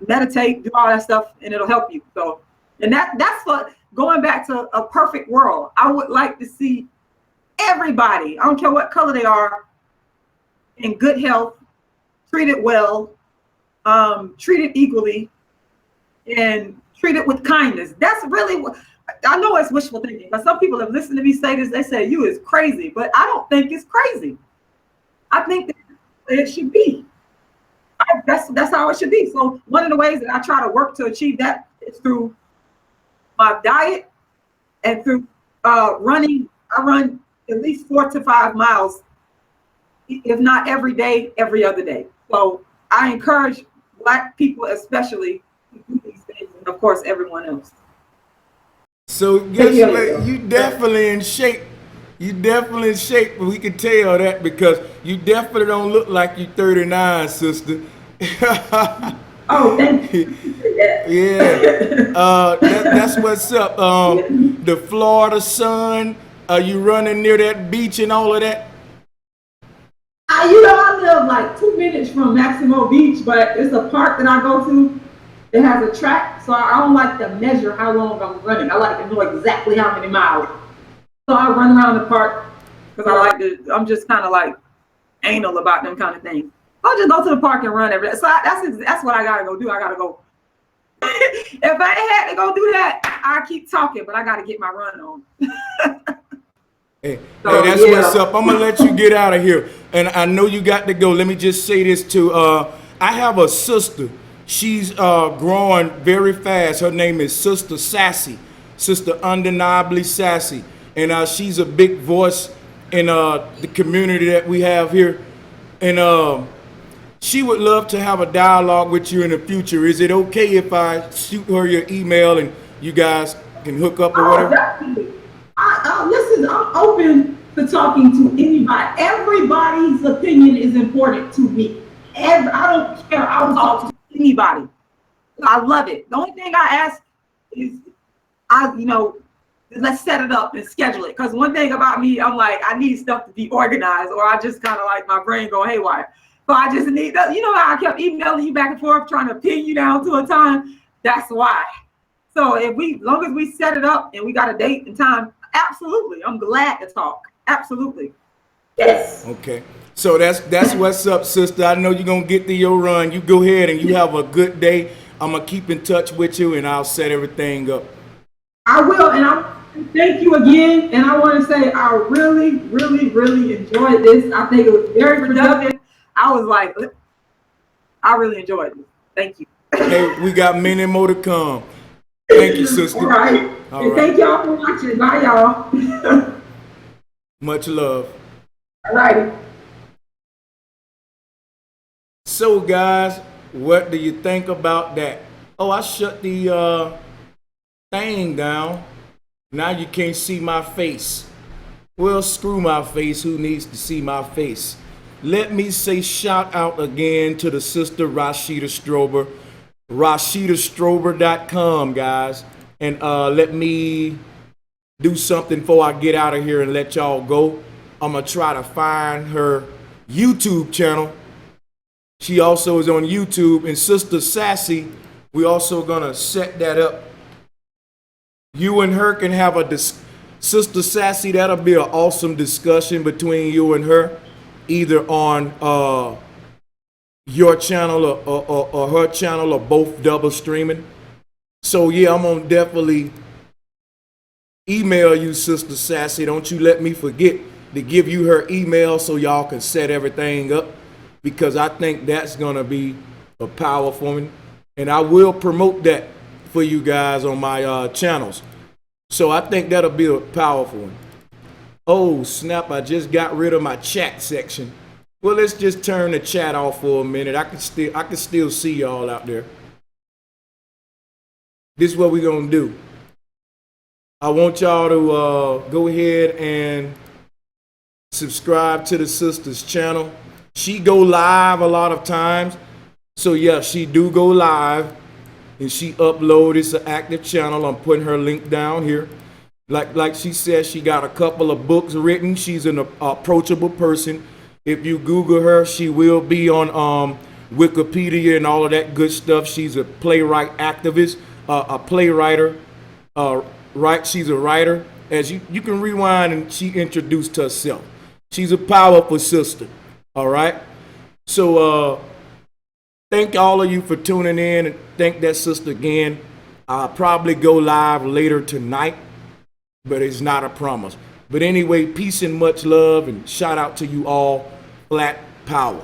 meditate, do all that stuff, and it'll help you. So. And that's what, going back to a perfect world, I would like to see everybody, I don't care what color they are, in good health, treated well, treated equally, and treated with kindness. That's really what, I know it's wishful thinking, but some people have listened to me say this, they say, you is crazy, but I don't think it's crazy. I think that it should be. That's how it should be. So one of the ways that I try to work to achieve that is through my diet and through running. I run at least 4 to 5 miles, if not every day, every other day. So I encourage Black people especially to do these things, and of course everyone else. So guess what? You definitely in shape. You definitely in shape, but we can tell that because you definitely don't look like you 39, sister. Oh, thank you. Yeah. That's what's up. The Florida sun. Are you running near that beach and all of that? I live like 2 minutes from Maximo Beach, but it's a park that I go to that has a track. So I don't like to measure how long I'm running. I like to know exactly how many miles. So I run around the park because I'm just kind of like anal about them kind of things. I'll just go to the park and run every day. So that's what I gotta go do. I gotta go. If I had to go do that, I keep talking, but I gotta get my run on. Hey, that's what's up. I'm gonna let you get out of here, and I know you got to go. Let me just say this too. I have a sister. She's growing very fast. Her name is Sister Sassy, Sister Undeniably Sassy. And she's a big voice in the community that we have here. And she would love to have a dialogue with you in the future. Is it okay if I shoot her your email and you guys can hook up or whatever? Definitely. Listen, I'm open to talking to anybody. Everybody's opinion is important to me. I don't care. I will talk to anybody. I love it. The only thing I ask is, let's set it up and schedule it. Because one thing about me, I'm like, I need stuff to be organized, or I just kind of like my brain go haywire. So I just need that. You know how I kept emailing you back and forth, trying to pin you down to a time? That's why. So as long as we set it up and we got a date and time, absolutely. I'm glad to talk. Absolutely. Yes. Okay. So that's what's up, sister. I know you're going to get to your run. You go ahead and you have a good day. I'm going to keep in touch with you and I'll set everything up. I will. And I thank you again. And I want to say I really, really, really enjoyed this. I think it was very productive. I was like, I really enjoyed it. Thank you. Hey, we got many more to come. Thank you, sister. All right. And thank y'all for watching. Bye, y'all. Much love. All right. So, guys, what do you think about that? Oh, I shut the thing down. Now you can't see my face. Well, screw my face. Who needs to see my face? Let me say shout out again to the sister Rashida Strober. RashidaStrober.com, guys. And let me do something before I get out of here and let y'all go. I'm going to try to find her YouTube channel. She also is on YouTube. And Sister Sassy, we also going to set that up. You and her can have Sister Sassy, that'll be an awesome discussion between you and her, either on your channel or her channel, or both double streaming. So yeah, I'm gonna definitely email you, Sister Sassy. Don't you let me forget to give you her email so y'all can set everything up, because I think that's gonna be a powerful one, and I will promote that for you guys on my channels. So I think that'll be a powerful one. Oh snap, I just got rid of my chat section. Well, let's just turn the chat off for a minute. I can still see y'all out there. This is what we're gonna do. I want y'all to go ahead and subscribe to the sister's channel. She go live a lot of times. So yeah, she do go live and she upload. It's an active channel. I'm putting her link down here. Like she said, she got a couple of books written. She's an approachable person. If you Google her, she will be on Wikipedia and all of that good stuff. She's a playwright activist, a playwriter. She's a writer. As you can rewind, and she introduced herself. She's a powerful sister. All right. So thank all of you for tuning in, and thank that sister again. I'll probably go live later tonight, but it's not a promise. But anyway, peace and much love, and shout out to you all. Flat power.